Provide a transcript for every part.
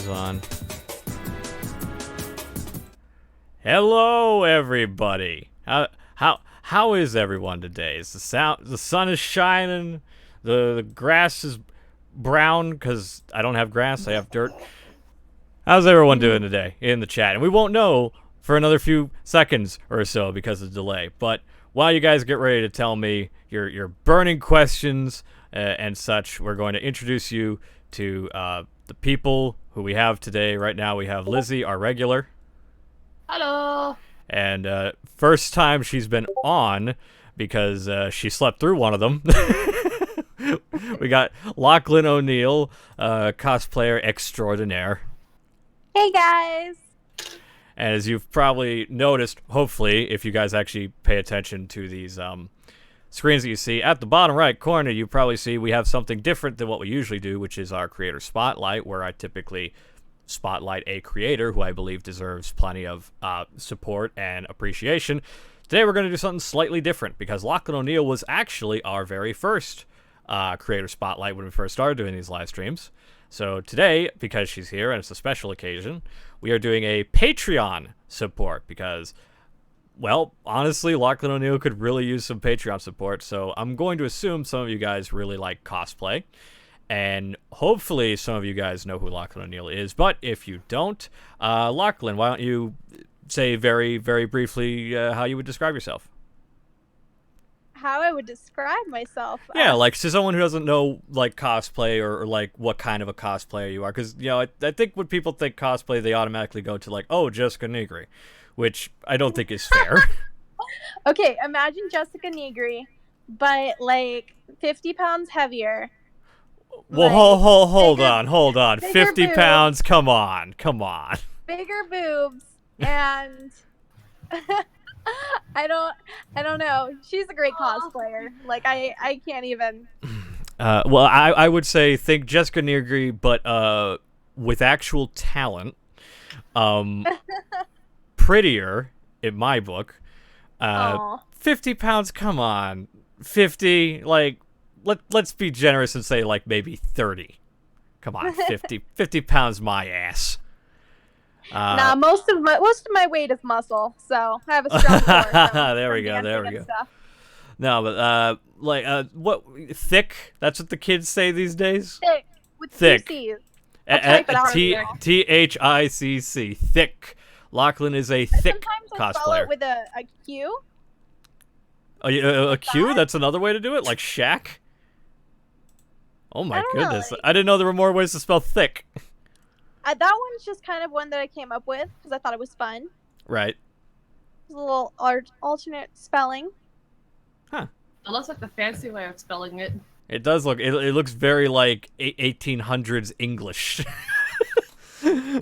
is on. Hello, everybody. How is everyone today? Is the sun is shining, the grass is brown because I don't have grass, I have dirt. How's everyone doing today in the chat? And we won't know for another few seconds or so because of the delay. But while you guys get ready to tell me your burning questions and such, we're going to introduce you to the people who we have today. Right now we have Lizzie, our regular. Hello. And first time she's been on because she slept through one of them. We got Lachlan O'Neill, cosplayer extraordinaire. Hey guys! And as you've probably noticed, hopefully, if you guys actually pay attention to these screens that you see, at the bottom right corner, you probably see we have something different than what we usually do, which is our creator spotlight, where I typically spotlight a creator who I believe deserves plenty of support and appreciation. Today we're going to do something slightly different because Lachlan O'Neill was actually our very first creator spotlight when we first started doing these live streams. So today, because she's here and it's a special occasion, we are doing a Patreon support because, well, honestly, Lachlan O'Neill could really use some Patreon support. So I'm going to assume some of you guys really like cosplay. And hopefully some of you guys know who Lachlan O'Neill is. But if you don't, Lachlan, why don't you say very, very briefly how you would describe yourself? How I would describe myself? Yeah, like to someone who doesn't know like cosplay or like what kind of a cosplayer you are. Because, you know, I think when people think cosplay, they automatically go to like, oh, Jessica Negri, which I don't think is fair. Okay, imagine Jessica Negri, but like 50 pounds heavier. Well, like, hold on. 50 boobs, pounds, come on. Bigger boobs, and I don't know. She's a great cosplayer. Like I can't even. Well, I would say think Jessica Negri, but with actual talent, prettier in my book. 50 pounds, come on, 50. Like let's be generous and say like maybe 30. Come on, 50 pounds, my ass. Nah, most of my weight is muscle, so I have a strong core. There we go. No, but what thick? That's what the kids say these days. Thick with thick. two C's. T-H-I-C-C. Thick. Lachlan is a thick sometimes I'll spell cosplayer. it with a Q. A Q? That's another way to do it? Like Shaq? Oh my goodness. I didn't know there were more ways to spell thick. That one's just kind of one that I came up with because I thought it was fun. Right. It's a little alternate spelling. Huh. It looks like the fancy way of spelling it. It does look. It looks very like 1800s English.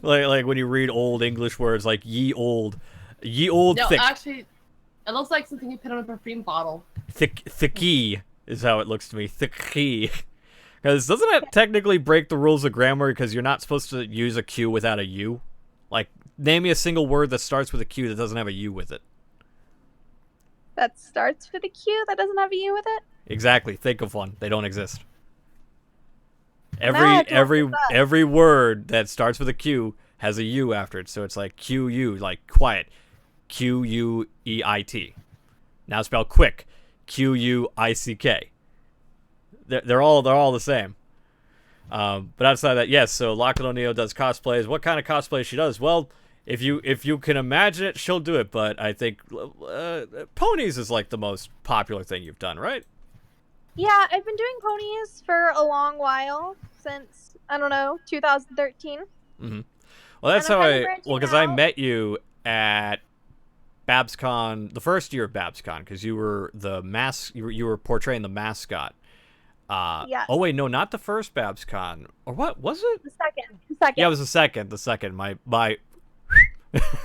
like when you read old English words like ye old No, thick. actually, it looks like something you put on a perfume bottle. Thicky is how it looks to me. Thicky. Because doesn't that technically break the rules of grammar because you're not supposed to use a Q without a U? Like, name me a single word that starts with a Q that doesn't have a U with it. That starts with a Q that doesn't have a U with it? Exactly. Think of one. They don't exist. Every word that starts with a Q has a U after it, so it's like Q-U, like quiet. Q-U-E-I-T. Now spell quick. Q-U-I-C-K. They're all the same. But outside of that, yes. So Lachlan O'Neill does cosplays. What kind of cosplay she does? Well, if you can imagine it, she'll do it. But I think ponies is like the most popular thing you've done, right? Yeah, I've been doing ponies for a long while since I don't know 2013. Mm-hmm. Well, that's how because I met you at BabsCon, the first year of BabsCon, because you were you were portraying the mascot. Yes. Oh wait, no, not the first BabsCon. Or what was it? The second. Yeah, it was the second. My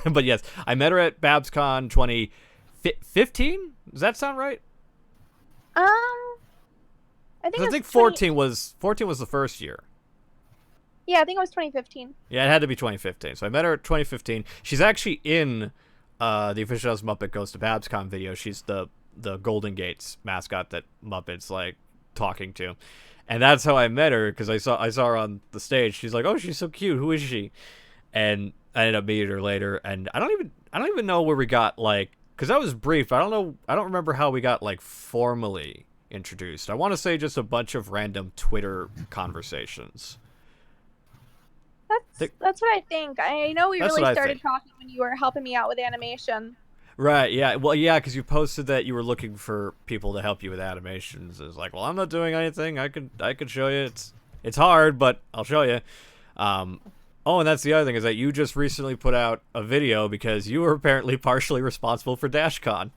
but yes, I met her at BabsCon 2015. Does that sound right? I think 14 was the first year. Yeah, I think it was 2015. Yeah, it had to be 2015. So I met her at 2015. She's actually in the Aficionados Muppet Goes to BabsCon video. She's the Golden Gates mascot that Muppets like talking to. And that's how I met her, because I saw her on the stage. She's like, "Oh, she's so cute. Who is she?" And I ended up meeting her later. And I don't even know where we got, like, because that was brief. I don't remember how we got, like, formally introduced. I want to say just a bunch of random Twitter conversations. That's what I think. I know we That's really what I started think. talking when you were helping me out with animation. Right, yeah. Well, yeah, because you posted that you were looking for people to help you with animations. It's like, well, I'm not doing anything. I could show you. It's hard, but I'll show you. Oh, and that's the other thing, is that you just recently put out a video because you were apparently partially responsible for DashCon.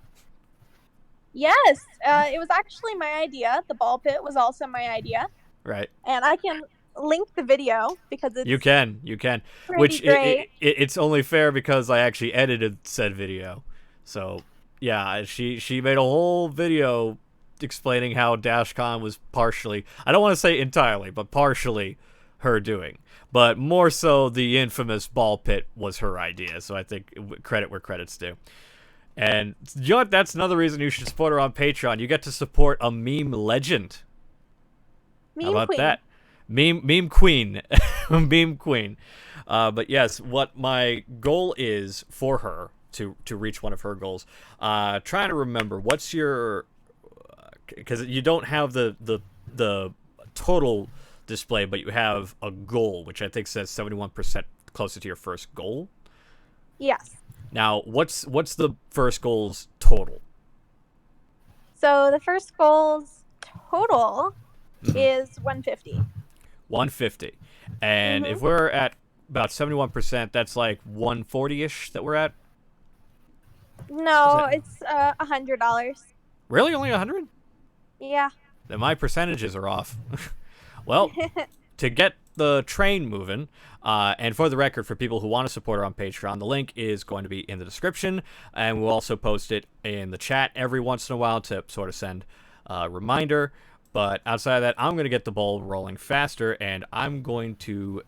Yes, it was actually my idea. The ball pit was also my idea. Right. And I can link the video because it's You can. pretty Which great. it's only fair because I actually edited said video. So, yeah, she made a whole video explaining how DashCon was partially, I don't want to say entirely, but partially her doing. But more so, the infamous ball pit was her idea. So I think credit where credit's due. And you know what? That's another reason you should support her on Patreon. You get to support a meme legend. How about that? Meme queen. Meme queen. But yes, what my goal is for her to reach one of her goals. Trying to remember, what's your, because you don't have the total display, but you have a goal, which I think says 71% closer to your first goal. Yes. Now, what's the first goal's total? So the first goal's total is 150. 150. And if we're at about 71%, that's like 140-ish that we're at? No, it's $100. Really? Only 100? Yeah. Then my percentages are off. Well, to get the train moving, and for the record, for people who want to support her on Patreon, the link is going to be in the description, and we'll also post it in the chat every once in a while to sort of send a reminder. But outside of that, I'm going to get the ball rolling faster, and I'm going to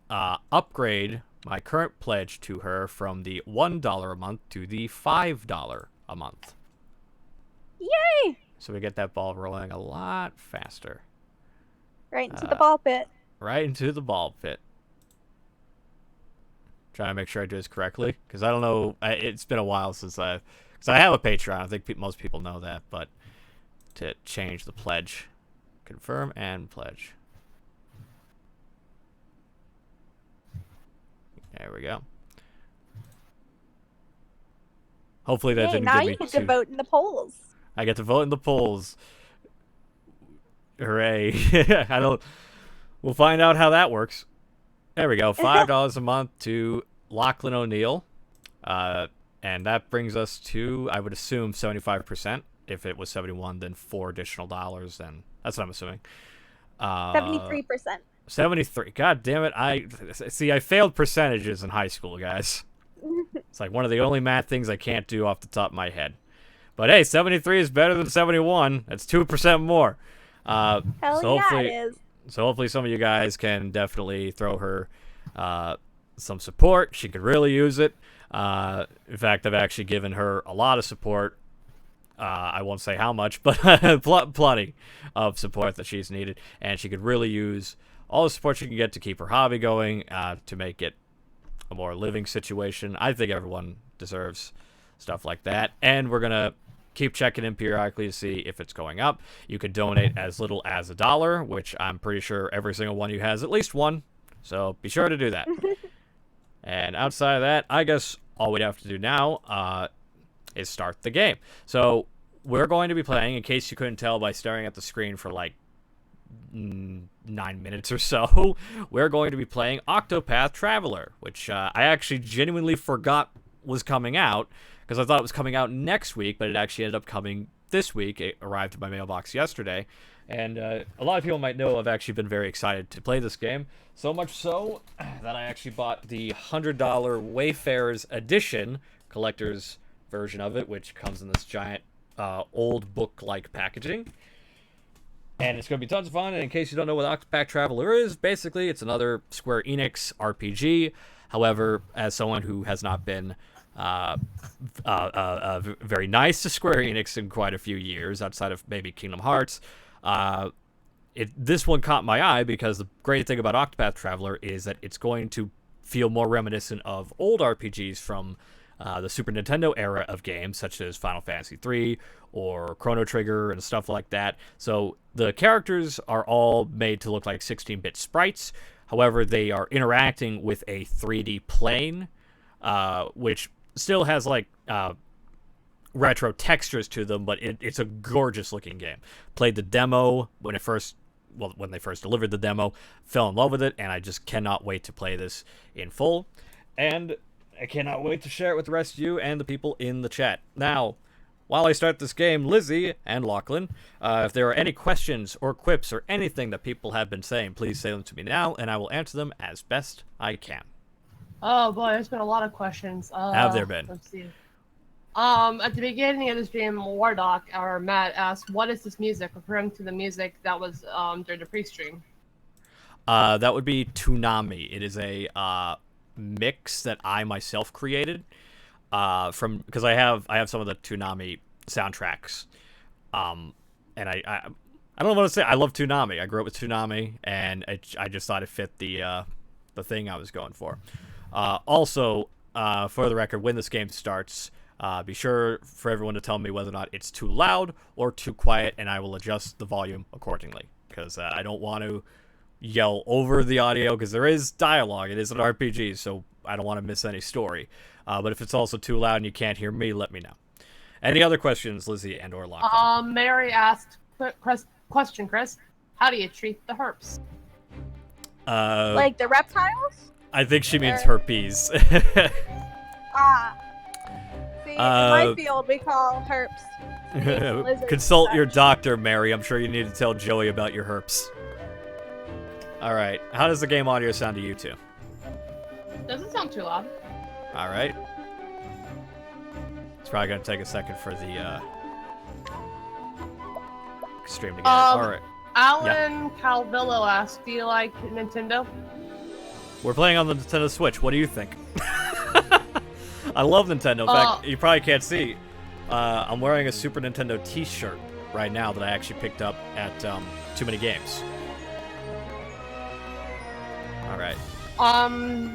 upgrade my current pledge to her from the $1 a month to the $5 a month. Yay! So we get that ball rolling a lot faster. Right into the ball pit. Right into the ball pit. Trying to make sure I do this correctly, because I don't know. It's been a while since because I have a Patreon. I think most people know that, but to change the pledge, confirm and pledge. There we go. Hopefully that Hey, didn't now give me you get to vote in the polls. I get to vote in the polls. Hooray. I don't. We'll find out how that works. There we go. $5 a month to Lachlan O'Neill. And that brings us to, I would assume, 75%. If it was 71, then $4 additional. Then that's what I'm assuming. 73%. 73. God damn it. I failed percentages in high school, guys. It's like one of the only math things I can't do off the top of my head. But hey, 73 is better than 71. That's 2% more. Hell so yeah, it is. So hopefully some of you guys can definitely throw her some support. She could really use it. In fact, I've actually given her a lot of support. I won't say how much, but plenty of support that she's needed. And she could really use all the support she can get to keep her hobby going, to make it a more living situation. I think everyone deserves stuff like that. And we're going to keep checking in periodically to see if it's going up. You could donate as little as $1, which I'm pretty sure every single one of you has at least one. So be sure to do that. And outside of that, I guess all we'd have to do now is start the game. So we're going to be playing, in case you couldn't tell by staring at the screen for like 9 minutes or so, we're going to be playing Octopath Traveler, which I actually genuinely forgot was coming out, because I thought it was coming out next week, but it actually ended up coming this week. It arrived in my mailbox yesterday. And a lot of people might know I've actually been very excited to play this game. So much so that I actually bought the $100 Wayfarer's Edition, collector's version of it, which comes in this giant old book-like packaging. And it's going to be tons of fun. And in case you don't know what Octopath Traveler is, basically it's another Square Enix RPG. However, as someone who has not been very nice to Square Enix in quite a few years, outside of maybe Kingdom Hearts, this one caught my eye because the great thing about Octopath Traveler is that it's going to feel more reminiscent of old RPGs from the Super Nintendo era of games, such as Final Fantasy III or Chrono Trigger and stuff like that. So the characters are all made to look like 16-bit sprites. However, they are interacting with a 3D plane, which still has like retro textures to them, but it's a gorgeous looking game. Played the demo when they first delivered the demo, fell in love with it, and I just cannot wait to play this in full. And I cannot wait to share it with the rest of you and the people in the chat. Now, while I start this game, Lizzie and Lachlan, if there are any questions or quips or anything that people have been saying, please say them to me now, and I will answer them as best I can. Oh boy, there's been a lot of questions. Have there been? Let's see. At the beginning of the stream, Wardock or Matt asked, "What is this music?" referring to the music that was during the pre-stream. That would be Toonami. It is a mix that I myself created because I have some of the Toonami soundtracks, and I don't know what to say. I love Toonami. I grew up with Toonami, and I just thought it fit the thing I was going for. Also, for the record, when this game starts, be sure for everyone to tell me whether or not it's too loud or too quiet, and I will adjust the volume accordingly, because I don't want to yell over the audio, because there is dialogue. It is an RPG, so I don't want to miss any story. But if it's also too loud and you can't hear me, let me know. Any other questions, Lizzie and or Lachlan? Mary asked, question, Chris, how do you treat the herps? Like the reptiles? I think she means herpes. See, in my field, we call herps. Lizards, Consult your doctor, Mary. I'm sure you need to tell Joey about your herps. Alright, how does the game audio sound to you two? Doesn't sound too loud. Alright. It's probably going to take a second for the stream to get Alright. Alan Calvillo asked, do you like Nintendo? We're playing on the Nintendo Switch. What do you think? I love Nintendo. In fact, you probably can't see. I'm wearing a Super Nintendo t-shirt right now that I actually picked up at Too Many Games. Alright.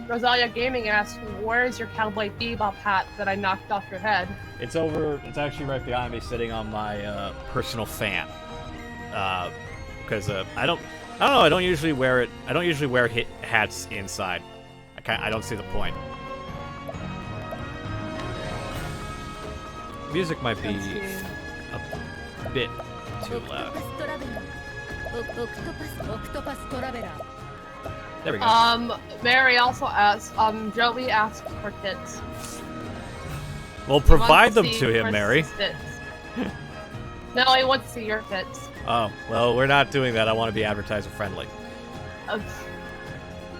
Rosalia Gaming asked, where is your Cowboy Bebop hat that I knocked off your head? It's actually right behind me, sitting on my personal fan. Because I don't know, I don't usually wear it. I don't usually wear hats inside. I don't see the point. Music might be a bit too loud. There we go. Mary also asked, Joey asked for tits. Well, provide them to him, Mary. No, he wants to see your tits. Oh, well, we're not doing that. I want to be advertiser friendly.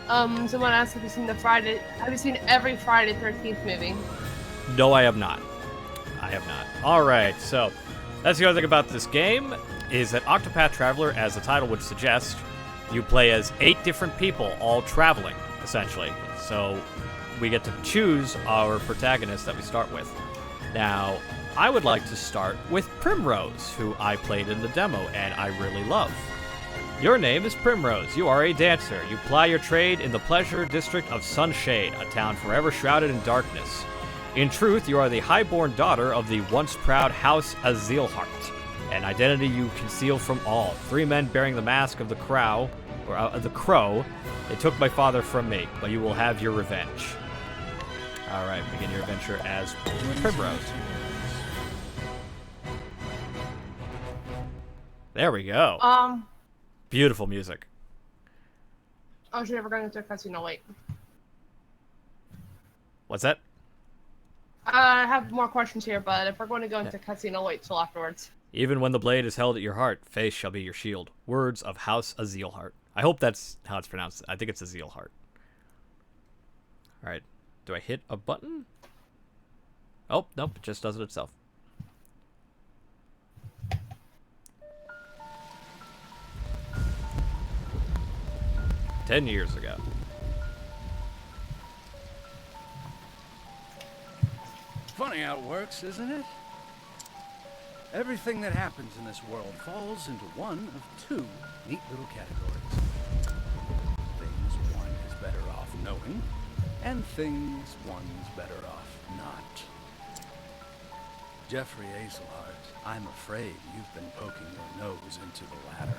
Someone asked, have you seen every Friday 13th movie? No, I have not. I have not. Alright, so that's the other thing about this game, is that Octopath Traveler, as the title would suggest, you play as 8 different people, all traveling, essentially. So we get to choose our protagonist that we start with. Now, I would like to start with Primrose, who I played in the demo, and I really love. Your name is Primrose. You are a dancer. You ply your trade in the pleasure district of Sunshade, a town forever shrouded in darkness. In truth, you are the highborn daughter of the once proud House Azilhart, an identity you conceal from all. 3 men bearing the mask of the Crow. They took my father from me, but you will have your revenge. Alright, begin your adventure as Primrose. There we go. Beautiful music. Oh, should never go into a casino. Wait. What's that? I have more questions here, but if we're going to go into casino, wait till afterwards. Even when the blade is held at your heart, faith shall be your shield. Words of House Azilhart. I hope that's how it's pronounced. I think it's Azilhart. Alright. Do I hit a button? Oh, nope. It just does it itself. "10 years ago. Funny how it works, isn't it? Everything that happens in this world falls into one of two neat little categories. Things one is better off knowing, and things one's better off not. Jeffrey Azelhart, I'm afraid you've been poking your nose into the latter.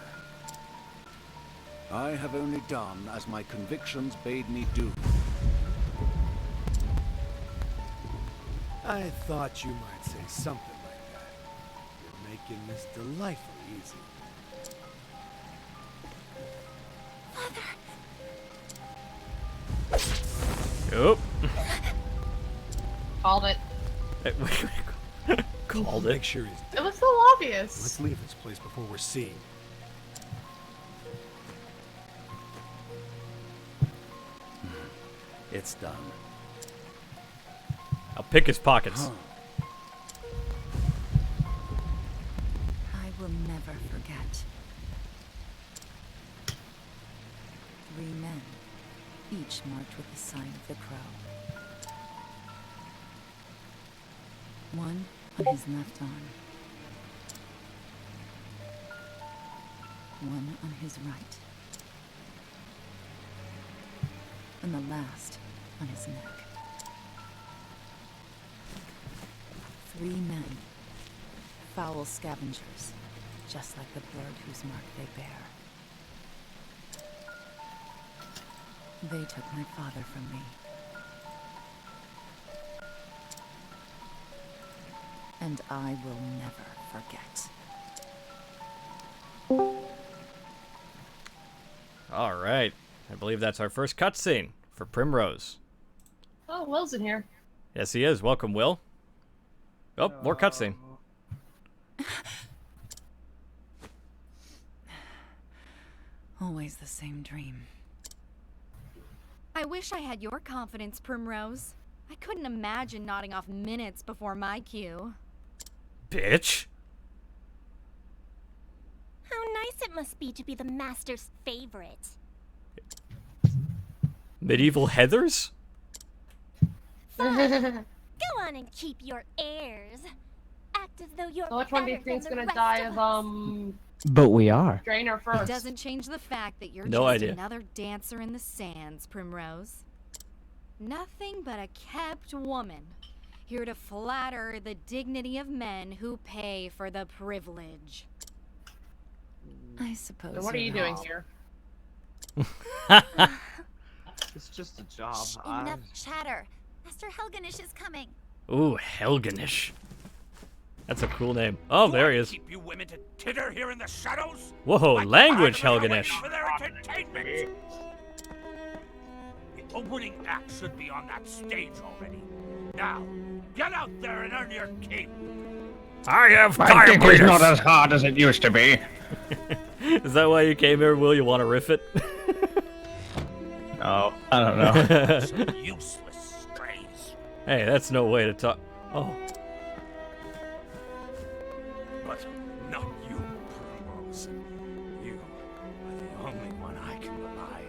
I have only done as my convictions bade me do. I thought you might say something like that. You're making this delightfully easy. Oh. Called it. Called Make it. sure he's It dead. was so obvious. Let's leave this place before we're seen. It's done. I'll pick his pockets. Huh. I will never forget. 3 men, each marked with the sign of the crow. One on his left arm. One on his right. And the last on his neck. 3 men. Foul scavengers, just like the bird whose mark they bear. They took my father from me. And I will never forget. All right. I believe that's our first cutscene for Primrose. Oh, Will's in here. Yes, he is. Welcome, Will. Oh, more cutscene. Always the same dream. I wish I had your confidence, Primrose. I couldn't imagine nodding off minutes before my cue. Bitch. How nice it must be to be the master's favorite. Medieval Heathers? Go on and keep your airs. Act as though you're So which one do you better than think's the gonna rest die of of us. But we are. Drainer It first? doesn't change the fact that you're No just idea. another dancer in the sands, Primrose. Nothing but a kept woman, here to flatter the dignity of men who pay for the privilege. I suppose. So what are you you're doing right. here? It's just a job. Enough chatter. Master Helganish is coming. Ooh, Helganish. That's a cool name. Oh, there he is. Keep you women to titter here in the shadows? Whoa, Like language, pirates are waiting Helganish. for their entertainment. The opening act should be on that stage already. Now, get out there and earn your keep. I have I think it's not as hard as it used to be. Is that why you came here, Will? You want to riff it? No, I don't know. Some useless strays. Hey, that's no way to talk. Oh. But not you, Primrose. You are the only one I can rely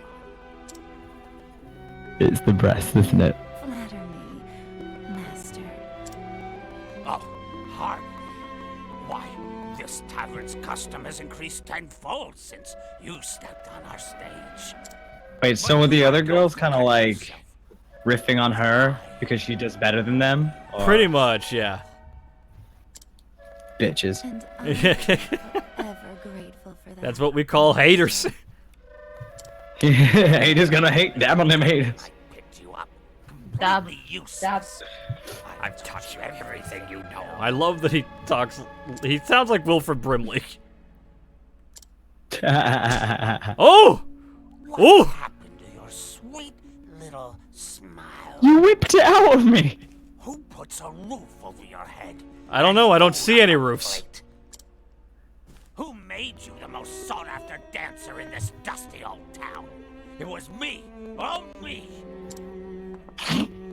on. It's the breast, isn't it? Flatter me, master. Oh, hardly. Why, this tavern's custom has increased tenfold since you stepped on our stage. Wait, so were the other girls kind of like riffing on her because she does better than them? Or Pretty much, yeah. bitches. And I'm forever grateful for that. That's what we call haters. Haters gonna hate. Dab on them haters. I picked you up. Dab. Completely useless. Dab. I've taught you everything you know. I love that he talks. He sounds like Wilfred Brimley. Oh! What Ooh! happened to your sweet little smile? You whipped it out of me. Who puts a roof over your head? I don't know. I don't see any roofs. Plate? Who made you the most sought-after dancer in this dusty old town? It was me. Oh, me.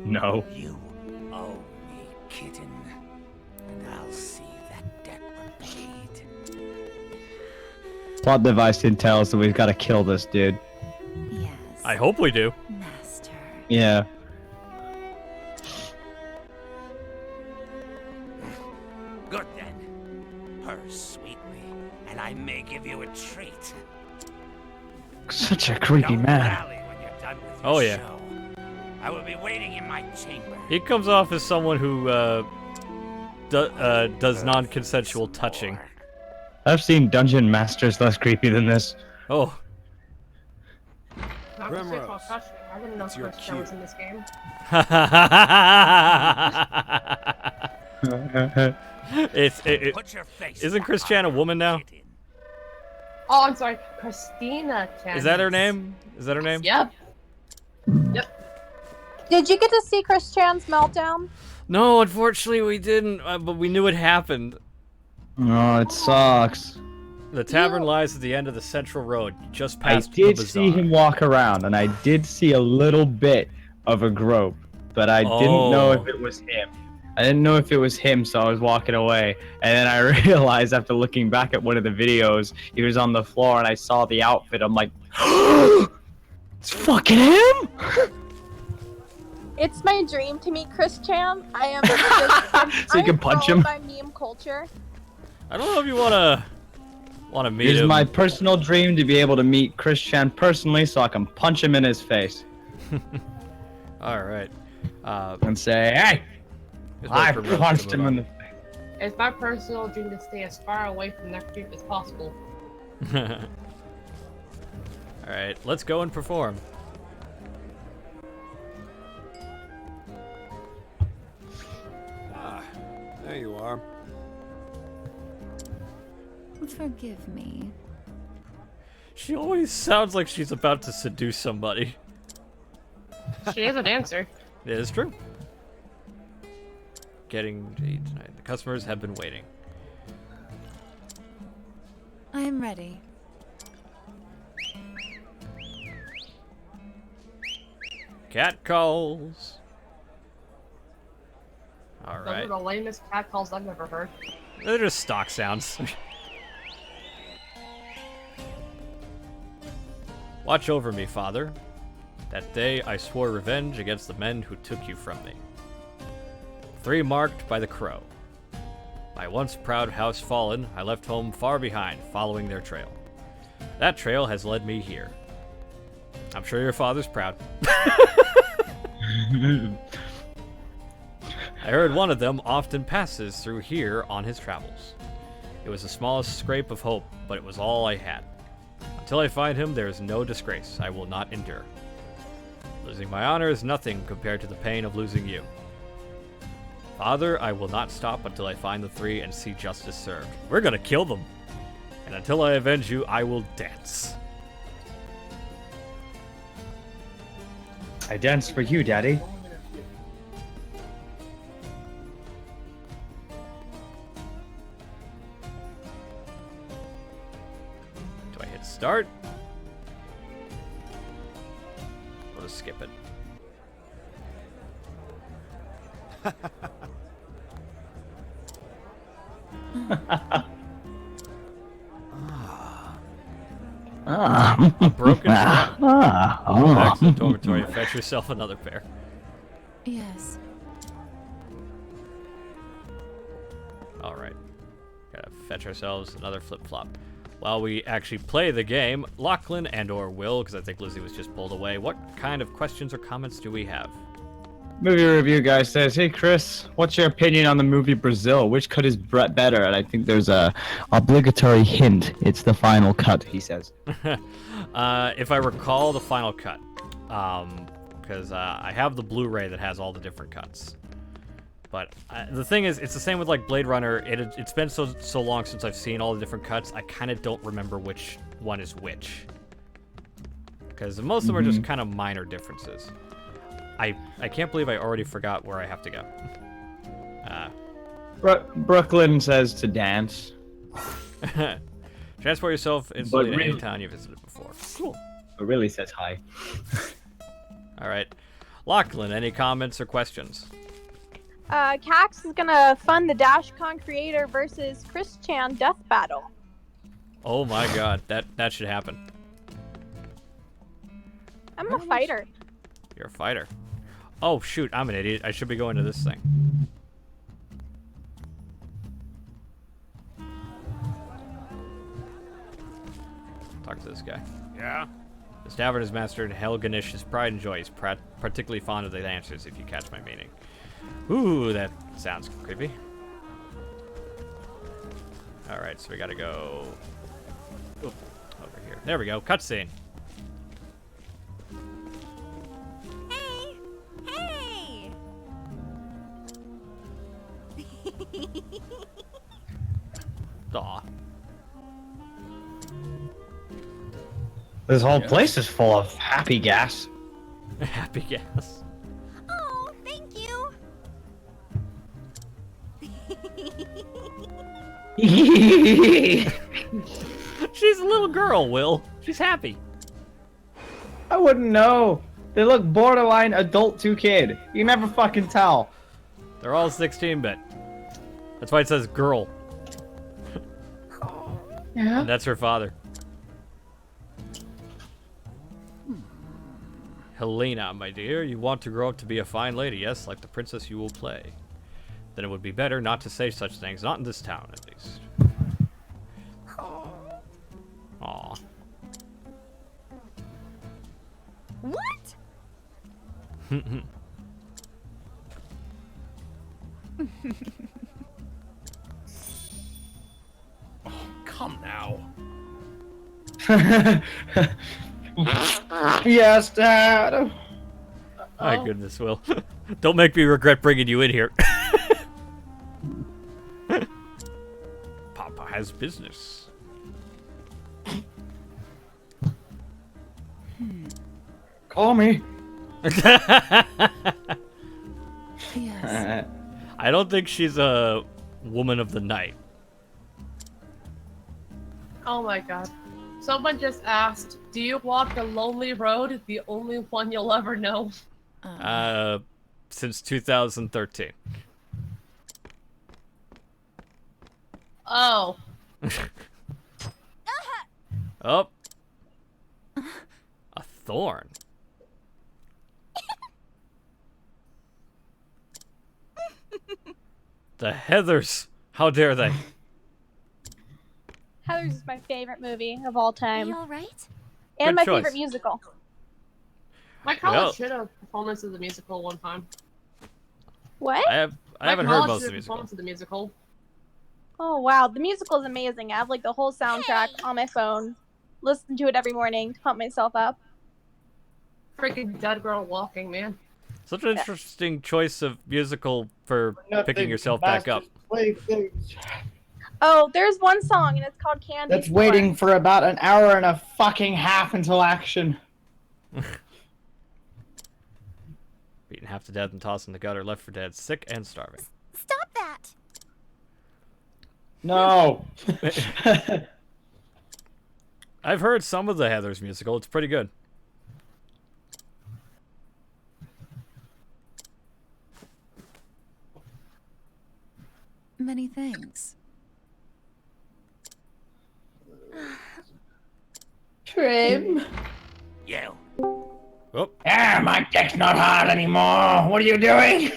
No. You owe me, kitten. And I'll see that debt repaid. Plot device intel, so we've got to kill this dude. Yes. I hope we do. Master. Yeah. Good then. sweetly, and I may give you a treat. Such a creepy Don't man. rally when you're done with your Oh, yeah. show. I will be waiting in my chamber. He comes off as someone who does non-consensual touching. I've seen dungeon masters less creepy than this. Oh. Primrose. I didn't know It's your Chris was in this game. Put your face Isn't Chris Chan a woman now? Oh, I'm sorry, Christina Chan. Is that her name? Is that her name? Yep. Yep. Did you get to see Chris Chan's meltdown? No, unfortunately we didn't, but we knew it happened. Oh, it sucks. The tavern lies at the end of the central road, just I past did the see bazaar. him walk around, and I did see a little bit of a grope, but I didn't know if it was him. I didn't know if it was him, so I was walking away. And then I realized after looking back at one of the videos, he was on the floor, and I saw the outfit. I'm like, it's fucking him! It's my dream to meet Chris Chan. I am just, So you can punch him? by meme culture. I don't know if you wanna meet It is him. my personal dream to be able to meet Chris Chan personally, so I can punch him in his face. All right. And say, hey, I punched him in the face. It's my personal dream to stay as far away from that creep as possible. All right, let's go and perform. Ah, there you are. Forgive me. She always sounds like she's about to seduce somebody. She is a dancer. It is true. Getting to eat tonight. The customers have been waiting. I am ready. Cat calls. All Those are right. the lamest cat calls I've ever heard. They're just stock sounds. Watch over me, Father. That day I swore revenge against the men who took you from me. 3 marked by the crow. My once proud house fallen, I left home far behind, following their trail. That trail has led me here. I'm sure your father's proud. I heard one of them often passes through here on his travels. It was the smallest scrape of hope, but it was all I had. Until I find him, there is no disgrace I will not endure. Losing my honor is nothing compared to the pain of losing you. Father, I will not stop until I find the 3 and see justice served. We're gonna kill them. And until I avenge you, I will dance. I danced for you, Daddy. Do I hit start? We'll just skip it. A broken trap. Go back to the dormitory and fetch yourself another pair. Yes. Alright. Gotta fetch ourselves another flip-flop. While we actually play the game, Lachlan and or Will, because I think Lizzie was just pulled away, what kind of questions or comments do we have? Movie review guy says, hey Chris, what's your opinion on the movie Brazil? Which cut is better? And I think there's a obligatory hint. It's the final cut, he says. If I recall the final cut, because I have the Blu-ray that has all the different cuts. But the thing is, it's the same with like Blade Runner. It's been so long since I've seen all the different cuts. I kind of don't remember which one is which, because most of them are just kind of minor differences. I can't believe I already forgot where I have to go. Brooklyn says to dance. Transport yourself instantly to really- any town you visited before. Cool. It really says hi. All right. Lachlan, any comments or questions? Cax is gonna fund the DashCon creator versus Chris Chan death battle. Oh my god, that should happen. I'm a fighter. You're a fighter. Oh shoot, I'm an idiot. I should be going to this thing. Talk to this guy. Yeah? This tavern is mastered Helganish his pride and joy. He's particularly fond of the dancers, if you catch my meaning. Ooh, that sounds creepy. Alright, so we gotta go... Oop, over here. There we go. Cutscene. Hey! Hey! Aw. This whole place is full of happy gas. Happy gas. Oh, thank you. She's a little girl, Will. She's happy. I wouldn't know. They look borderline adult to kid. You never fucking tell. They're all 16-bit. That's why it says girl. Yeah. And that's her father. Helena, my dear, you want to grow up to be a fine lady, yes, like the princess you will play. Then it would be better not to say such things, not in this town, at least. Aw. What? Come now. Yes, Dad. My goodness, Will. Don't make me regret bringing you in here. Papa has business. Call me. Yes. I don't think she's a woman of the night. Oh my god. Someone just asked, do you walk the lonely road, the only one you'll ever know? Since 2013. Oh. Oh. A thorn. The Heathers. How dare they? Heathers is my favorite movie of all time. You all right? And Good my choice. favorite musical. My college Well- did a performance of the musical one time. What? I haven't heard most of the musical. Performance of the musical. Oh wow, the musical is amazing. I have like the whole soundtrack on my phone. Listen to it every morning to pump myself up. Freaking dead girl walking, man. Such an interesting choice of musical for picking yourself back up. Oh, there's one song and it's called Candy. That's Store. waiting for about an hour and a fucking half until action. Beaten half to death and tossed in the gutter, left for dead, sick and starving. Stop that! No. I've heard some of the Heathers musical. It's pretty good. Many thanks. Trim. You. Oh. Ah, my dick's not hard anymore. What are you doing?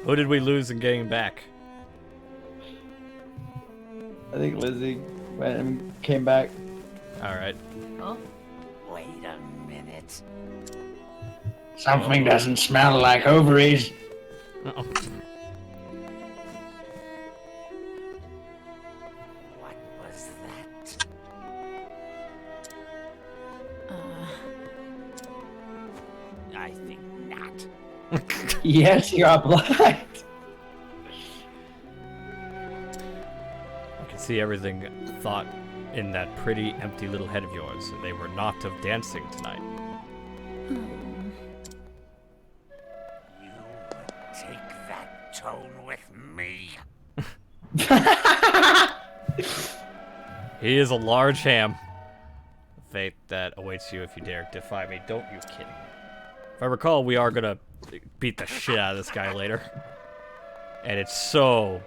Who did we lose in getting back? I think Lizzie went and came back. Alright. Huh? Wait a minute. Something doesn't smell like ovaries. Uh-oh. What was that? I think not. Yes, you're blind. I can see everything thought in that pretty empty little head of yours, and they were not of dancing tonight. You would take that tone with me. He is a large ham. Fate that awaits you if you dare defy me. Don't you kid me. If I recall, we are gonna beat the shit out of this guy later. And it's so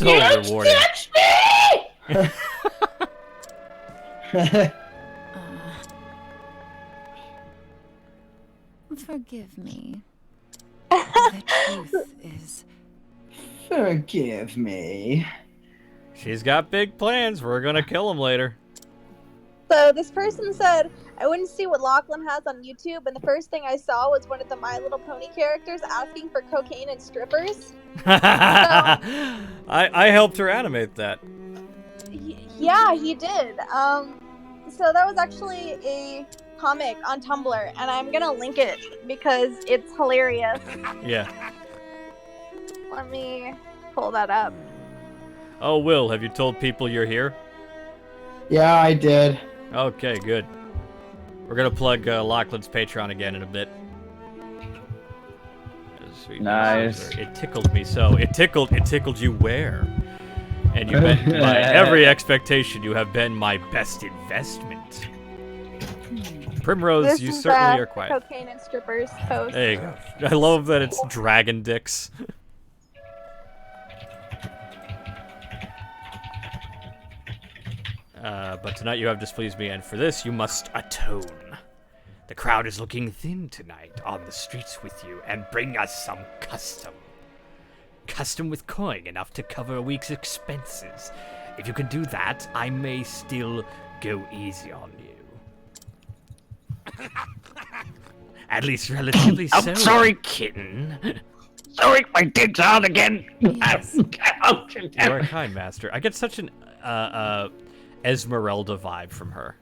rewarding. Forgive me. The truth is... Forgive me. She's got big plans. We're gonna kill him later. So this person said, I wouldn't see what Lachlan has on YouTube, and the first thing I saw was one of the My Little Pony characters asking for cocaine and strippers. I helped her animate that. Yeah, he did. So that was actually a comic on Tumblr, and I'm gonna link it because it's hilarious. Yeah. Let me pull that up. Oh, Will, have you told people you're here? Yeah, I did. Okay, good. We're gonna plug Lachlan's Patreon again in a bit. Nice. It tickled me so. It tickled you where? And you met by every expectation. You have been my best investment. Primrose, This you is certainly the are quiet. cocaine and strippers post. There you go. I love that it's dragon dicks. But tonight you have displeased me, and for this you must atone. The crowd is looking thin tonight on the streets with you, and bring us some custom. Custom with coin enough to cover a week's expenses. If you can do that, I may still go easy on you. At least relatively so. I'm sorry, kitten. Sorry, my dick's out again. Yes. You're a kind master. I get such an Esmeralda vibe from her.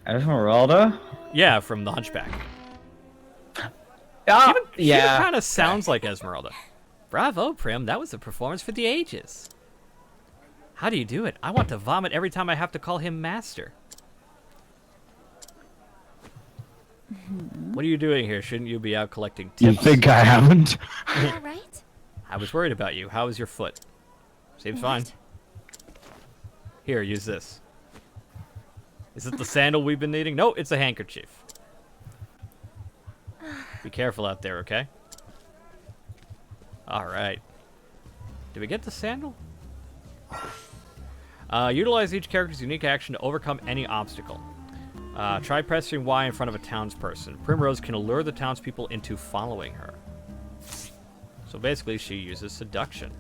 Esmeralda? Yeah, from The Hunchback. Oh, She kind of sounds like Esmeralda. Bravo, Prim. That was a performance for the ages. How do you do it? I want to vomit every time I have to call him master. What are you doing here? Shouldn't you be out collecting tips? You think I haven't? All right. I was worried about you. How is your foot? Seems fine. Here, use this. Is it the sandal we've been needing? No, it's a handkerchief. Be careful out there, okay? Alright. Did we get the sandal? Utilize each character's unique action to overcome any obstacle. Try pressing Y in front of a townsperson. Primrose can allure the townspeople into following her. So basically, she uses seduction.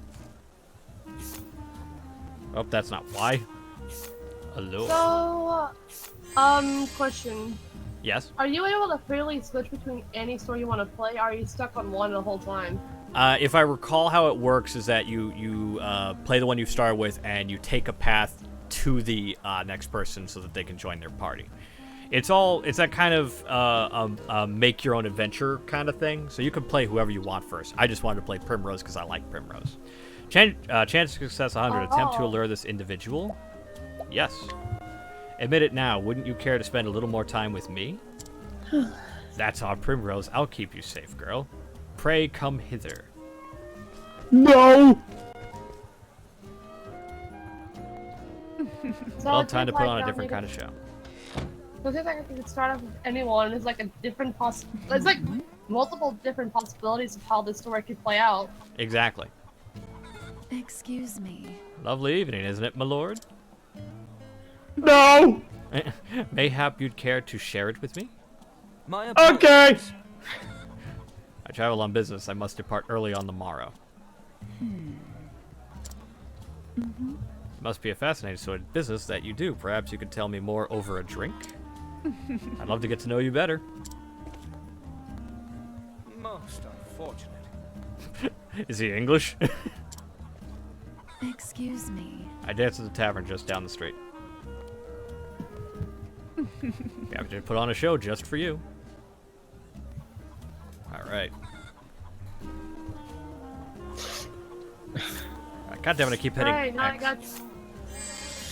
Oh, that's not Y. Allure. So, question. Yes? Are you able to freely switch between any store you want to play, or are you stuck on one the whole time? If I recall how it works is that you play the one you start with and you take a path to the next person so that they can join their party. It's that kind of make your own adventure kind of thing. So you can play whoever you want first. I just wanted to play Primrose because I like Primrose. Chance of success 100. Attempt to allure this individual. Yes. Admit it now. Wouldn't you care to spend a little more time with me? That's on Primrose. I'll keep you safe, girl. Pray come hither. No! Well, time to put on a different kind of show. So it seems like if you could start off with anyone, it's like a different it's like multiple different possibilities of how this story could play out. Exactly. Excuse me. Lovely evening, isn't it, my lord? No! Mayhap you'd care to share it with me? Okay! I travel on business. I must depart early on the morrow. It must be a fascinating sort of business that you do. Perhaps you could tell me more over a drink? I'd love to get to know you better. Most unfortunate. Is he English? Excuse me. I dance at the tavern just down the street. Yeah, we did put on a show just for you. Alright. God damn it, I keep hitting Alright, now X.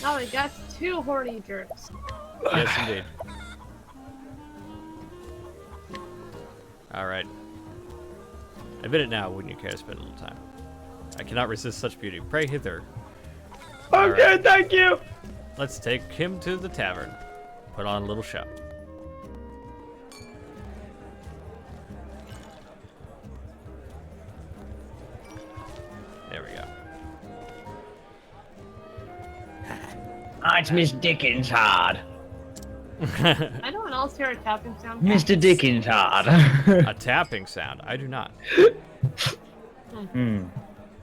I got two horny jerks. Yes, indeed. Alright. Admit it now, wouldn't you care to spend a little time? I cannot resist such beauty. Pray hither. Okay, thank you! Let's take him to the tavern. Put on a little show. There we go. It's Miss Dickens hard. Anyone else hear a tapping sound? Mr. Dickens hard. A tapping sound. I do not.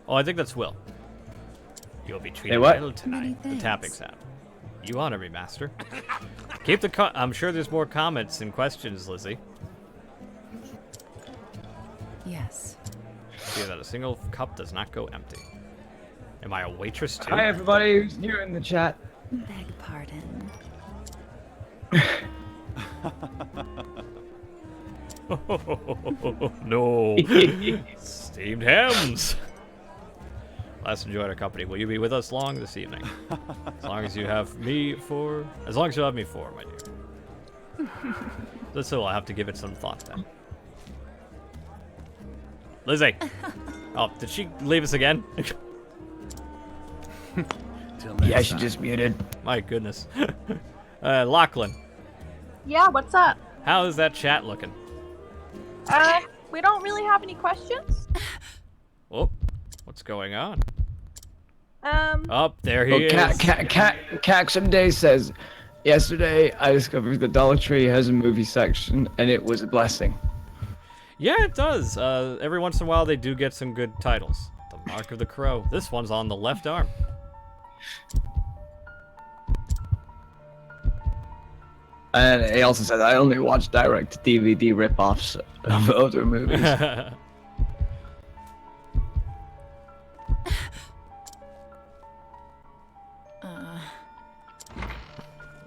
Oh, I think that's Will. You'll be treated what? well tonight. The Many tapping thanks. sound. You honor me, master. Keep the I'm sure there's more comments and questions, Lizzie. Yes. See that a single cup does not go empty. Am I a waitress too? Hi everybody who's new in the chat. Beg pardon. No. Steamed hams. Last enjoyed our company. Will you be with us long this evening? As long as you have me for... As long as you have me for, my dear. So I'll have to give it some thought then. Lizzie! Oh, did she leave us again? Yeah, she just muted. My goodness. Lachlan, Yeah, what's up? how is that chat looking? We don't really have any questions. Oh, what's going on? Um, Oh, there he is. Caxum Day says, yesterday I discovered the Dollar Tree has a movie section, and it was a blessing. Yeah, it does. Every once in a while, they do get some good titles. The Mark of the Crow. This one's on the left arm. And he also says, I only watch direct DVD rip-offs of other movies.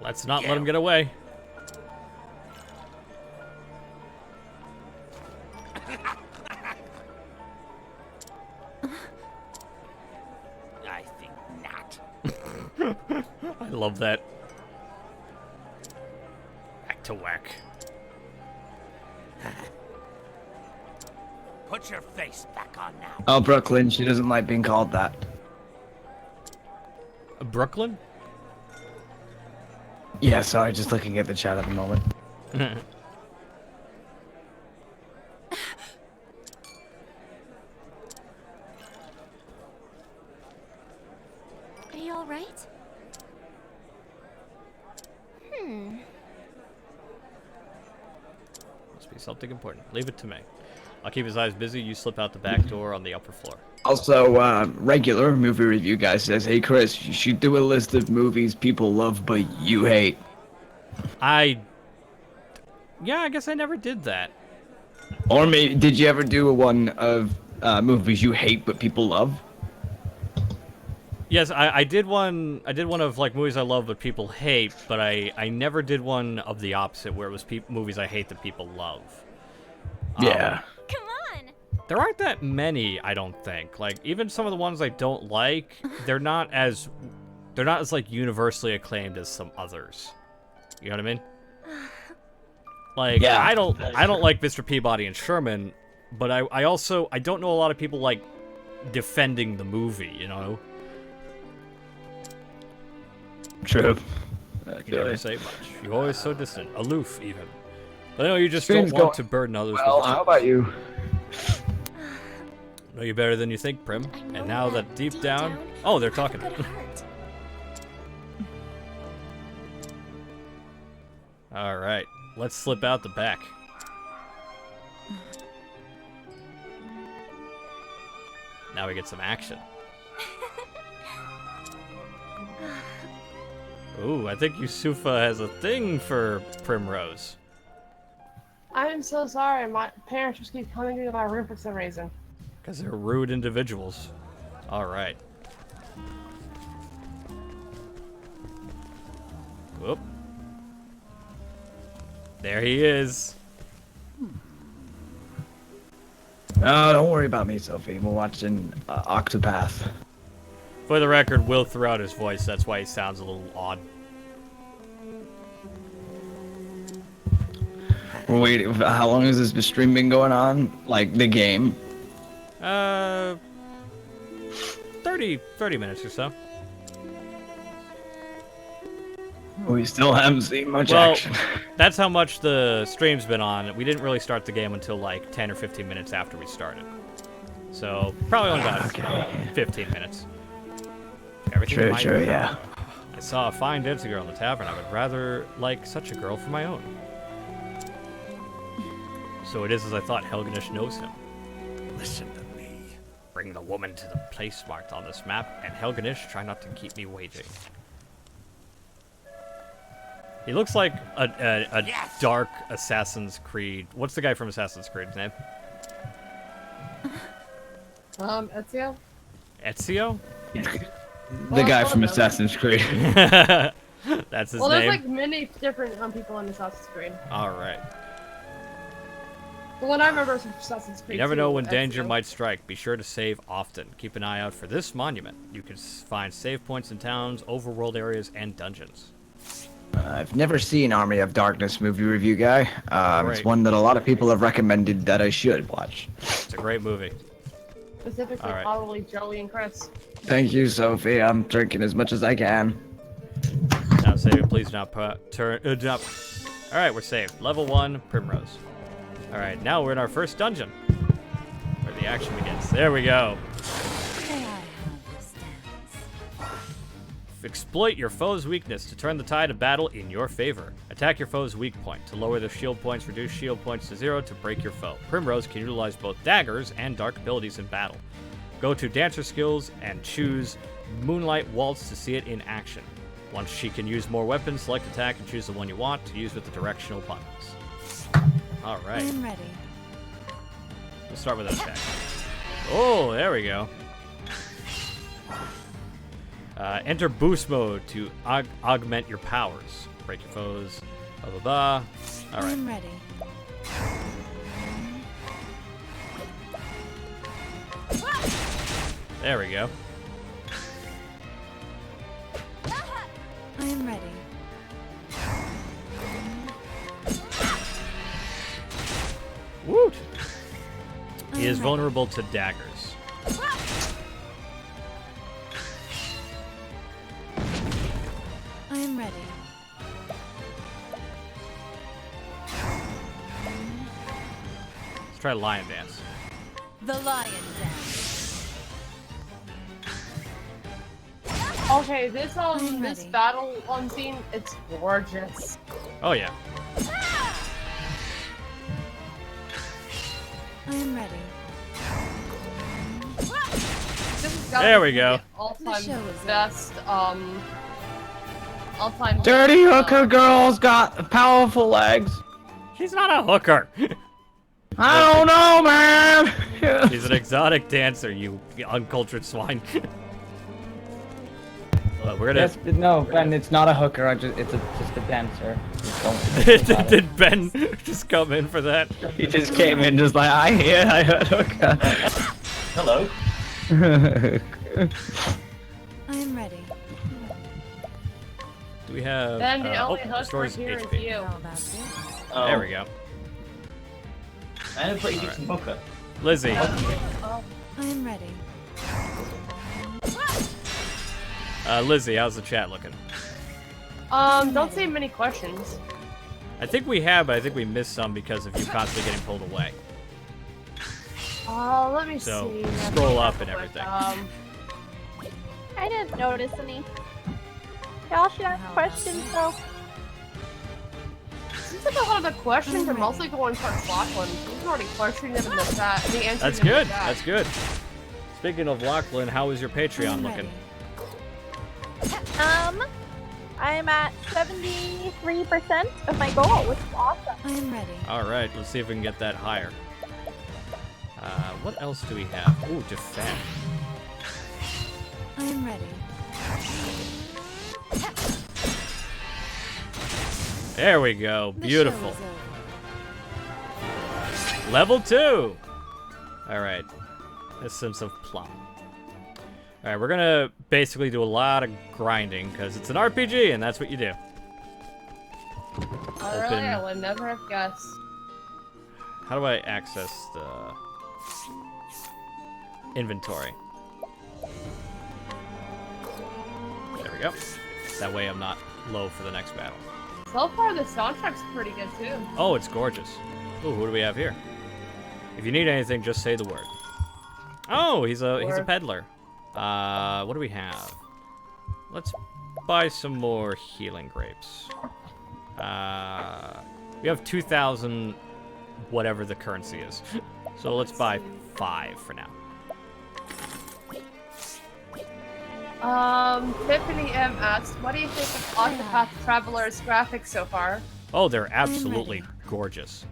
Let's not let him get away. I think not. I love that. Back to whack. Put your face back on now. Oh, Brooklyn, she doesn't like being called that. Brooklyn? Yeah, sorry, just looking at the chat at the moment. Are you alright? Must be something important. Leave it to me. I'll keep his eyes busy. You slip out the back door on the upper floor. Also, regular movie review guy says, hey Chris, you should do a list of movies people love but you hate. Yeah, I guess I never did that. Or maybe, did you ever do one of movies you hate but people love? Yes, I did one. I did one of like movies I love but people hate, but I never did one of the opposite where it was movies I hate that people love. Yeah. Come on! There aren't that many, I don't think. Like even some of the ones I don't like, they're not as like universally acclaimed as some others. You know what I mean? Like Yeah. I don't like Mr. Peabody and Sherman, but I also don't know a lot of people like defending the movie, you know? True. You never say much. You're always so distant, aloof even. But I know you just Stream's don't want going to burden others well, with how about you? know you better than you think, Prim. And now that deep down... Oh, they're talking. Alright, let's slip out the back. Now we get some action. Ooh, I think Yusufa has a thing for Primrose. I'm so sorry. My parents just keep coming into my room for some reason. Because they're rude individuals. Alright. Whoop. There he is. Oh, don't worry about me, Sophie. We're watching Octopath. For the record, Will threw out his voice. That's why he sounds a little odd. Wait, how long has this stream been going on? Like, the game? 30 minutes or so. We still haven't seen much Well, action. that's how much the stream's been on. We didn't really start the game until like 10 or 15 minutes after we started. So, probably only about 15 minutes. Everything might True, be- yeah. I saw a fine dancing girl in the tavern. I would rather like such a girl for my own. So it is as I thought. Helganish knows him. Listen to me. Bring the woman to the place marked on this map, and Helganish, try not to keep me waiting. He looks like a Yes. dark Assassin's Creed. What's the guy from Assassin's Creed's name? Ezio? Ezio? The guy from Assassin's Creed. That's his Well, name. there's like many different people in Assassin's Creed. All right. The one I remember is from Assassin's Creed. You never know when Ezio. danger might strike. Be sure to save often. Keep an eye out for this monument. You can find save points in towns, overworld areas, and dungeons. I've never seen Army of Darkness movie review guy. Great. It's one that a lot of people have recommended that I should watch. It's a great movie. Specifically, All right. probably Joey and Chris. Thank you, Sophie. I'm drinking as much as I can. Now saving, please not turn. All right, we're saved. Level 1, Primrose. All right, now we're in our first dungeon, where the action begins. There we go. Exploit your foe's weakness to turn the tide of battle in your favor. Attack your foe's weak point. To lower their shield points, reduce shield points to 0 to break your foe. Primrose can utilize both daggers and dark abilities in battle. Go to Dancer Skills and choose Moonlight Waltz to see it in action. Once she can use more weapons, select attack and choose the one you want to use with the directional buttons. All right. I'm ready. We'll start with an attack. Oh, there we go. Enter boost mode to augment your powers. Break your foes. Blah, blah, blah. All right. I'm ready. There we go. I am ready. Woot! He is I'm ready. vulnerable to daggers. I am ready. Let's try Lion Dance. The lion dance. Okay, this I'm this ready. battle scene, it's gorgeous. Oh, yeah. I am ready. This has gotta There be we go. the all-time The show is best, all-time. Dirty hooker girl's got powerful legs. She's not a hooker. I don't know, man. She's an exotic dancer, you uncultured swine. We're gonna. Yes, no, Ben, it's not a hooker. It's just a dancer. Just don't Did Ben just come in for that? He just came in just like, I heard hooker. Hello. I am ready. Do we have? Then the only hooker restores here is HP. you. How about this? Oh, There we go. I'm a pretty decent hooker. Lizzie. I am ready. Lizzie, how's the chat looking? Don't say many questions. I think we have, but I think we missed some because of you constantly getting pulled away. Let me So, see. scroll up and everything. I didn't notice any. Y'all should ask questions though. Seems like a lot of the questions are mostly going towards Lachlan. He's already questioning them in the chat. The answers That's in the good. chat. That's good. Speaking of Lachlan, how is your Patreon I'm looking? ready. I'm at 73% of my goal, which is awesome. I am ready. All right, let's see if we can get that higher. What else do we have? Ooh, defend. I am ready. There we go. The Beautiful. show is over. Level 2. All right. Essence of Plum. All right, we're gonna basically do a lot of grinding because it's an RPG and that's what you do. Really, I would never have guessed. How do I access the inventory? There we go. That way I'm not low for the next battle. So far, the soundtrack's pretty good too. Oh, it's gorgeous. Ooh, who do we have here? If you need anything, just say the word. Oh, he's a peddler. What do we have? Let's buy some more healing grapes. We have 2,000, whatever the currency is. So let's buy 5 for now. Tiffany M asks, what do you think of Octopath Traveler's graphics so far? Oh, they're absolutely gorgeous.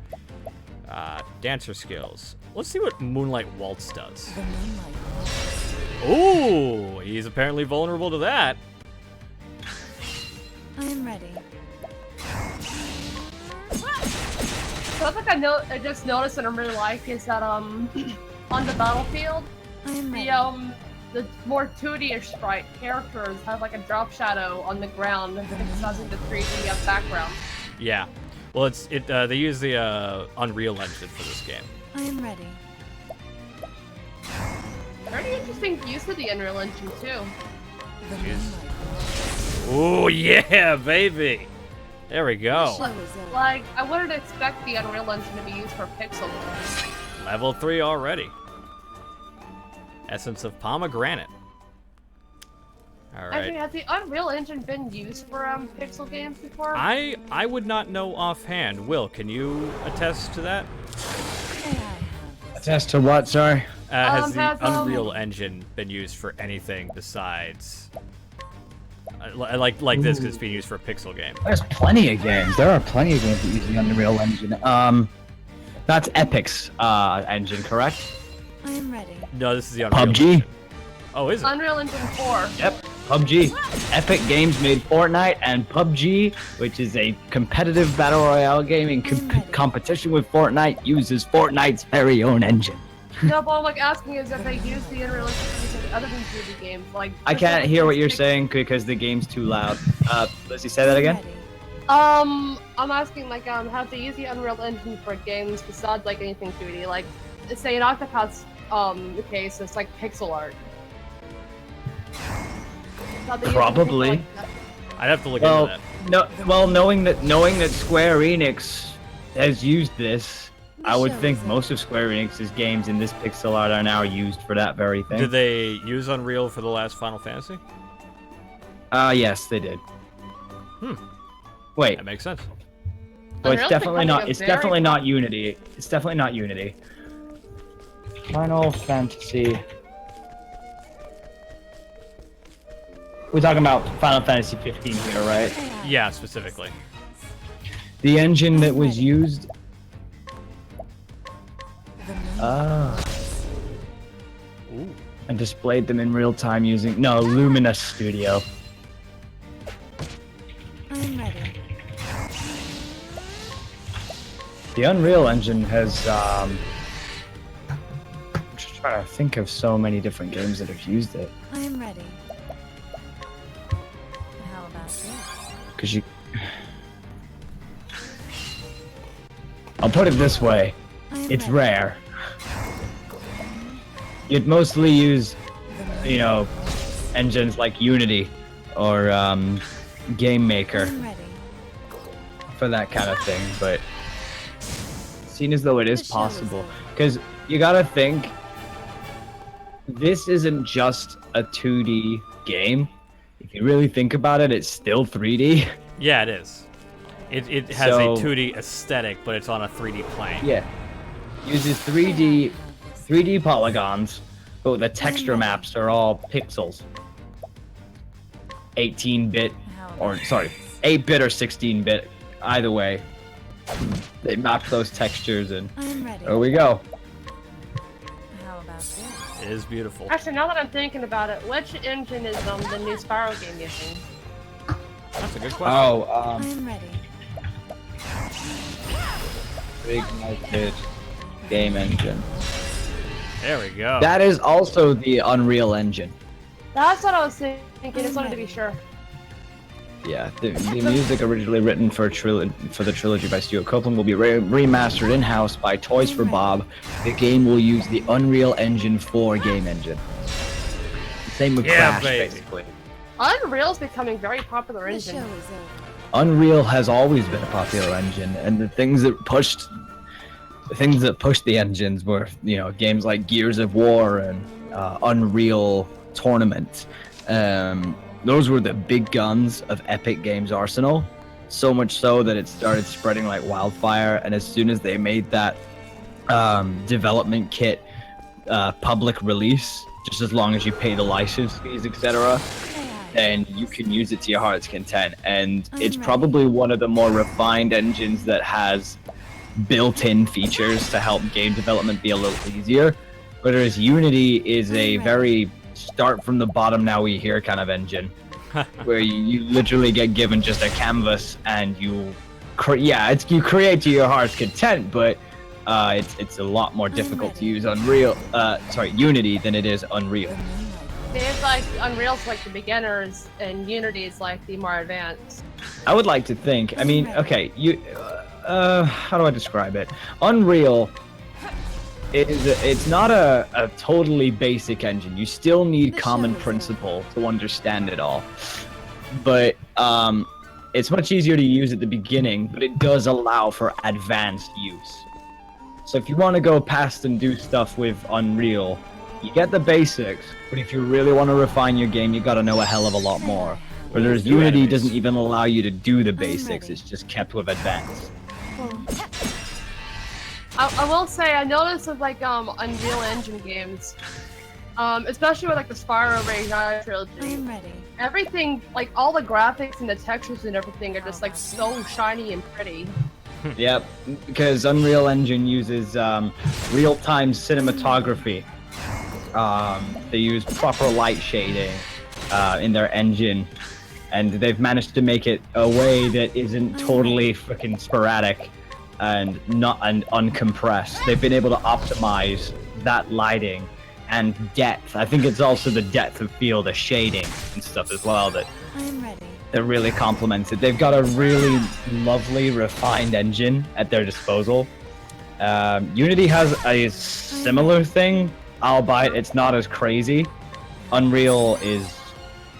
Dancer skills. Let's see what Moonlight Waltz does. The Moonlight Waltz. Ooh, he's apparently vulnerable to that. I am ready. Something I just noticed and I really like is that on the battlefield, the more 2D-ish sprite characters have like a drop shadow on the ground emphasizing the 3D background. Yeah. Well, they use the Unreal Engine for this game. I am ready. Very interesting use of the Unreal Engine too. The Moonlight Waltz. Ooh, yeah, baby. There we go. Like, I wouldn't expect the Unreal Engine to be used for pixel. Level 3 already. Essence of Pomegranate. All right. Actually, has the Unreal Engine been used for pixel games before? I would not know offhand. Will, can you attest to that? Attest to what, sorry? Has the Unreal Engine been used for anything besides... like this, because it's being used for a pixel game? There's plenty of games. There are plenty of games that use the Unreal Engine. That's Epic's engine, correct? I am ready. No, this is the Unreal PUBG. Engine. Oh, is it? Unreal Engine 4. Yep, PUBG. Epic Games made Fortnite, and PUBG, which is a competitive battle royale game in competition with Fortnite, uses Fortnite's very own engine. No, but I'm like asking is if they use the Unreal Engine other than 3D games. Like, I can't hear what you're saying because the game's too loud. Lizzie, say that again? I'm asking like have they used the Unreal Engine for games besides like anything 2D? Like, say in Octopath's case, it's like pixel art. Probably. I'd have to look into that. Knowing that Square Enix has used this, I would think most of Square Enix's games in this pixel art are now used for that very thing. Did they use Unreal for the last Final Fantasy? Yes, they did. Wait. That makes sense. So it's definitely not. It's definitely not Unity. It's definitely not Unity. Final Fantasy. We're talking about Final Fantasy 15 here, right? Yeah, specifically. The engine that was used. And displayed them in real time using Luminous Studio. I'm ready. The Unreal Engine has I'm just trying to think of so many different games that have used it. I am ready. How about this? Because I'll put it this way. It's rare. You'd mostly use, engines like Unity or Game Maker for that kind of thing, but seeing as though it is possible, because you gotta think, this isn't just a 2D game. If you really think about it, it's still 3D. Yeah, it is. It has a 2D aesthetic, but it's on a 3D plane. Yeah. Uses 3D polygons, but the texture maps are all pixels. 18-bit, or sorry, 8-bit or 16-bit, either way. They map those textures and there we go. How about this? It is beautiful. Actually, now that I'm thinking about it, which engine is the new Spyro game using? That's a good question. I'm ready. Ignited game engine. There we go. That is also the Unreal Engine. That's what I was thinking. Just wanted to be sure. Yeah, the music originally written for the trilogy by Stuart Copeland will be remastered in-house by Toys for Bob. The game will use the Unreal Engine 4 game engine. Same with Crash, basically. Unreal's becoming very popular engine. Unreal has always been a popular engine, and the things that pushed the engines were, games like Gears of War and Unreal Tournament. Those were the big guns of Epic Games' arsenal, so much so that it started spreading like wildfire, and as soon as they made that development kit public release, just as long as you pay the license fees, etc. And you can use it to your heart's content. And it's probably one of the more refined engines that has built-in features to help game development be a little easier. Whereas Unity is a very start from the bottom, now we hear kind of engine, where you literally get given just a canvas and you create to your heart's content, but it's a lot more difficult to use Unity than it is Unreal. It's like Unreal's like the beginners, and Unity is like the more advanced. I would like to think. I mean, okay, how do I describe it? Unreal it's not a totally basic engine. You still need common principle to understand it all. But it's much easier to use at the beginning, but it does allow for advanced use. So if you want to go past and do stuff with Unreal, you get the basics, but if you really want to refine your game, you got to know a hell of a lot more. Whereas Unity doesn't even allow you to do the basics, it's just kept with advanced. I will say, I noticed with like Unreal Engine games, especially with like the Spyro Reignited trilogy, everything, like all the graphics and the textures and everything are just like so shiny and pretty. Yep, because Unreal Engine uses real-time cinematography. They use proper light shading in their engine, and they've managed to make it a way that isn't totally freaking sporadic and uncompressed. They've been able to optimize that lighting and depth. I think it's also the depth of field, the shading and stuff as well that really complements it. They've got a really lovely, refined engine at their disposal. Unity has a similar thing, albeit it's not as crazy. Unreal is,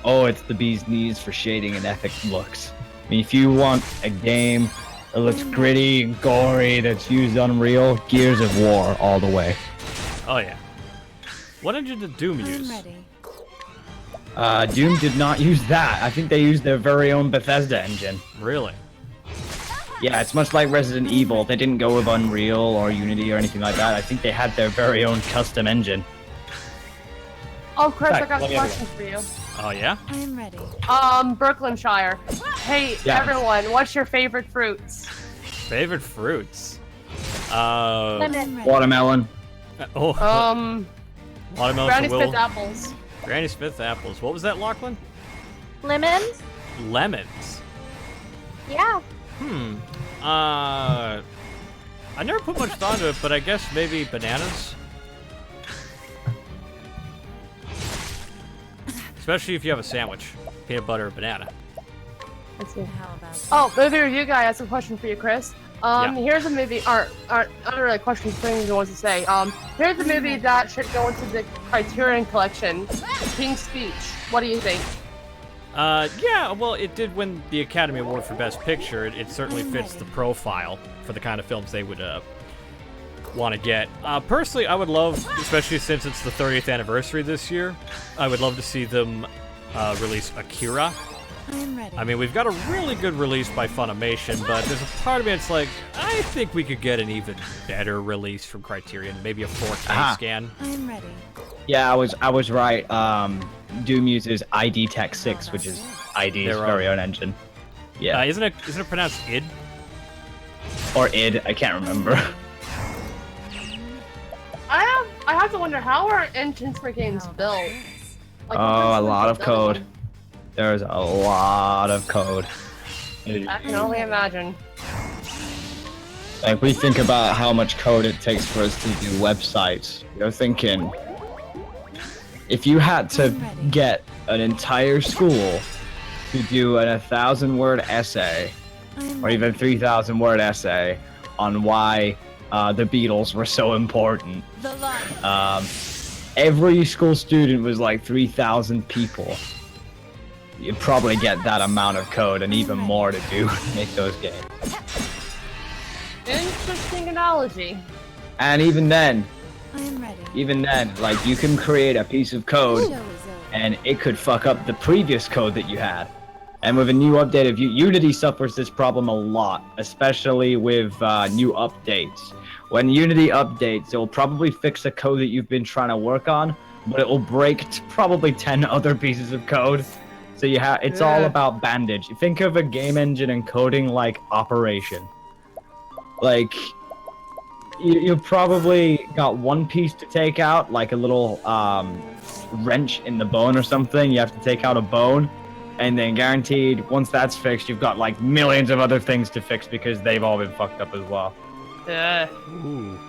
it's the bee's knees for shading and epic looks. I mean, if you want a game that looks gritty and gory that's used Unreal, Gears of War all the way. Oh yeah. What engine did Doom use? Doom did not use that. I think they used their very own Bethesda engine. Really? Yeah, it's much like Resident Evil. They didn't go with Unreal or Unity or anything like that. I think they had their very own custom engine. Oh, Chris, I got a question for you. Oh, yeah? I am ready. Brooklinshire. Hey, everyone, what's your favorite fruits? Favorite fruits? Watermelon. Watermelon. Granny Smith apples. Granny Smith apples. What was that, Lachlan? Lemons? Lemons. Yeah. I never put much thought into it, but I guess maybe bananas. Especially if you have a sandwich. Peanut butter or banana. Let's see. Oh, movie review guy has a question for you, Chris. Here's a movie, not really a question, thing you want to say. Here's a movie that should go into the Criterion Collection, The King's Speech. What do you think? Yeah, well, it did win the Academy Award for Best Picture. It certainly fits the profile for the kind of films they would want to get. Personally, I would love, especially since it's the 30th anniversary this year, I would love to see them release Akira. I mean, we've got a really good release by Funimation, but there's a part of me that's like, I think we could get an even better release from Criterion, maybe a 4K scan. I'm ready. Yeah, I was right. Doom uses ID Tech 6, which is ID's very own engine. Yeah. Isn't it pronounced id? Or id? I can't remember. I have to wonder, how are engines for games built? Like, a lot of code. There's a lot of code. I can only imagine. Like, we think about how much code it takes for us to do websites. You're thinking, if you had to get an entire school to do an 1,000-word essay, or even 3,000-word essay, on why the Beatles were so important, every school student was like 3,000 people. You'd probably get that amount of code and even more to do to make those games. Interesting analogy. And even then, even then, like, you can create a piece of code and it could fuck up the previous code that you had. And with a new update of Unity suffers this problem a lot, especially with new updates. When Unity updates, it will probably fix a code that you've been trying to work on, but it will break probably 10 other pieces of code. So it's all about bandage. Think of a game engine and coding like Operation. Like, you probably got one piece to take out, like a little wrench in the bone or something. You have to take out a bone, and then guaranteed, once that's fixed, you've got like millions of other things to fix because they've all been fucked up as well. Yeah. Ooh.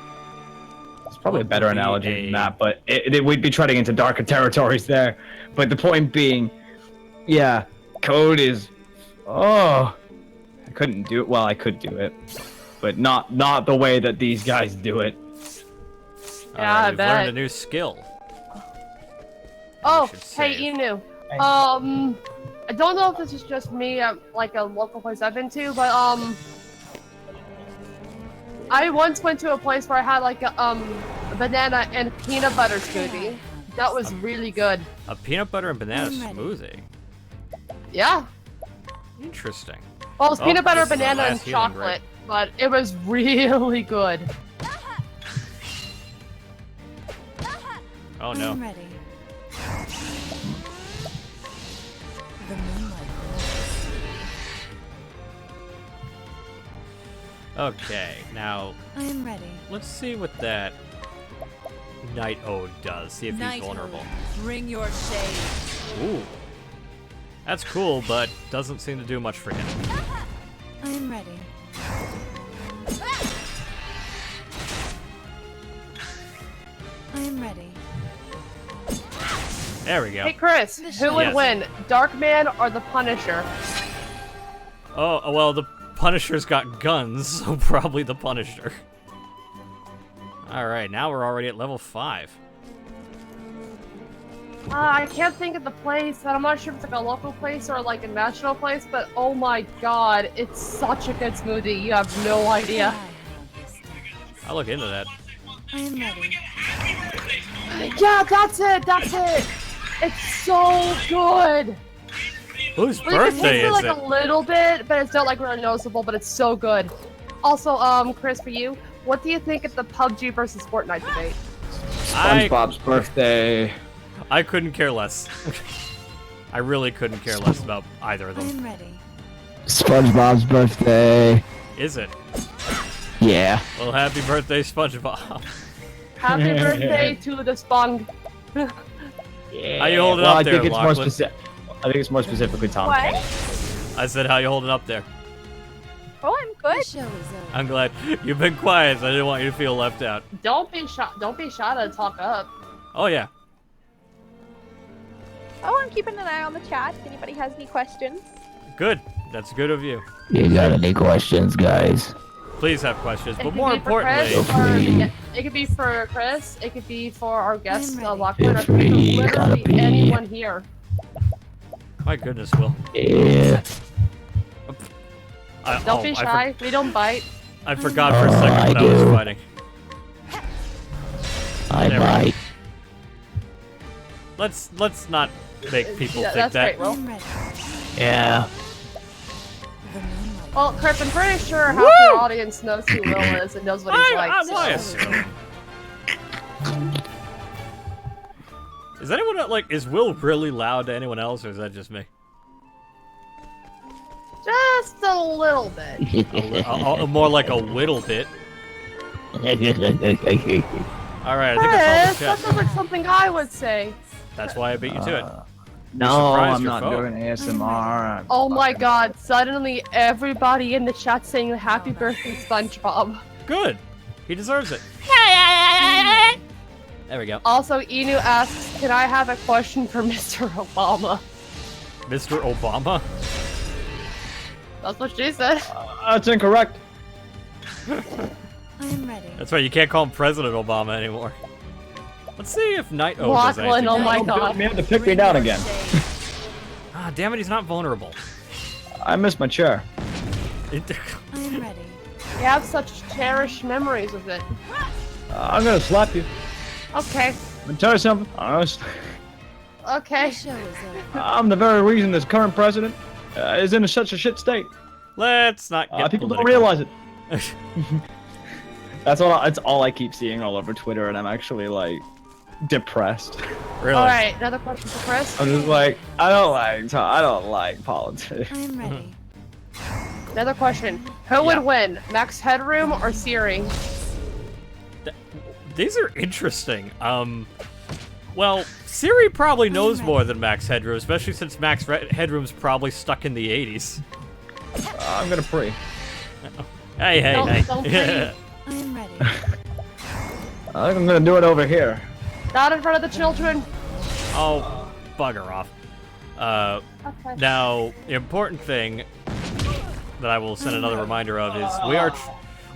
It's probably a better analogy than that, but we'd be treading into darker territories there. But the point being, yeah, code is... Oh, I couldn't do it. Well, I could do it, but not the way that these guys do it. Yeah, we've learned a new skill. Oh, hey, Inu. I don't know if this is just me at like a local place I've been to, but I once went to a place where I had like a banana and peanut butter smoothie. That was really good. A peanut butter and banana smoothie. Yeah. Interesting. Well, it was peanut butter, this is our banana, and last healing chocolate, but it was really good. Oh no. I'm ready. The moonlight glows. Okay, now I am ready. let's see what that Night Ode does. See if Night he's vulnerable. Ode, bring your shade. Ooh. That's cool, but doesn't seem to do much for him. I am ready. I am ready. There we go. Hey, Chris, who would Yes. win, Darkman or the Punisher? Oh, well, the Punisher's got guns, so probably the Punisher. Alright, now we're already at level 5. I can't think of the place, and I'm not sure if it's like a local place or like a national place, but oh my god, it's such a good smoothie, you have no idea. I'll look into that. I am ready. Yeah, that's it! It's so good! Whose Like, it birthday tastes is like it? a little bit, but it's not like really noticeable, but it's so good. Also, Chris, for you, what do you think of the PUBG versus Fortnite debate? SpongeBob's birthday. I couldn't care less. I really couldn't care less about either of I them. am ready. SpongeBob's birthday. Is it? Yeah. Well, happy birthday, SpongeBob. Happy birthday to the Spong. Yeah. How you holding Well, up I there, think it's more Lachlan? I think it's more specifically Tom. What? I said, how you holding up there? Oh, I'm good. The show is over. I'm glad. You've been quiet, so I didn't want you to feel left out. Don't be shy to talk up. Oh, yeah. Oh, I'm keeping an eye on the chat. If anybody has any questions. Good. That's good of you. You got any questions, guys? Please have questions, It but could more be for Chris, importantly... or it could be for Chris, it could be for our guest, ready. Lachlan, or it could Free, be for gotta literally be. anyone here. My goodness, Will. Yeah. Don't be shy, we don't bite. I forgot for a second I what I was do. fighting. I There we go. might. Let's not make people Yeah, think that's that. great, Will. I'm ready. Yeah. The moonlight. Well, Chris, I'm pretty sure half your audience knows who Will is and knows what he's like. I assume. Is anyone like? Is Will really loud to anyone else, or is that just me? Just a little bit. More like a little bit. All right, I think I Chris, that found the sounds like something I would say. That's why I beat you to it. No, surprised I'm your not foe. doing ASMR. Oh my god, suddenly everybody in the chat saying happy birthday, SpongeBob. Good. He deserves it. There we go. Also, Inu asks, can I have a question for Mr. Obama? Mr. Obama. That's what she said. That's incorrect. I am ready. That's right. You can't call him President Obama anymore. Let's see if Night O does Lachlan, anything. oh my You god. have to pick me down again. Ah, damn it, he's not vulnerable. I missed my chair. I am ready. You have such cherished memories with it. I'm gonna slap you. Okay, I'm gonna tell you something. okay. The show is over. I'm the very reason this current president is in such a shit state. Let's not get People political. don't realize it. That's all I keep seeing all over Twitter, and I'm actually like, depressed. Really? All right, another question for Chris. I'm just like, I don't like politics. I'm ready. Another question. Who would win, Max Headroom or Siri? These are interesting. Well, Siri probably knows more than Max Headroom, especially since Max Headroom's probably stuck in the 80s. I'm gonna pray. Hey. Don't Yeah. I'm ready. I think I'm gonna do it over here. Not in front of the children. Oh, bugger off. Okay. Now, the important thing that I will send another reminder of is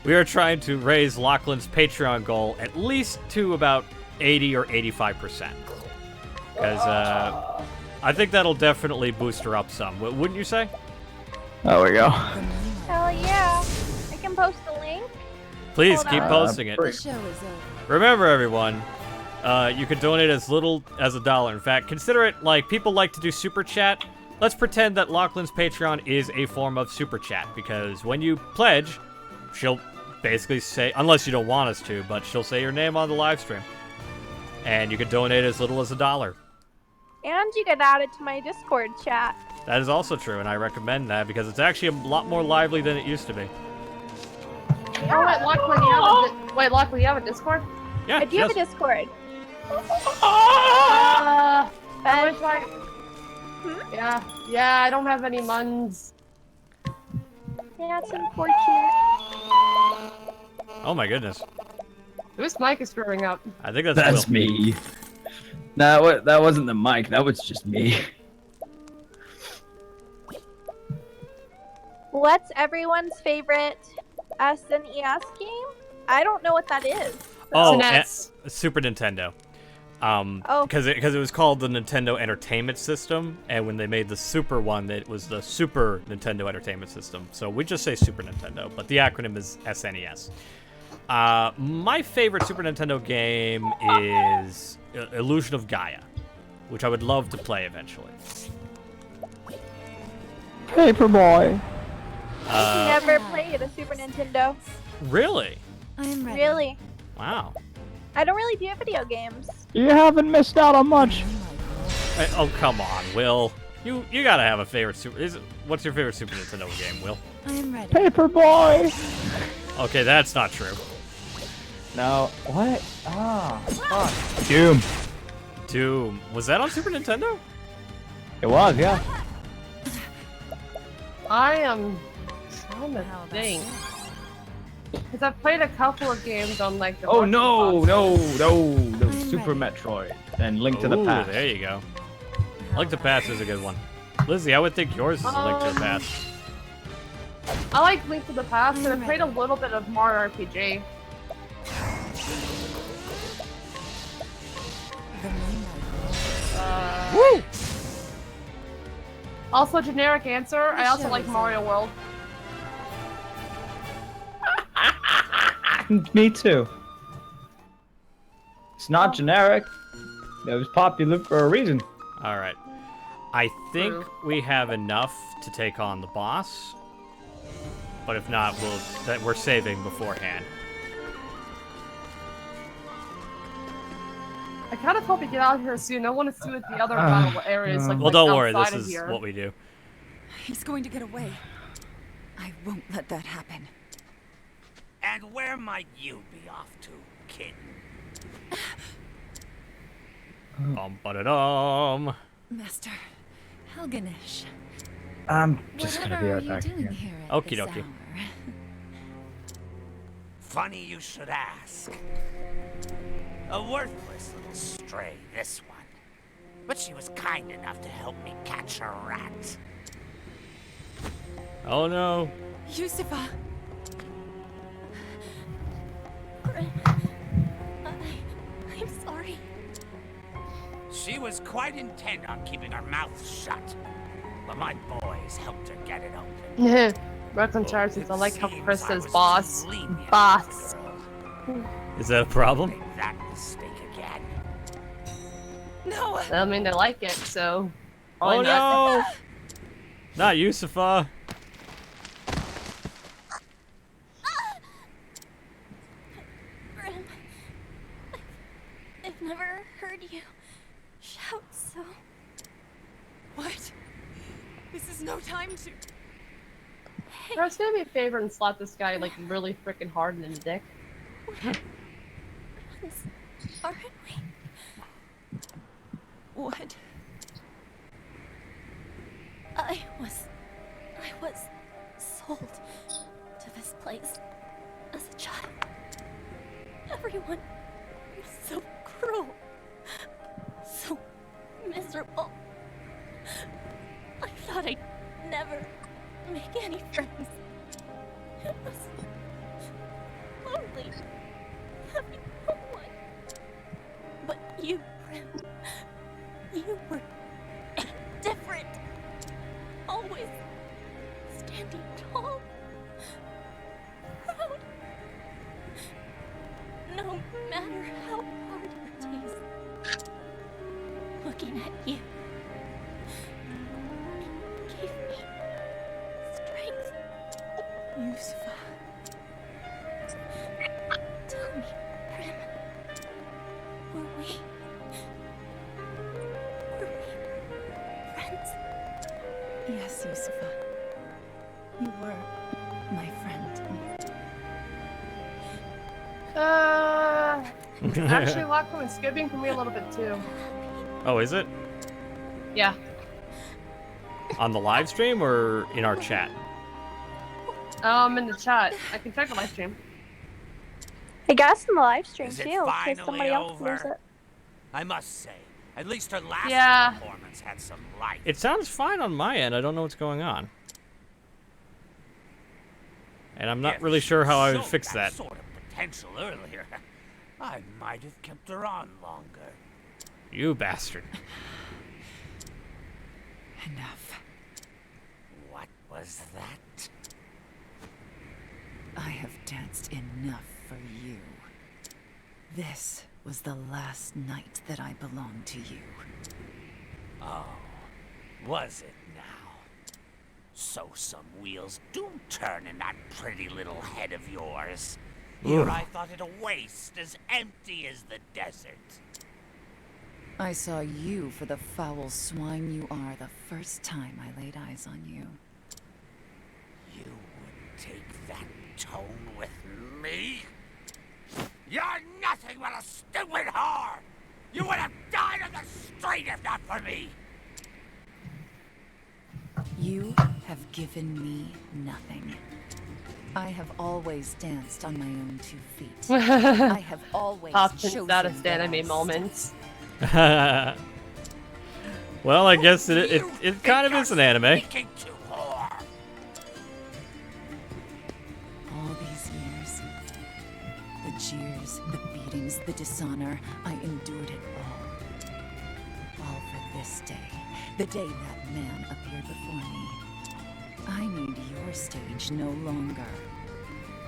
we are trying to raise Lachlan's Patreon goal at least to about 80 or 85%. Because I think that'll definitely boost her up some. Wouldn't you say? There we go. Hell yeah. I can post a link. Please Hold keep on. posting it. The show is over. Remember, everyone, you can donate as little as $1. In fact, consider it like people like to do super chat. Let's pretend that Lachlan's Patreon is a form of super chat, because when you pledge, she'll basically say, unless you don't want us to, but she'll say your name on the live stream. And you can donate as little as $1. And you get added to my Discord chat. That is also true, and I recommend that because it's actually a lot more lively than it used to be. Oh, wait, Lachlan, you have a Discord? Yeah, I do have a Discord. I But wish I... Yeah, I don't have any muns. yeah, it's unfortunate. Oh my goodness. Whose mic is screwing up? I think That's Will. me. No, that wasn't the mic. That was just me. What's everyone's favorite SNES game? I don't know what that is. Oh, SNES. Super Nintendo. Oh. Because it was called the Nintendo Entertainment System, and when they made the Super one, it was the Super Nintendo Entertainment System. So we just say Super Nintendo, but the acronym is SNES. My favorite Super Nintendo game is Illusion of Gaia, which I would love to play eventually. Paperboy. Never played a Super Nintendo. Really? I'm ready. Really? Wow. I don't really do video games. You haven't missed out on much. Oh, come on, Will. You gotta have a favorite what's your favorite Super Nintendo game, Will? I'm ready. Paperboy. Okay, that's not true. No. What? Ah. Fuck. Doom. Doom. Was that on Super Nintendo? It was, yeah. I am trying to think. Because I've played a couple of games on like the Oh no, Octopath. no, Super Metroid and Link to the Ooh, Past. There you go. Link to the Past is a good one. Lizzie, I would think yours is a Link to the Past. I like Link to the Past, and I played a little bit of Mario RPG. Woo! Also, generic answer, I also like Mario World. Me too. It's not generic. It was popular for a reason. All right. I think we have enough to take on the boss. But if not, we're saving beforehand. I kind of hope we get out of here soon. I want to see what the other battle areas like. Well, don't worry. outside This of is here. what we do. He's going to get away. I won't let that happen. And where might you be off to, kid? Bum-ba-da-dum. Master Helganish. I'm just gonna be Whatever right are you back doing again. here at Okie this dokie. hour? Funny you should ask. A worthless little stray, this one. But she was kind enough to help me catch a rat. Oh no. Yusufa! I'm sorry. She was quite intent on keeping her mouth shut. But my boys helped her get it open. Reconciliations. I like how Chris says boss. lenient Boss. Is that a problem? Make that mistake again. No! I mean, they like it, so. Oh why not? no! Not Yusufa. Grim, I've never Chris, do me a favor and slap this guy like really freaking hard in the dick. Aren't we? What? I was sold to this place as a child. Everyone was so cruel, so miserable. I thought I'd never make any friends. It was lonely having no one. But you, Prim, you were different. Always standing tall, proud. No matter how hard it tastes, looking at you gave me strength. Yusufa, tell me, Prim, were we friends? Yes, Yusufa. You were my friend. Actually, Lachlan is skipping for me a little bit too. Oh, is it? Yeah. On the live stream or in our chat? In the chat. I can check the live stream. I guess in the live stream Is it too, in case finally somebody else over? knows it. I must say, at least her last performance had some life. It sounds fine on my end. I don't know what's going on. And I'm not really sure how I would fix that. Sort of potential earlier. I might have kept her on longer. You bastard. Enough. What was that? I have danced enough for you. This was the last night that I belonged to you. Oh, was it now? So some wheels do turn in that pretty little head of yours. Here I thought it a waste, as empty as the desert. I saw you for the foul swine you are the first time I laid eyes on you. You would take that tone with me? You're nothing but a stupid whore! You would have died on the street if not for me! You have given me nothing. I have always danced on my own 2 feet. I have always chosen status the anime best. moments. Well, I guess it kind of is an anime. All these years, the jeers, the beatings, the dishonor, I endured it all. All for this day, the day that man appeared before me. I need your stage no longer.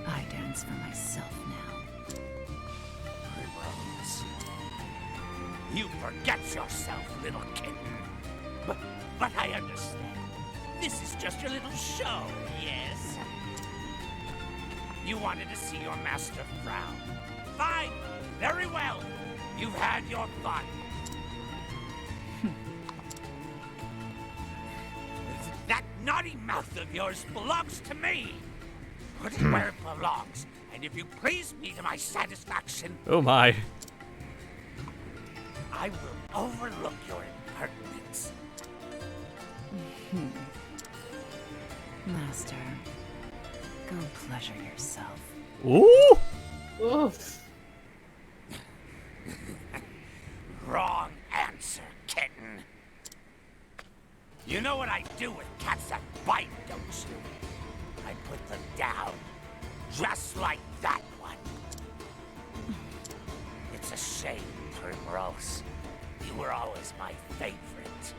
I dance for myself now. Primrose. You forget yourself, little kitten. But I understand. This is just your little show, yes? You wanted to see your master frown. Fine. Very well. You've had your fun. That naughty mouth of yours belongs to me. Put it where it belongs, and if you please me to my satisfaction, Oh my. I will overlook your impertinence. Master, go pleasure yourself. Ooh! Oof. Wrong answer, kitten. You know what I do with cats that bite, don't you? I put them down, just like that one. It's a shame, Primrose. You were always my favorite.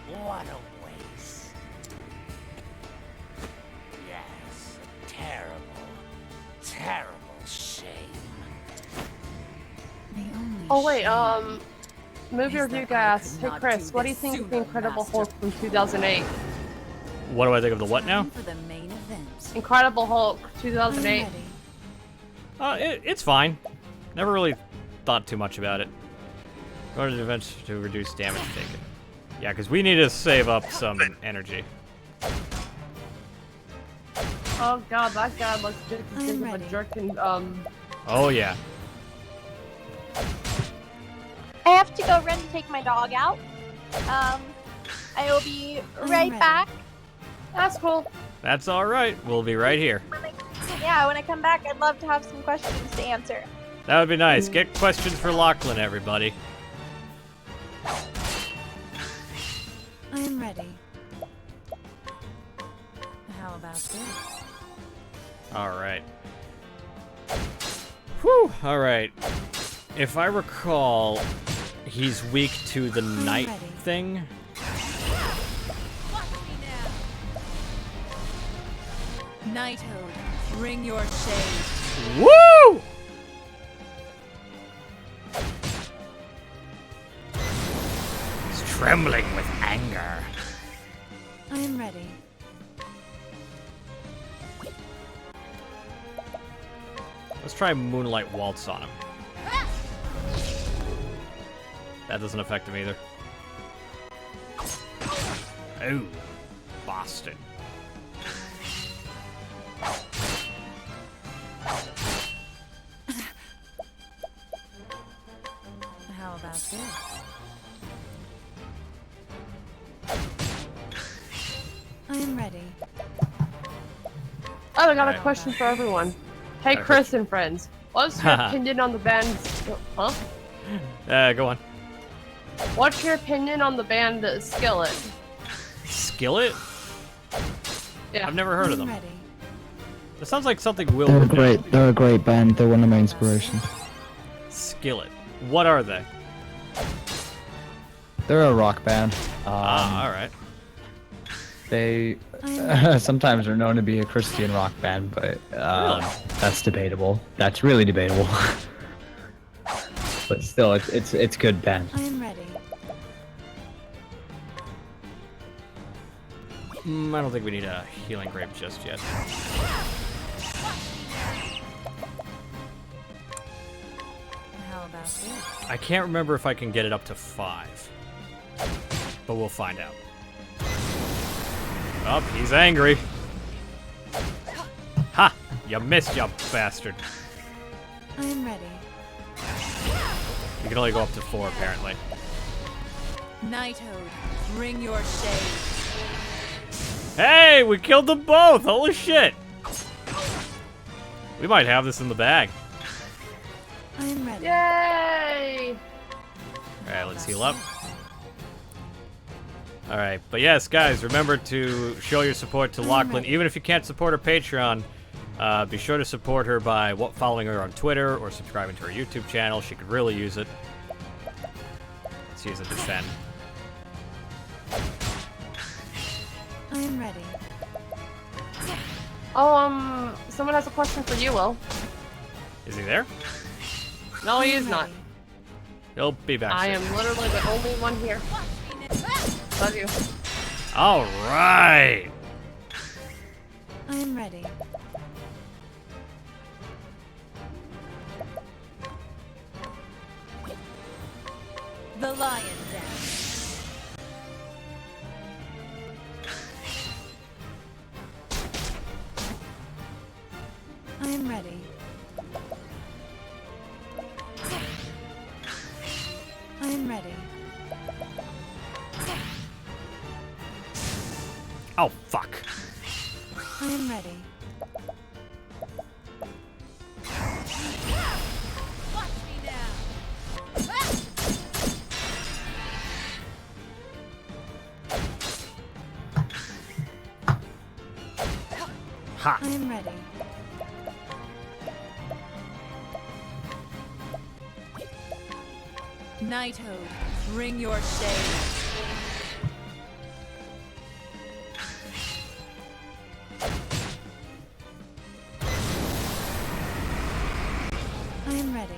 What a waste. Yes, a terrible, terrible shame. Oh wait, movie review guy asks, hey Chris, what do you think of the Incredible Hulk from 2008? What do I think of the what now? For the main event. Incredible Hulk 2008. It's fine. Never really thought too much about it. Go to the event to reduce damage taken. Yeah, because we need to save up some energy. Oh god, that guy looks just as big of a ready. jerk and Oh yeah. I have to go run to take my dog out. I will be right ready. back. That's cool. That's all right. We'll be right here. Yeah, when I come back, I'd love to have some questions to answer. That would be nice. Get questions for Lachlan, everybody. I'm ready. How about this? All right. Whew. All right. If I recall, he's weak to the night ready. thing. Knighthood, bring your shade. Woo! He's trembling with anger. I'm ready. Let's try Moonlight Waltz on him. That doesn't affect him either. Oh, Boston. How about this? I'm ready. Oh, I got a Alright. question for everyone. Hey, Got a Chris and friends. What's your opinion on the band? Huh? Go on. What's your opinion on the band Skillet? Skillet? Yeah. I've never heard of I'm them. ready. That sounds like something Will They're would know. great. They're a great band. They're one of my inspirations. Skillet. What are they? They're a rock band. All right. They sometimes are known to be a Christian rock band, but Really? that's debatable. That's really debatable. But still, it's good band. I'm ready. I don't think we need a healing grape just yet. How about this? I can't remember if I can get it up to 5. But we'll find out. Oh, he's angry. Ha! You missed, you bastard. I'm ready. You can only go up to 4, apparently. Knighthood, bring your shade. Hey, we killed them both! Holy shit! We might have this in the bag. I'm ready. Yay! Alright, let's heal up. Alright, but yes, guys, remember to show your support to Lachlan. Even if you can't support her Patreon, be sure to support her by following her on Twitter or subscribing to her YouTube channel. She could really use it. Let's use a defend. I'm ready. Oh, someone has a question for you, Will. Is he there? No, he is not. He'll be back I soon. am literally the only one here. Love you. Alright! I'm ready. The lion dance. I'm ready. I'm ready. Oh, fuck. I'm ready. Ha! I'm ready. Knighthood, bring your shade. I'm ready.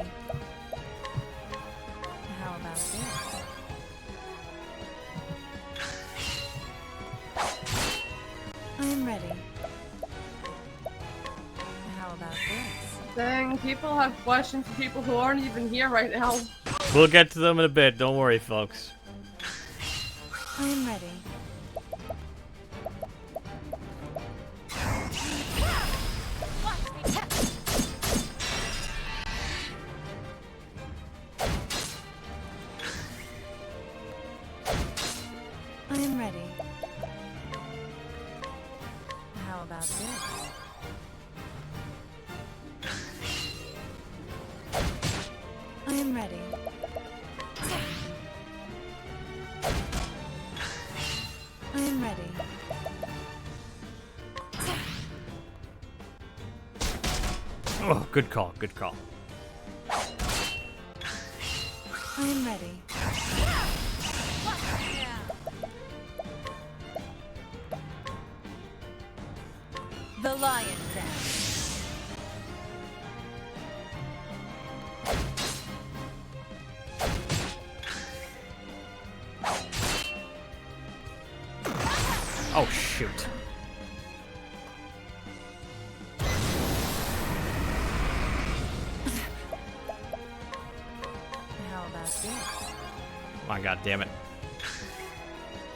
How about this? I'm ready. How about this? Dang, people have questions for people who aren't even here right now. We'll get to them in a bit. Don't worry, folks. I'm ready. How about this? I am ready. I am ready. Oh, good call, good call. I am ready. The Lion's Den. Oh, shoot. How about this? My god damn it.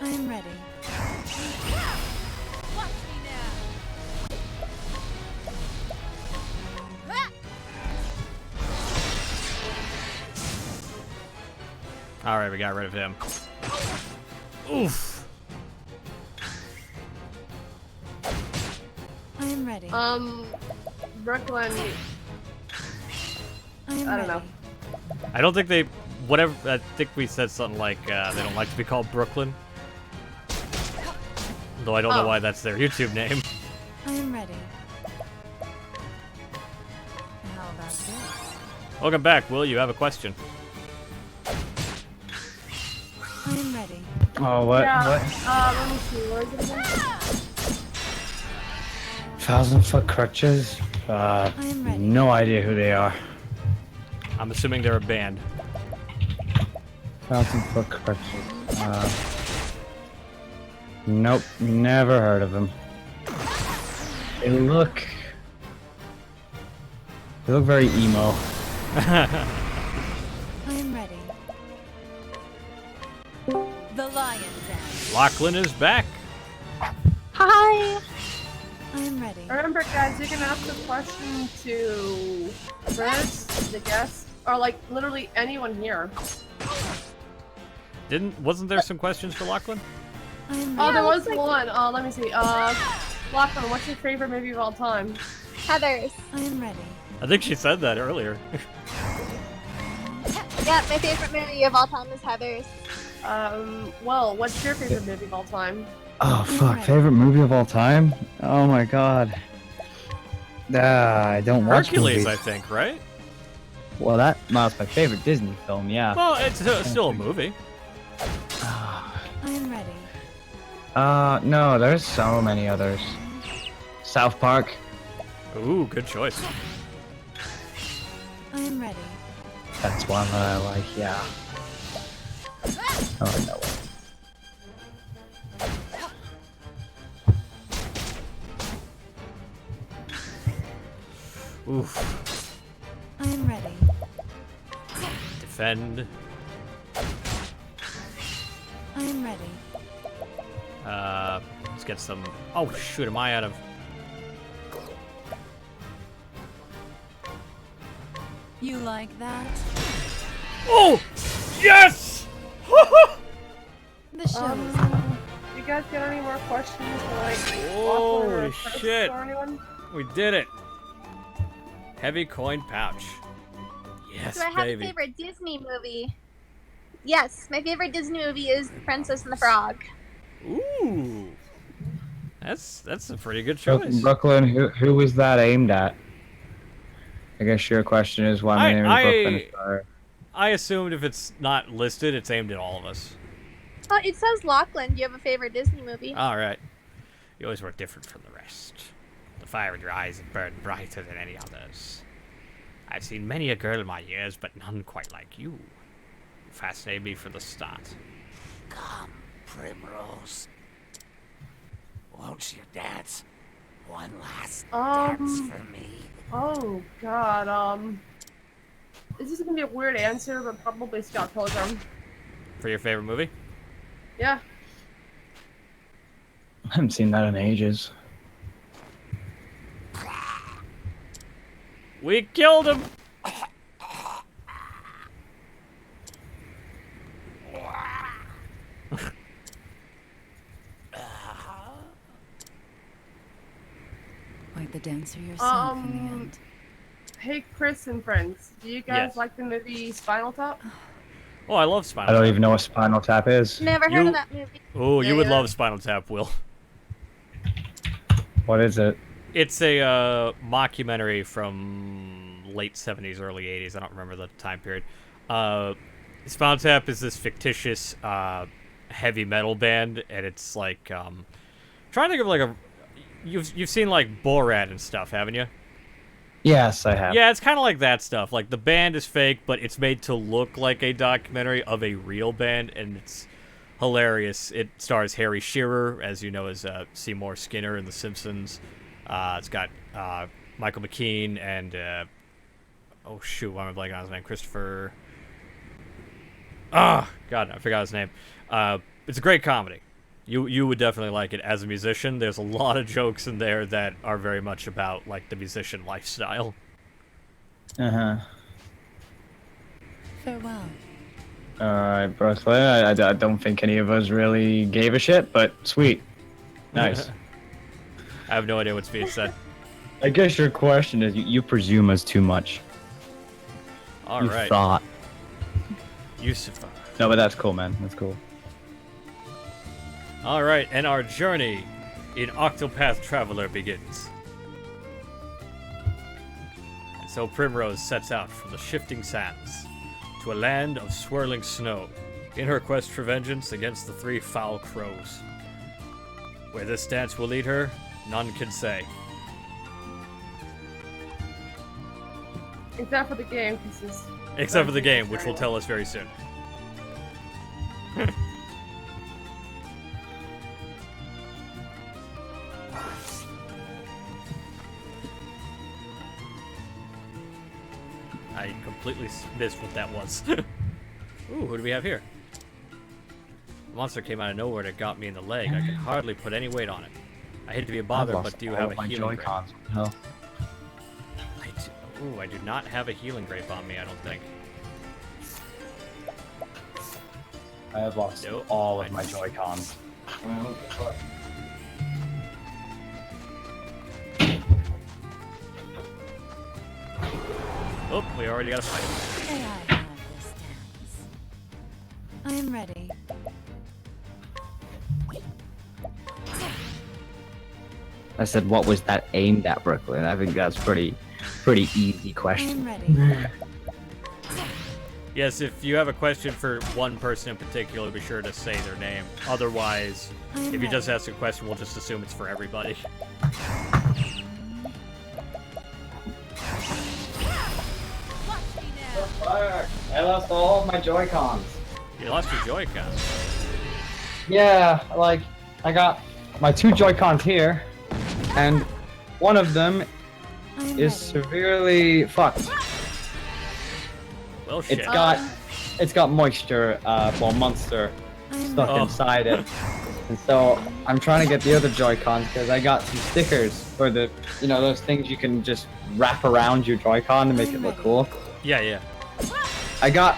I am ready. Watch me now. Alright, we got rid of him. Oof. I am ready. Brooklyn. I don't know. I don't think they... Whatever... I think we said something like, they don't like to be called Brooklyn. Though I don't know why that's their YouTube name. I am ready. How about this? Welcome back, Will. You have a question. I am ready. Oh, what? Yeah, What? let me see. Where is it again? 1,000-foot crutches? No idea who they are. I'm assuming they're a band. 1,000-foot crutches. Nope, never heard of them. They look very emo. I am ready. The Lion's Den. Lachlan is back. Hi. I am ready. Remember, guys, you can ask a question to Chris, the guest, or like literally anyone here. Wasn't there some questions for Lachlan? Oh, there was one. Let me see. Lachlan, what's your favorite movie of all time? Heathers. I am ready. I think she said that earlier. Yeah, my favorite movie of all time is Heathers. Well, what's your favorite movie of all time? Oh fuck! Favorite movie of all time? Oh my god. I don't watch Hercules, movies. I think, right? Well, that's my favorite Disney film. Yeah. Well, it's still a movie. I am ready. No, there's so many others. South Park. Ooh, good choice. I am ready. That's one that I like. Yeah. Oh no. Oof. I am ready. Defend. I am ready. Let's get some... Oh, shoot, am I out of... You like that? Oh! Yes! The show is You guys got any more questions for like Holy Lachlan or Chris shit. or anyone? We did it. Heavy coin pouch. Yes, Do I have baby. a favorite Disney movie? Yes, my favorite Disney movie is The Princess and the Frog. Ooh. That's a pretty good choice. Brooklyn, who was that aimed at? I guess your question is why my name is Brooklyn. Sorry. I assumed if it's not listed, it's aimed at all of us. Oh, it says Lachlan. Do you have a favorite Disney movie? All right. You always were different from the rest. The fire in your eyes burned brighter than any others. I've seen many a girl in my years, but none quite like you. You fascinated me from the start. Come, Primrose. Won't you dance? One last dance for me. Oh god, this is gonna be a weird answer, but probably Scott Pilgrim. For your favorite movie? Yeah. I haven't seen that in ages. We killed him! quite the dancer yourself in the end. Hey, Chris and friends, do you guys Yes. like the movie Spinal Tap? Oh, I love Spinal I Tap. don't even know what Spinal Tap is. Never heard of that movie. Oh, you would Yeah. love Spinal Tap, Will. What is it? It's a mockumentary from late 70s, early 80s. I don't remember the time period. Spinal Tap is this fictitious heavy metal band, and it's like trying to think of like a you've seen like Borat and stuff, haven't you? Yes, I have. Yeah, it's kind of like that stuff. Like the band is fake, but it's made to look like a documentary of a real band, and it's hilarious. It stars Harry Shearer, as you know, as Seymour Skinner in The Simpsons. It's got Michael McKean and oh shoot, why am I blanking on his name? Christopher. God, I forgot his name. It's a great comedy. You would definitely like it as a musician. There's a lot of jokes in there that are very much about like the musician lifestyle. Farewell. Alright, Brooklyn. I don't think any of us really gave a shit, but sweet. Nice. I have no idea what's being said. I guess your question is you presume us too much. All you right. thought. Yusufa. No, but that's cool, man. That's cool. All right, and our journey in Octopath Traveler begins. And so Primrose sets out from the shifting sands to a land of swirling snow in her quest for vengeance against the three foul crows. Where this dance will lead her, none can say. Except for the game, because Except for the game, which will tell us very soon. I completely missed what that was. Ooh, who do we have here? The monster came out of nowhere and it got me in the leg. I can hardly put any weight on it. I hate to be a bother, but do you have a healing grape? Hell. I do not have a healing grape on me, I don't think. I have lost all of my Joy-Cons. Oh, we already got a fight. May I have this dance? I am ready. I said, what was that aimed at, Brooklyn? I think that's pretty easy question. I am ready. Yes, if you have a question for one person in particular, be sure to say their name. Otherwise, if you just ask a question, we'll just assume it's for everybody. I lost all of my Joy-Cons. You lost your Joy-Cons. Yeah, like, I got my two Joy-Cons here, and one of them is severely fucked. Well, shit. It's got moisture, monster stuck inside it. And so I'm trying to get the other Joy-Cons because I got some stickers for the, those things you can just wrap around your Joy-Con to make it look cool. Yeah, yeah. I got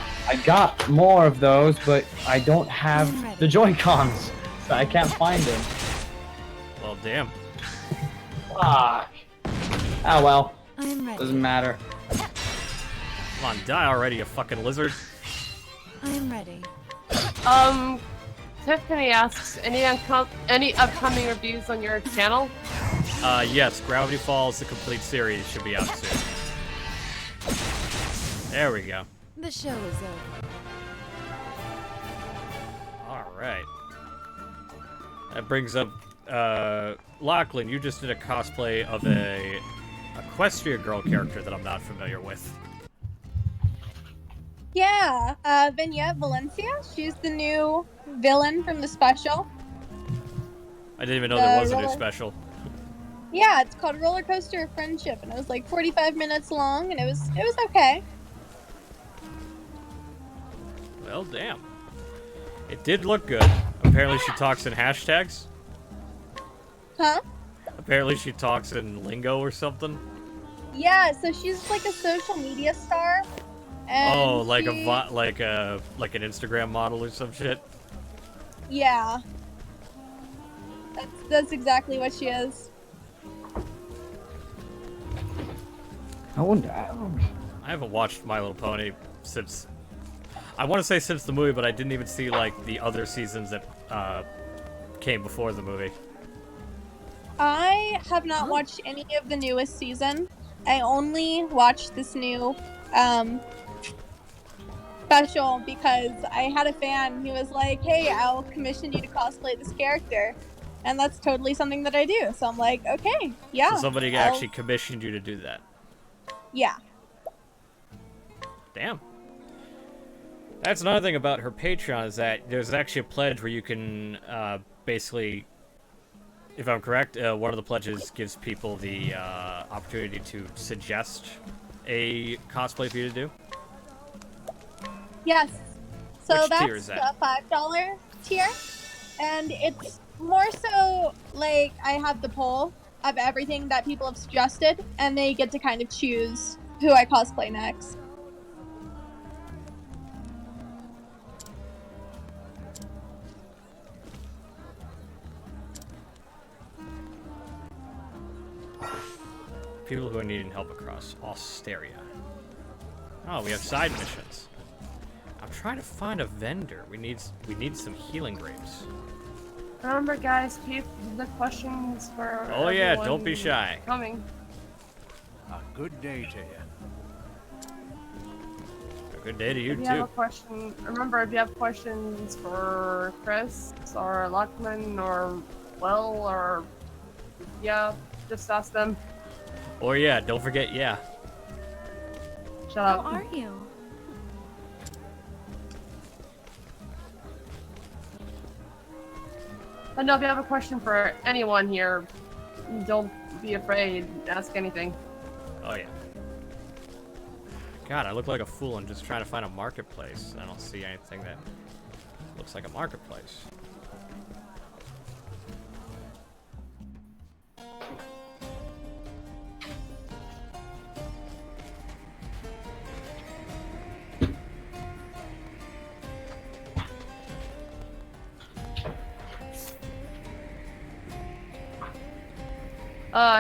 more of those, but I don't have the Joy-Cons, so I can't find them. Well, damn. Fuck. Oh well. I'm ready. Doesn't matter. Come on, die already, you fucking lizard. I am ready. Tiffany asks, any upcoming reviews on your channel? Yes, Gravity Falls, the complete series, should be out soon. There we go. The show is over. Alright. That brings up, Lachlan, you just did a cosplay of a Equestria girl character that I'm not familiar with. Yeah, Vignette Valencia. She's the new villain from the special. I didn't even know there was a new special. Yeah, it's called Roller Coaster of Friendship, and it was like 45 minutes long, and it was okay. Well, damn. It did look good. Apparently she talks in hashtags. Huh? Apparently she talks in lingo or something. Yeah, so she's like a social media star. And Oh, like like an Instagram model or some shit. Yeah. That's exactly what she is. I wonder. I haven't watched My Little Pony since. I want to say since the movie, but I didn't even see like the other seasons that came before the movie. I have not watched any of the newest season. I only watched this new special because I had a fan. He was like, "Hey, I'll commission you to cosplay this character," and that's totally something that I do. So I'm like, "Okay, yeah." So somebody actually commissioned you to do that. Yeah. Damn. That's another thing about her Patreon is that there's actually a pledge where you can basically, if I'm correct, one of the pledges gives people the opportunity to suggest a cosplay for you to do. Yes. So Which that's tier is that? the $5 tier, and it's more so like I have the poll of everything that people have suggested, and they get to kind of choose who I cosplay next. People who are needing help across Austeria. Oh, we have side missions. I'm trying to find a vendor. We need some healing grapes. Remember, guys, keep the questions for. Oh yeah, don't be shy. Coming. A good day to you. A good day to you If you too. have a question, remember, if you have questions for Chris or Luckman or Will or yeah, just ask them. Or yeah, don't forget yeah. Shut How up. are you? But no, if you have a question for anyone here, don't be afraid. Ask anything. Oh yeah. God, I look like a fool. I'm just trying to find a marketplace. I don't see anything that looks like a marketplace.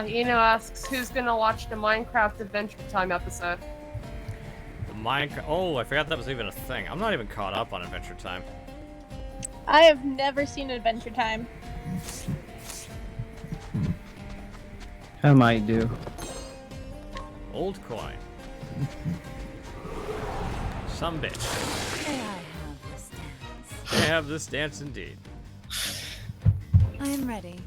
Eno asks, who's gonna watch the Minecraft Adventure Time episode? The Minecraft. Oh, I forgot that was even a thing. I'm not even caught up on Adventure Time. I have never seen Adventure Time. I might do. Old coin. Some bitch. May I have this dance? I have this dance indeed. I am ready.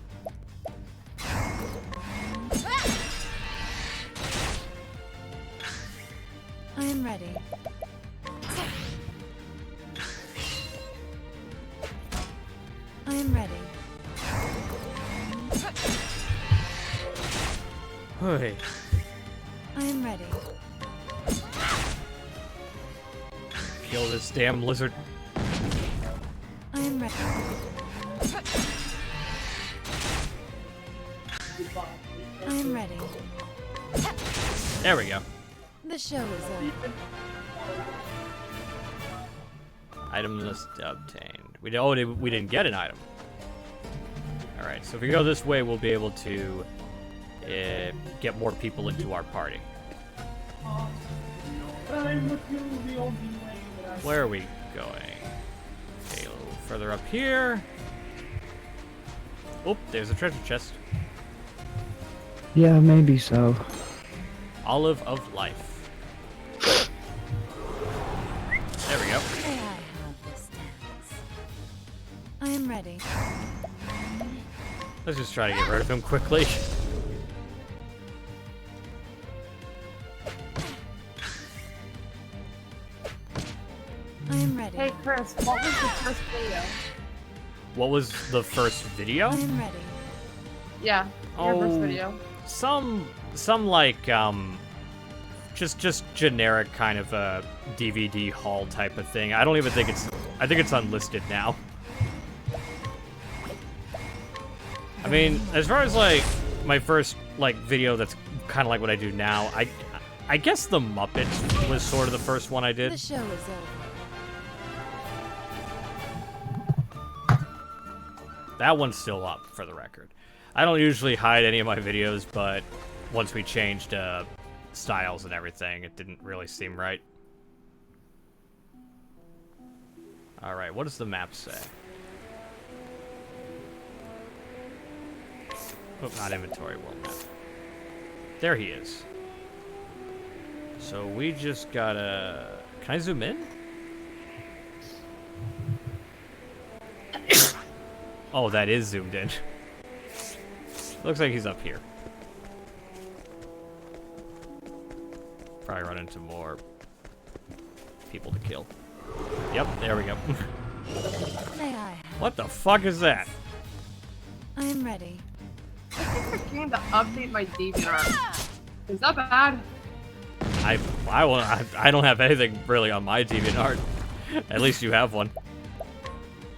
I am ready. I am ready. Hey. I am ready. Kill this damn lizard. I am ready. I am ready. There we go. The show is over. Item list obtained. We didn't get an item. All right, so if we go this way, we'll be able to get more people into our party. Where are we going? Okay, a little further up here. Oh, there's a treasure chest. Yeah, maybe so. Olive of life. There we go. May I have this dance? I am ready. Let's just try to get rid of him quickly. I am ready. Hey, Chris, what was the first video? What was the first video? I am ready. Yeah, your first video. Some like just generic kind of a DVD haul type of thing. I don't even think I think it's unlisted now. I mean, as far as like my first like video that's kind of like what I do now, I guess the Muppets was sort of the first one I did. The show is over. That one's still up, for the record. I don't usually hide any of my videos, but once we changed styles and everything. It didn't really seem right. Alright, what does the map say? Oh, not inventory, world map. There he is. So we just gotta... Can I zoom in? Oh, that is zoomed in. Looks like he's up here. Probably run into more people to kill. Yep, there we go. May I? What the fuck is that? I am ready. I keep forgetting to update my DeviantArt. Is that bad? I don't have anything really on my DeviantArt. At least you have one.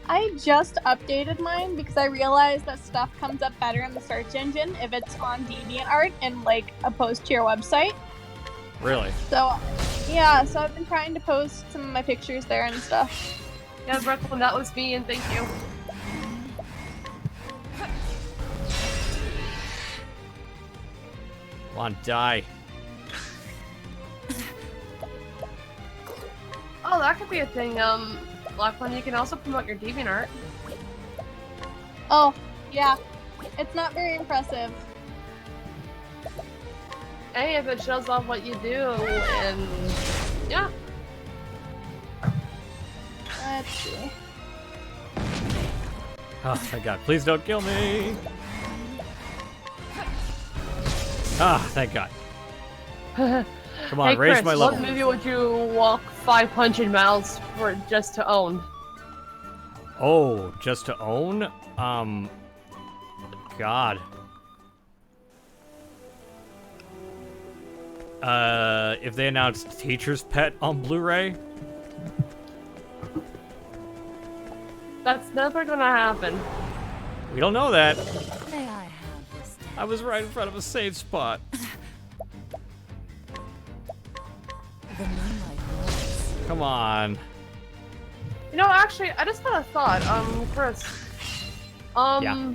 I just updated mine because I realized that stuff comes up better in the search engine if it's on DeviantArt and like a post to your website. Really? So, yeah, so I've been trying to post some of my pictures there and stuff. Yeah, Brooklyn, that was me, and thank you. Come on, die. Oh, that could be a thing. Lachlan, you can also promote your DeviantArt. Oh, yeah. It's not very impressive. Hey, if it shows off what you do, and yeah. Let's see. Oh, thank God. Please don't kill me. Ah, thank God. Come on, Hey, raise Chris, my level. what movie would you walk 500 miles for just to own? Oh, just to own? God. If they announced Teacher's Pet on Blu-ray? That's never gonna happen. We don't know that. May I have this? I was right in front of a safe spot. The moonlight glows. Come on. You know, actually, I just had a thought. Chris. Yeah.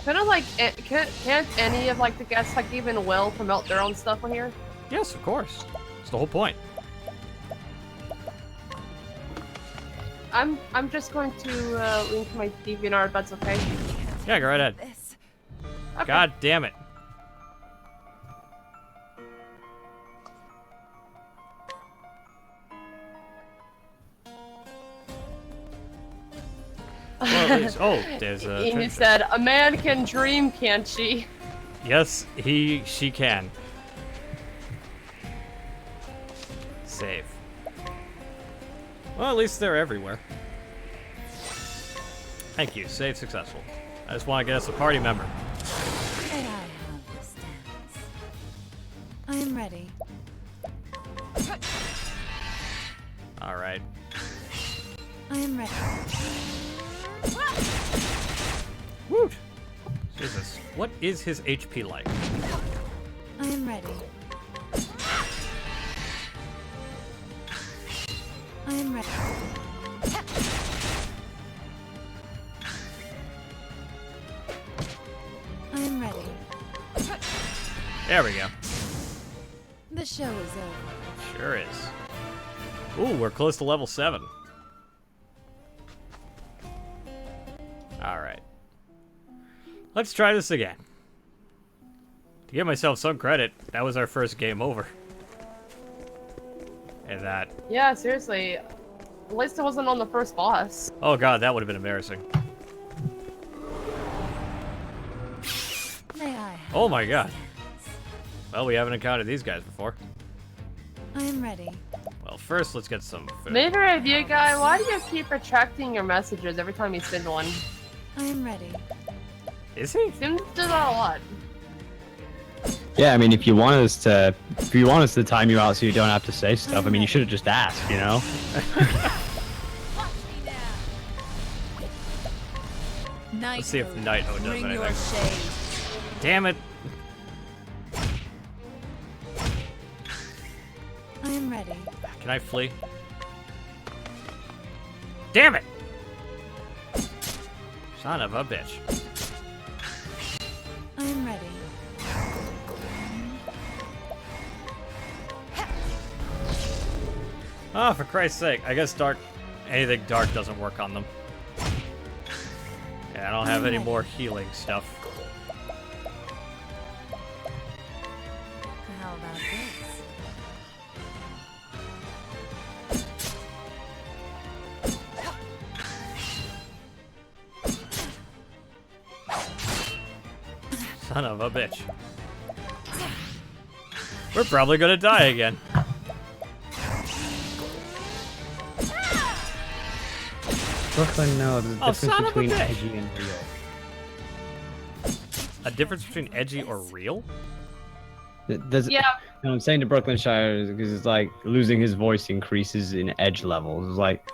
Kind of like, can't any of like the guests like even Will promote their own stuff on here? Yes, of course. It's the whole point. I'm just going to link my DeviantArt if that's okay. Yeah, go right ahead. Okay. God damn it. Well, at least, oh, there's a Amy treasure. said, "A man can dream, can't she?" Yes, she can. Save. Well, at least they're everywhere. Thank you. Save successful. I just want to get us a party member. May I have this dance? I am ready. Alright. I am ready. Woot! Jesus. What is his HP like? I am ready. I am ready. I am ready. There we go. The show is over. Sure is. Ooh, we're close to level 7. Alright. Let's try this again. To give myself some credit, that was our first game over. And that... Yeah, seriously. At least it wasn't on the first boss. Oh god, that would have been embarrassing. May I? Oh my god. Well, we haven't encountered these guys before. I am ready. Well, first, let's get some food. Maybe review guy, why do you keep retracting your messages every time you send one? I am ready. Is he? Seems to do that a lot. Yeah, I mean, if you want us to time you out so you don't have to say stuff, I mean, you should have just asked, you know? Let's see if Night O does Bring your anything. shade. Damn it! I am ready. Can I flee? Damn it! Son of a bitch. I am ready. Oh, for Christ's sake. I guess anything dark doesn't work on them. Yeah, I don't have any more healing stuff. How about this? Son of a bitch. We're probably gonna die again. Brooklyn, no, there's a difference son of a between bitch. edgy and real. A difference between edgy or real? Yeah. No, I'm saying to Brooklynshire because it's like losing his voice increases in edge levels. It's like,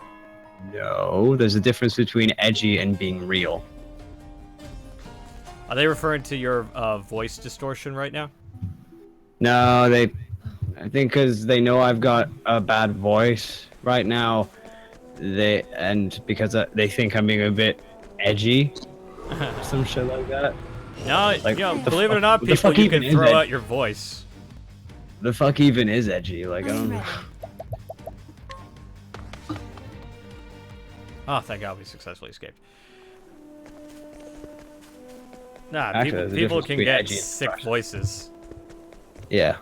no, there's a difference between edgy and being real. Are they referring to your voice distortion right now? No, I think because they know I've got a bad voice right now, because they think I'm being a bit edgy, some shit like that. No, Like, believe it or not, people, you can throw out your voice. The fuck even is edgy? Like, I don't know. Oh, thank God we successfully escaped. Nah, Actually, people can between get edgy and sick voices. Yeah.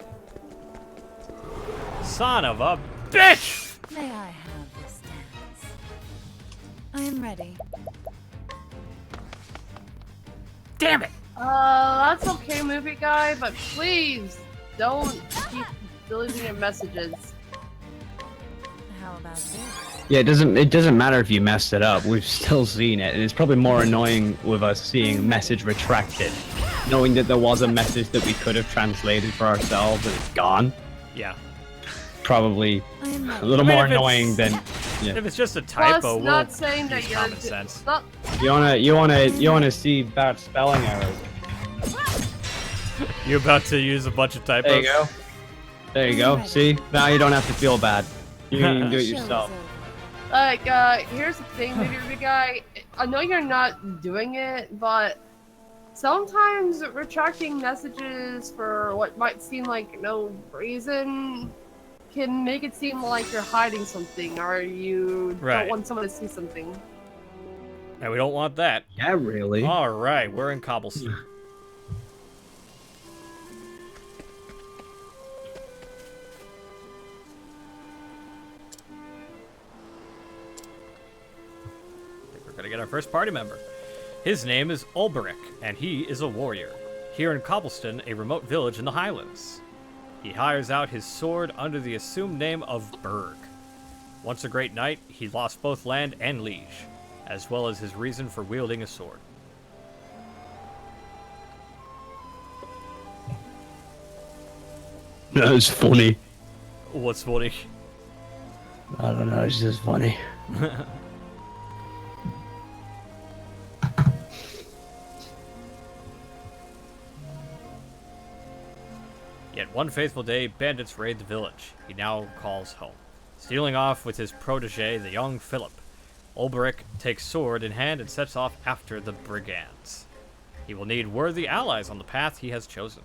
Son of a bitch! May I have this dance? I am ready. Damn it! That's okay, movie guy, but please don't keep deleting your messages. How about this? Yeah, it doesn't matter if you messed it up. We've still seen it, and it's probably more annoying with us seeing message retracted, knowing that there was a message that we could have translated for ourselves and it's gone. Yeah. Probably a little more annoying than. Yeah. If it's just a typo, Plus, we'll not saying that use you're common sense. Not, You wanna see bad spelling errors? You about to use a bunch of typos? There you go. There you go. See, now you don't have to feel bad. You can do it yourself. like, here's the thing, movie guy. I know you're not doing it, but sometimes retracting messages for what might seem like no reason can make it seem like you're hiding something, or you don't want someone to see something. And we don't want that. Yeah, really. Alright, we're in Cobblestone. I think we're gonna get our first party member. His name is Ulberich, and he is a warrior. Here in Cobblestone, a remote village in the Highlands. He hires out his sword under the assumed name of Berg. Once a great knight, he lost both land and liege, as well as his reason for wielding a sword. That was funny. What's funny? I don't know, it's just funny. Yet one faithful day, bandits raid the village he now calls home. Stealing off with his protege, the young Philip, Ulberich takes sword in hand and sets off after the brigands. He will need worthy allies on the path he has chosen.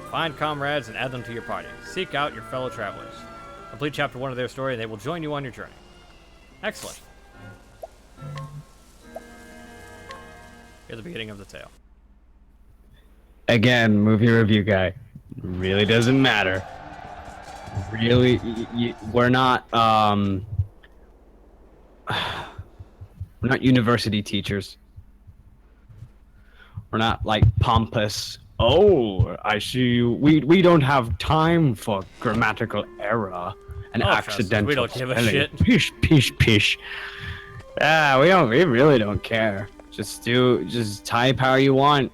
Find comrades and add them to your party. Seek out your fellow travelers. Complete chapter 1 of their story and they will join you on your journey. Excellent. Here's the beginning of the tale. Again, movie review guy. Really doesn't matter. Really, we're not university teachers. We're not like pompous. Oh, I see you. We don't have time for grammatical error and accidental we don't give a spelling. shit. Pish, pish, pish. We really don't care. Just type how you want.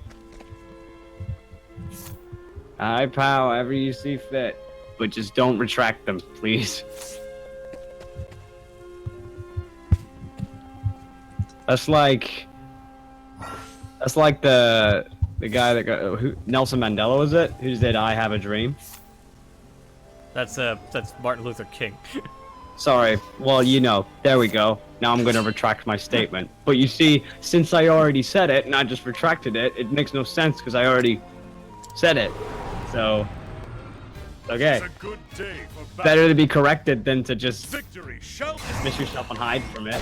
Type however you see fit, but just don't retract them, please. That's like the guy that got Nelson Mandela, was it? Who said "I have a dream"? That's Martin Luther King. Sorry. Well, there we go. Now I'm going to retract my statement. But you see, since I already said it and I just retracted it, it makes no sense because I already said it. So Okay. It's a good day for Better to be corrected than to just victory. Shall dismiss yourself and hide from it.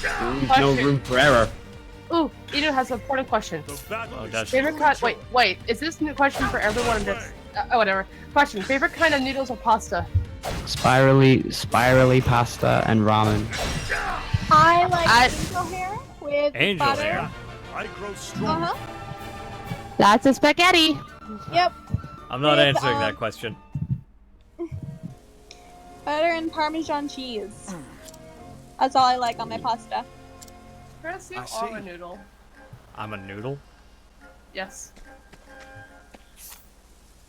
There's no room for error. Ooh, Inu has an important question. that's Favorite kind? Wait. Is this new question for everyone? That's whatever. Question: favorite kind of noodles or pasta? Spirally pasta and ramen. I like angel hair with Angel butter. hair. I grow strong. That's a spaghetti. Yep. I'm not With, answering that question. Butter and Parmesan cheese. That's all I like on my pasta. Chris, you I are a see. noodle. I'm a noodle. Yes.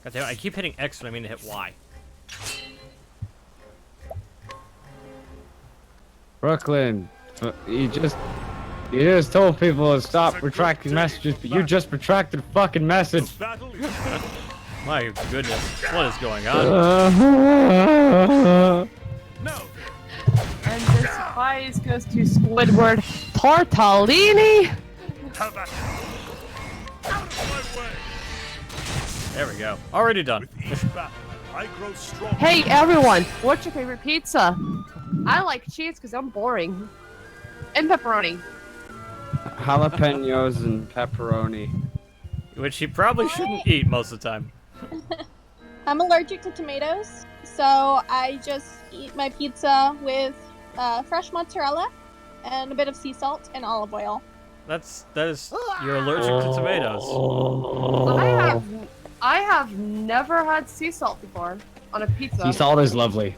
God damn it, I keep hitting X when I mean to hit Y. Brooklyn, you just told people to stop retracting messages, but you just retracted a fucking message. My goodness, what is going on? And this prize goes to Squidward Tortellini. There we go. Already done. I grow strong. Hey everyone, what's your favorite pizza? I like cheese because I'm boring. And pepperoni. Jalapenos and pepperoni. Which you probably shouldn't eat most of the time. I'm allergic to tomatoes, so I just eat my pizza with fresh mozzarella and a bit of sea salt and olive oil. That is, you're allergic to tomatoes. I have never had sea salt before on a pizza. Sea salt is lovely.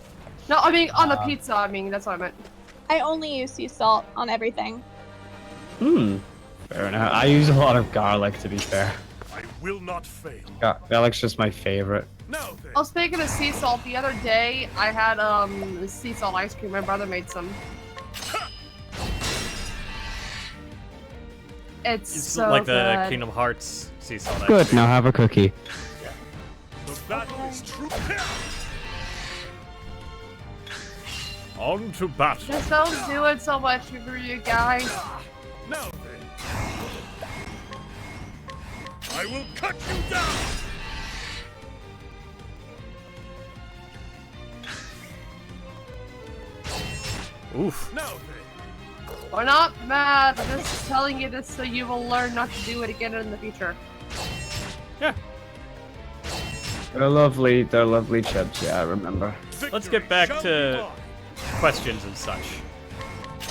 No, I mean on a pizza. I mean that's what I meant. I only use sea salt on everything. Fair enough. I use a lot of garlic, to be fair. I will not fail. Garlic's just my favorite. Oh, speaking of sea salt, the other day I had sea salt ice cream. My brother made some. It's so like the good. Kingdom Hearts sea salt. ice Good, cream. now have a cookie. The battle is true. On to battle. Just don't do it so much for you guys. Now then, I will cut you down. Oof. Now then, We're not mad. I'm just telling you this so you will learn not to do it again in the future. Yeah. They're lovely chips, yeah, I remember. Let's get back to questions and such.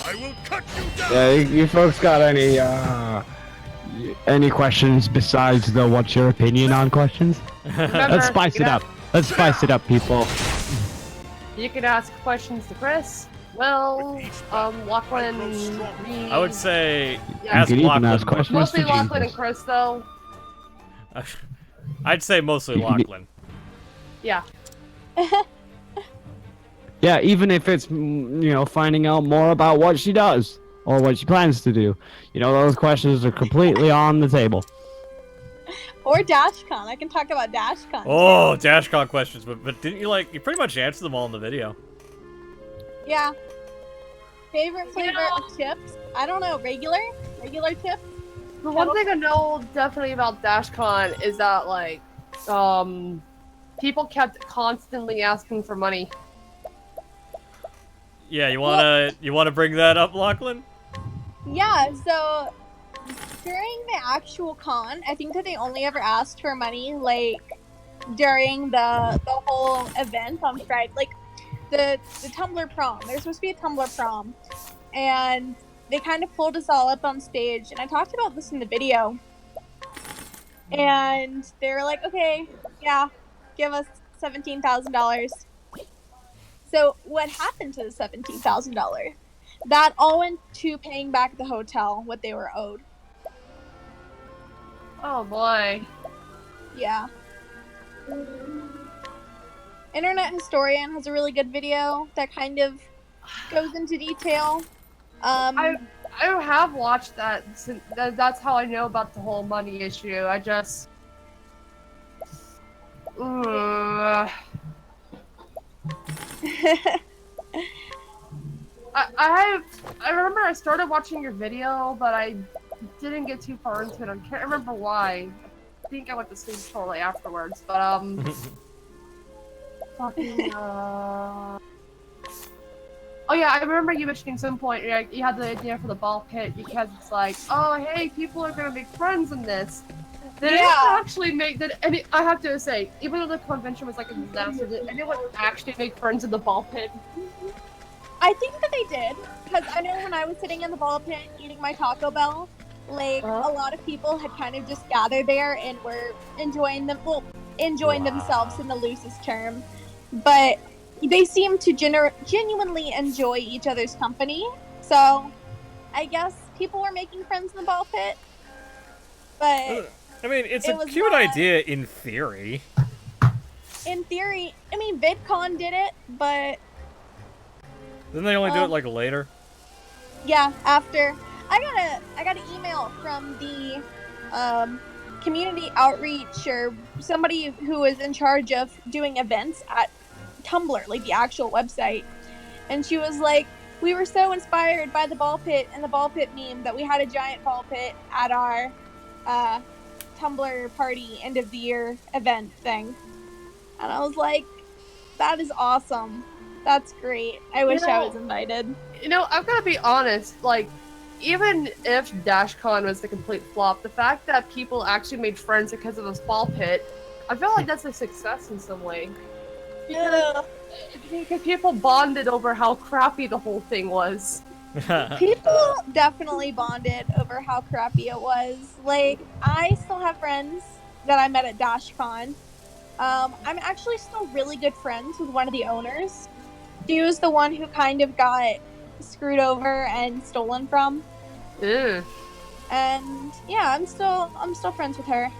I will cut you down. Yeah, you folks got any questions besides the what's your opinion on questions? Let's spice it up. Let's spice it up, people. You can ask questions to Chris, Will, Lachlan, me. I would say Yeah. ask You can even Lachlan. ask questions Mostly to Lachlan and Jesus. Chris, though. I'd say mostly You can be- Lachlan. Yeah. Yeah, even if it's, finding out more about what she does or what she plans to do. Those questions are completely on the table. Or DashCon. I can talk about DashCon. Oh, DashCon questions, but didn't you you pretty much answered them all in the video. Yeah. Favorite flavor of chips? I don't know. Regular chips? The one thing I know definitely about DashCon is that, people kept constantly asking for money. Yeah, you wanna bring that up, Lachlan? Yeah, so during the actual con, I think that they only ever asked for money, during the whole event on Friday. The Tumblr prom. There's supposed to be a Tumblr prom. And they kind of pulled us all up on stage. And I talked about this in the video. And they were like, okay, yeah, give us $17,000. So what happened to the $17,000? That all went to paying back the hotel what they were owed. Oh boy. Yeah. Internet Historian has a really good video that kind of goes into detail. I have watched that. That's how I know about the whole money issue. I just. I remember I started watching your video, but I didn't get too far into it. I can't remember why. I think I went to sleep shortly afterwards, but fucking, Oh yeah, I remember you mentioning some point, like, you had the idea for the ball pit because it's like, oh hey, people are gonna make friends in this. Did anyone actually make that? I have to say, even though the convention was like a disaster, did anyone actually make friends in the ball pit? I think that they did, because I know when I was sitting in the ball pit eating my Taco Bell, like, a lot of people had kind of just gathered there and were enjoying themselves in the loosest term. But they seem to genuinely enjoy each other's company, so I guess people were making friends in the ball pit. But I mean, it's a cute idea in theory. In theory, I mean, VidCon did it, but Didn't they only do it like later? yeah, after I got an email from the community outreach or somebody who was in charge of doing events at Tumblr, like the actual website, and she was like, we were so inspired by the ball pit and the ball pit meme that we had a giant ball pit at our Tumblr party end of the year event thing. And I was like, that is awesome. That's great. I wish I was invited. You know, I've got to be honest, like, even if DashCon was the complete flop, the fact that people actually made friends because of this ball pit, I feel like that's a success in some way. Because people bonded over how crappy the whole thing was. People definitely bonded over how crappy it was. Like, I still have friends that I met at DashCon. I'm actually still really good friends with one of the owners. She was the one who kind of got screwed over and stolen from. Ew. And yeah, I'm still friends with her.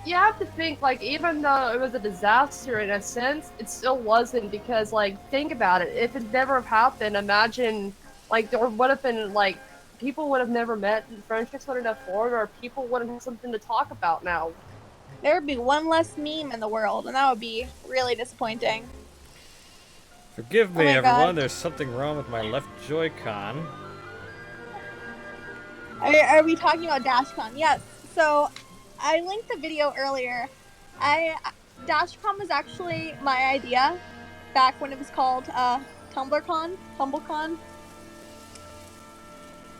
You have to think, like, even though it was a disaster in a sense, it still wasn't, because, like, think about it. If it never have happened, imagine, like, there would have been, like, people would have never met, and friendships wouldn't have formed, or people wouldn't have something to talk about now. There would be one less meme in the world, and that would be really disappointing. Forgive me, my everyone. God. There's something wrong with my left Joy-Con. Are we talking about DashCon? Yes. So, I linked the video earlier. DashCon was actually my idea back when it was called TumbleCon.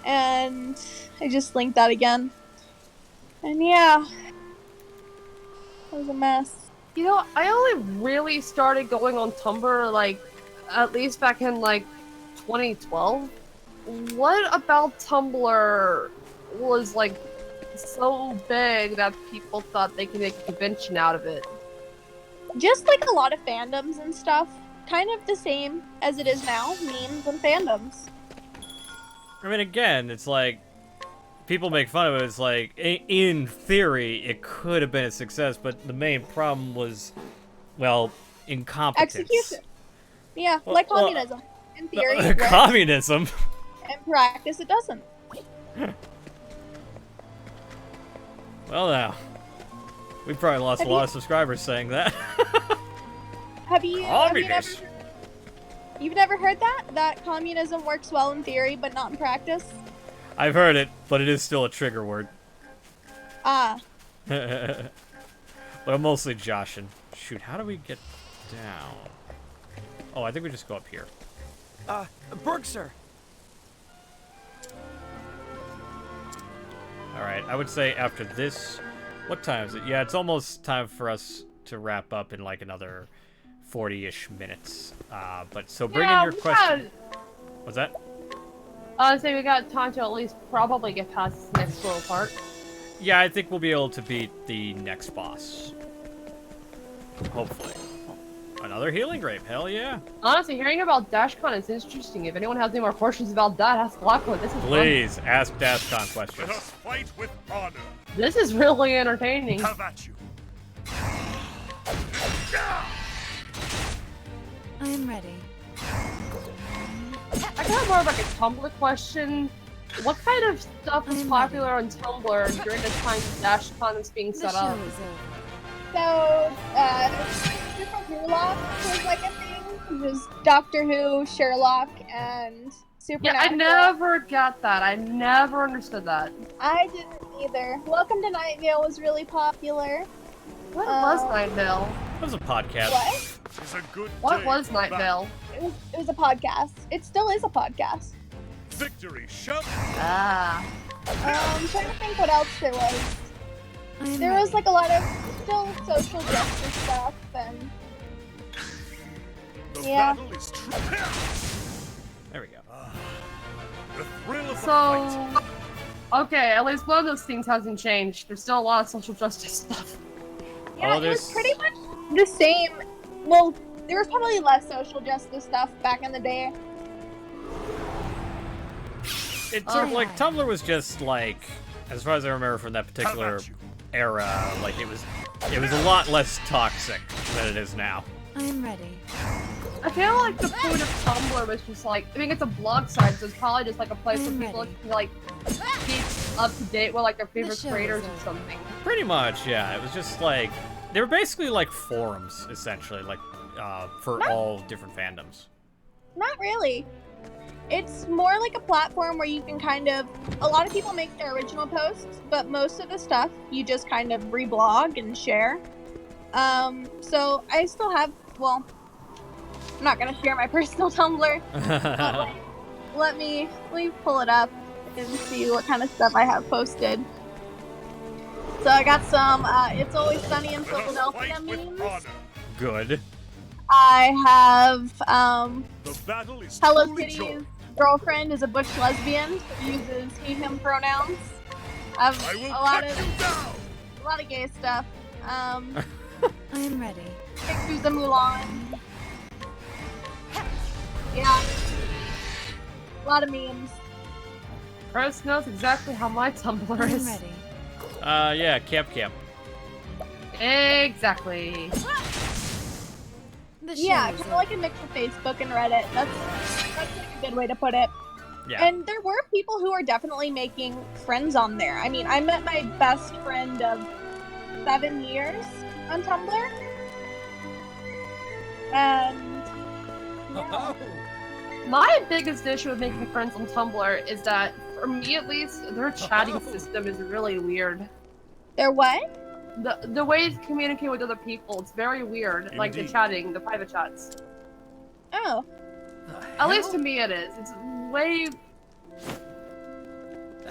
And I just linked that again. And yeah, it was a mess. You know, I only really started going on Tumblr, like, at least back in, like, 2012. What about Tumblr was, like, so big that people thought they could make a convention out of it? Just like a lot of fandoms and stuff. Kind of the same as it is now, memes and fandoms. I mean, again, it's like, people make fun of it. It's like, in theory, it could have been a success, but the main problem was, well, incompetence. Execution. Yeah, like communism. In theory, it works. Communism? In practice, it doesn't. Well, now, we probably lost a lot of subscribers saying that. You've never heard that? That communism works well in theory, but not in practice? I've heard it, but it is still a trigger word. Ah. But I'm mostly joshing. Shoot, how do we get down? Oh, I think we just go up here. Berg, sir. Alright, I would say after this... What time is it? Yeah, it's almost time for us to wrap up in like another 40-ish minutes. But so bring in your question. What's that? I'd say we got time to at least probably get past this next little part. Yeah, I think we'll be able to beat the next boss. Hopefully. Another healing grape, hell yeah. Honestly, hearing about DashCon is interesting. If anyone has any more questions about that, ask Lockwood. This is Please, fun. ask DashCon questions. Let us fight with honor. This is really entertaining. Have at you. I am ready. I got more of like a Tumblr question. What kind of stuff was popular on Tumblr during the time DashCon was being set up? So, Sherlock was like a thing. It was Doctor Who, Sherlock, and Supernatural. Yeah, I never got that. I never understood that. I didn't either. Welcome to Night Vale was really popular. What was Night Vale? It was a podcast. What? is a good What day was for Night battle. Vale? It was a podcast. It still is a podcast. Victory shout. Ah. I'm trying to think what else there was. There was like a lot of still social justice stuff and The yeah. battle is true. There we go. The thrill of the So, fight. okay, at least one of those things hasn't changed. There's still a lot of social justice stuff. Yeah, it was pretty much the same. Well, there was probably less social justice stuff back in the day. It's sort of like Tumblr was just like, as far as I remember from that particular era, like it was a lot less toxic than it is now. I'm ready. I feel like the point of Tumblr was just like, I mean, it's a blog site, so it's probably just like a place where people can like keep up to date with like their favorite creators or something. Pretty much, yeah. It was just like they were basically like forums, essentially, like for all different fandoms. Not really. It's more like a platform where you can kind of, a lot of people make their original posts, but most of the stuff you just kind of reblog and share. So I still have, well, I'm not gonna share my personal Tumblr. But let me pull it up and see what kind of stuff I have posted. So I got some It's Always Sunny in Philadelphia memes. Good. I have The battle is Hello truly Kitty's joy. girlfriend is a butch lesbian who uses he/him pronouns. I have I will a lot cut of you down. a lot of gay stuff. I'm ready. Pictures of Mulan. Yeah. A lot of memes. Chris knows exactly how my Tumblr is. ready. Yeah, Camp. Exactly. Yeah, kind of like a mix of Facebook and Reddit. That's like a good way to put it. Yeah. And there were people who are definitely making friends on there. I mean, I met my best friend of 7 years on Tumblr. And yeah. My biggest issue with making friends on Tumblr is that, for me at least, their chatting system is really weird. Their what? The way to communicate with other people, it's very weird. Like the chatting, the private chats. Oh. At least to me it is. It's way...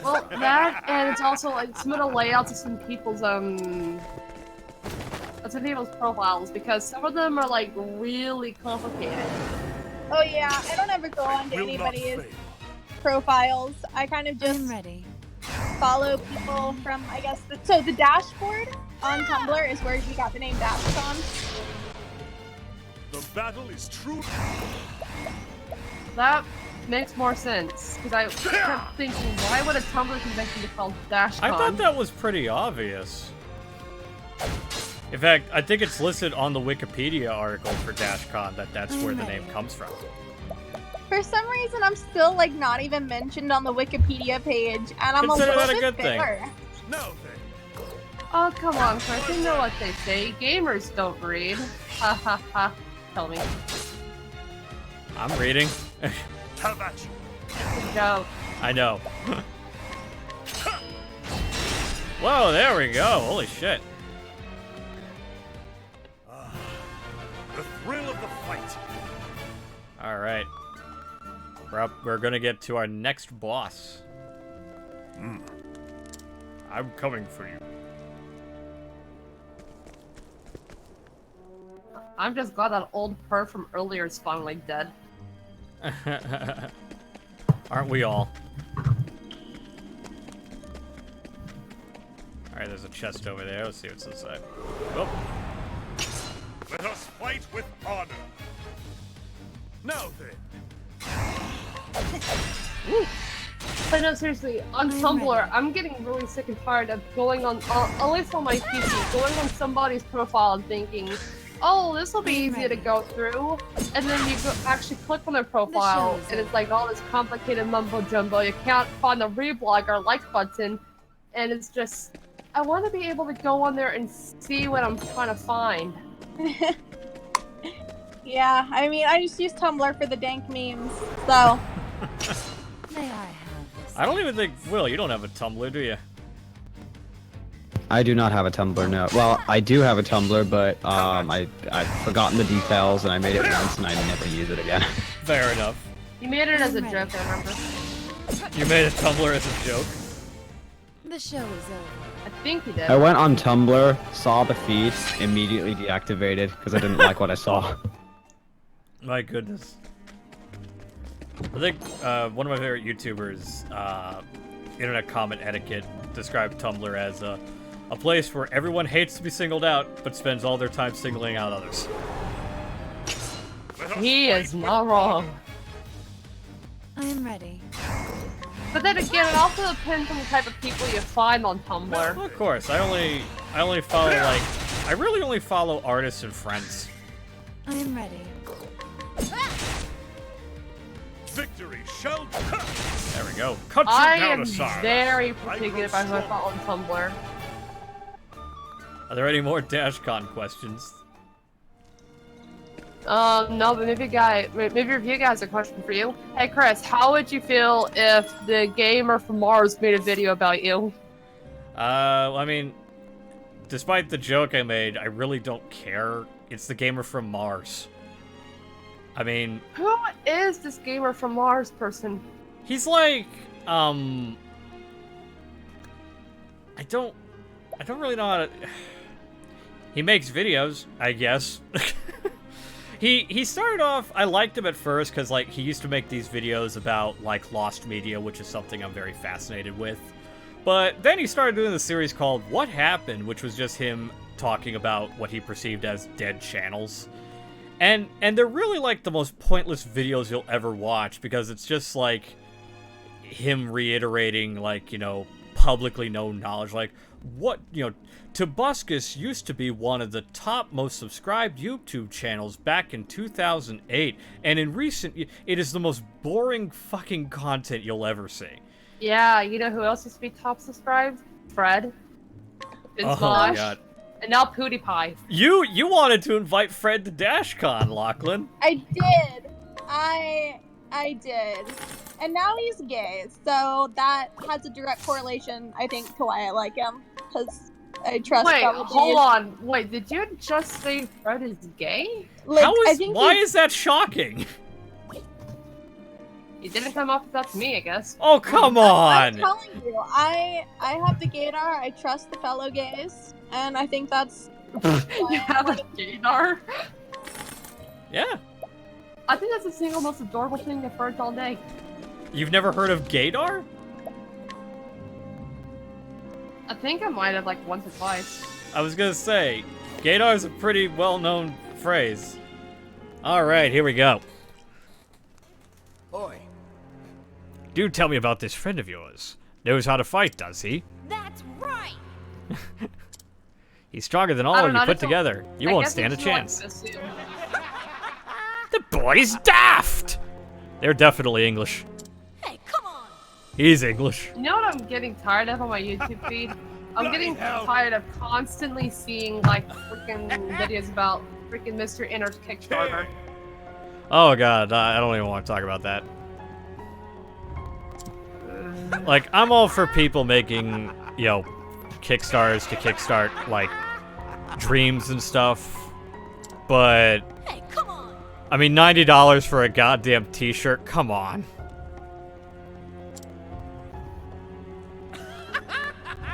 Well, that, and it's also like some of the layouts of some people's, profiles, because some of them are like really complicated. Oh yeah, I don't ever go onto anybody's profiles. I kind of just follow people from, I guess, the dashboard on Tumblr is where we got the name Dashcon. The battle is true. That makes more sense, because I kept thinking, why would a Tumblr convention be called DashCon? I thought that was pretty obvious. In fact, I think it's listed on the Wikipedia article for DashCon that's where the name comes from. For some reason, I'm still like not even mentioned on the Wikipedia page, and I'm Consider a little that a bit good thing. bitter. No, Oh, come on, Chris. You know what they say. Gamers don't read. Ha ha ha. Tell me. I'm reading. How about you? Good joke. I know. Whoa, there we go. Holy shit. The thrill of the fight. All right. We're gonna get to our next boss. I'm coming for you. I'm just glad that old perv from earlier is finally dead. Aren't we all? Alright, there's a chest over there. Let's see what's inside. Oh. Let us fight with honor. Now then. But no, seriously, on Tumblr, I'm getting really sick and tired of going on, at least on my PC, going on somebody's profile and thinking, oh, this will be easy to go through, and then you actually click on their profile, and it's like all this complicated mumbo jumbo. You can't find the reblog or like button, and it's just, I want to be able to go on there and see what I'm trying to find. Yeah, I mean, I just use Tumblr for the dank memes, so. I don't even think, Will, you don't have a Tumblr, do you? I do not have a Tumblr, no. Well, I do have a Tumblr, but I've forgotten the details and I made it once and I never use it again. Fair enough. You made it as a joke, I remember. You made a Tumblr as a joke? The show is over. I think you did. I went on Tumblr, saw the feed, immediately deactivated because I didn't like what I saw. My goodness. I think one of my favorite YouTubers, Internet Comment Etiquette, described Tumblr as a place where everyone hates to be singled out, but spends all their time singling out others. He is not wrong. I am ready. But then again, it also depends on the type of people you find on Tumblr. Well, of course, I only follow I really only follow artists and friends. I am ready. Victory shall come. There we go. Cut you I down am a size. very particular about who I follow on Tumblr. Are there any more DashCon questions? No, but maybe review guy has a question for you. Hey Chris, how would you feel if the gamer from Mars made a video about you? I mean, despite the joke I made, I really don't care. It's the gamer from Mars. I mean... Who is this gamer from Mars person? He's like, I don't really know how to... He makes videos, I guess. He started off, I liked him at first, because, like, he used to make these videos about, like, lost media, which is something I'm very fascinated with. But then he started doing the series called What Happened, which was just him talking about what he perceived as dead channels. And they're really, like, the most pointless videos you'll ever watch, because it's just, like, him reiterating, like, you know, publicly known knowledge, like, what, you know, Tobuscus used to be one of the top most subscribed YouTube channels back in 2008, and in recent, it is the most boring fucking content you'll ever see. Yeah, you know who else used to be top subscribed? Fred. In Oh Smosh. my god. And now PewDiePie. You wanted to invite Fred to DashCon, Lachlan. I did. I did. And now he's gay, so that has a direct correlation, I think, to why I like him. Because I trust. Wait, probably hold on. Wait, did you just say Fred is gay? Like, Why is that shocking? It didn't come off as that to me, I guess. Oh, come I'm on! telling you, I have the gaydar. I trust the fellow gays, and I think that's. You have a gaydar? Yeah. I think that's the single most adorable thing I've heard all day. You've never heard of gaydar? I think I might have, like, once or twice. I was gonna say, gaydar is a pretty well-known phrase. Alright, here we go. Oi. Do tell me about this friend of yours. Knows how to fight, does he? That's right. He's stronger than all of you put together. You won't stand a chance. The boy's daft! They're definitely English. Hey, come on. He's English. You know what I'm getting tired of on my YouTube feed? I'm getting tired of constantly seeing, like, freaking videos about freaking Mr. Inner's Kickstarter. Oh god, I don't even want to talk about that. Like, I'm all for people making, you know, Kickstarters to kickstart, like, dreams and stuff. But, Hey, come on. I mean, $90 for a goddamn t-shirt? Come on.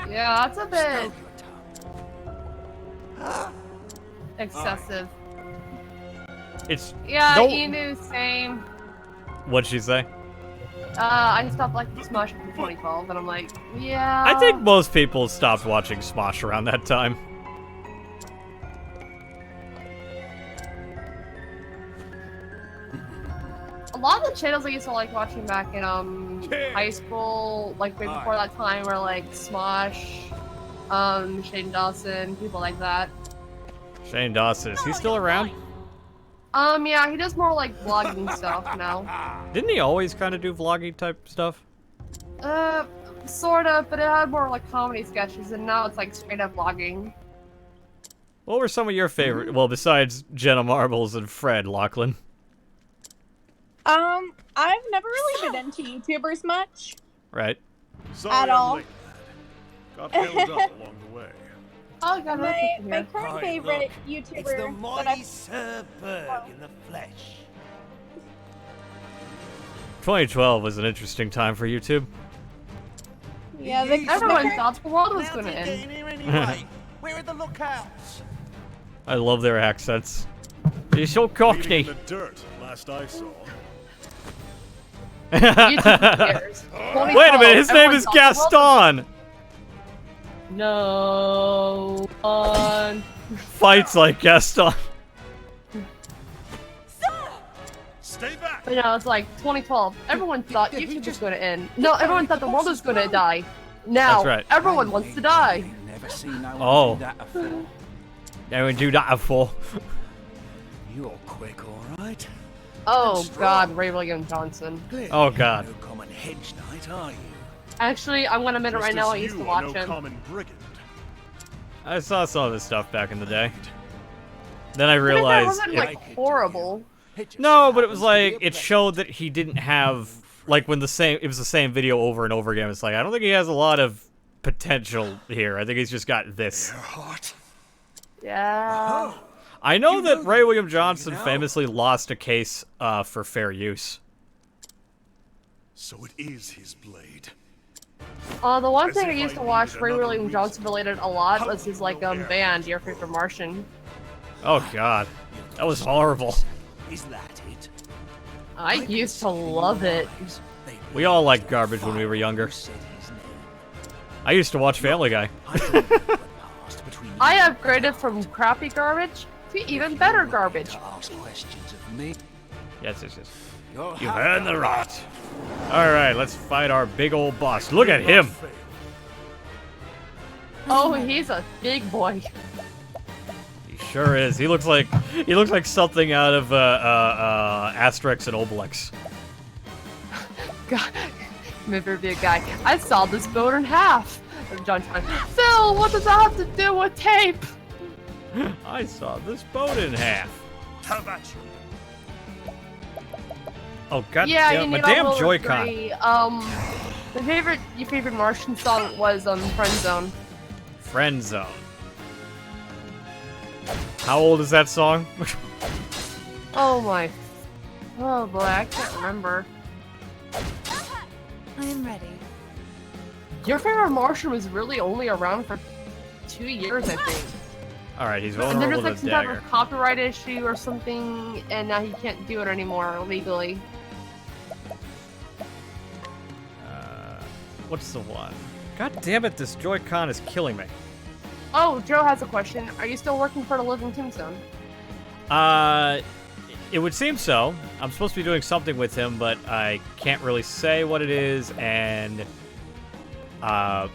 Yeah, that's a bit excessive. It's Yeah, no... Inu, same. What'd she say? I stopped liking Smosh in 2012, and I'm like, yeah. I think most people stopped watching Smosh around that time. A lot of the channels I used to like watching back in high school, like right before that time, were like Smosh, Shane Dawson, people like that. Shane Dawson, is he still around? Yeah, he does more like vlogging stuff now. Didn't he always kind of do vlogging type stuff? Sort of, but it had more like comedy sketches, and now it's like straight up vlogging. What were some of your favorite? Well, besides Jenna Marbles and Fred, Lachlan. I've never really been into YouTubers much. Right. At all. Got held up along the way. Oh, God, my current Right, favorite look, YouTuber It's the that mighty I've Sir Berg in the flesh. 2012 was an interesting time for YouTube. Yeah, everyone thought the world was going to end. Anyway, where are the lookouts? I love their accents. You're so cockney. The dirt, last I saw. YouTube years. Wait a minute, his name is Gaston! No one. Fights like Gaston. Stay back! But no, it's like 2012. Everyone thought YouTube was going to end. No, everyone thought the world was going to die. Now, That's right. everyone wants to die. Never seen no one Oh. do that before. They would do that before. You're quick, all right. Oh God, Ray William Johnson. Oh God. No common hedge knight, are you? Actually, I'm gonna admit it right now. I used to watch him. Common brigand. I saw some of this stuff back in the day. Then I But it realized wasn't like horrible. no, but it was like it showed that he didn't have like when it was the same video over and over again. It's like I don't think he has a lot of potential here. I think he's just got this. Yeah. I know that Ray William Johnson famously lost a case for fair use. So it is his blade. The one thing I used to watch Ray William Johnson related a lot was his like band, Your Favorite Martian. Oh God, that was horrible. Is that it? I used to love it. We all liked garbage when we were younger. I used to watch Family Guy. I upgraded from crappy garbage to even better garbage. Yes. You've earned the right. Alright, let's fight our big old boss. Look at him! Oh, he's a big boy. He sure is. He looks like something out of Asterix and Obelix. God, maybe be a guy. I saw this boat in half. John Tron. Phil, what does that have to do with tape? I saw this boat in half. How about you? Oh God! Yeah, damn, you my need damn all Joy-Con. your favorite Martian song was Friend Zone. Friend Zone. How old is that song? Oh boy, I can't remember. I'm ready. Your favorite Martian was really only around for 2 years, I think. All right, he's And then vulnerable there's like to some the type dagger. of copyright issue or something, and now he can't do it anymore legally. What's the one? God damn it! This Joy-Con is killing me. Oh, Joe has a question. Are you still working for the Living Tombstone? It would seem so. I'm supposed to be doing something with him, but I can't really say what it is, and I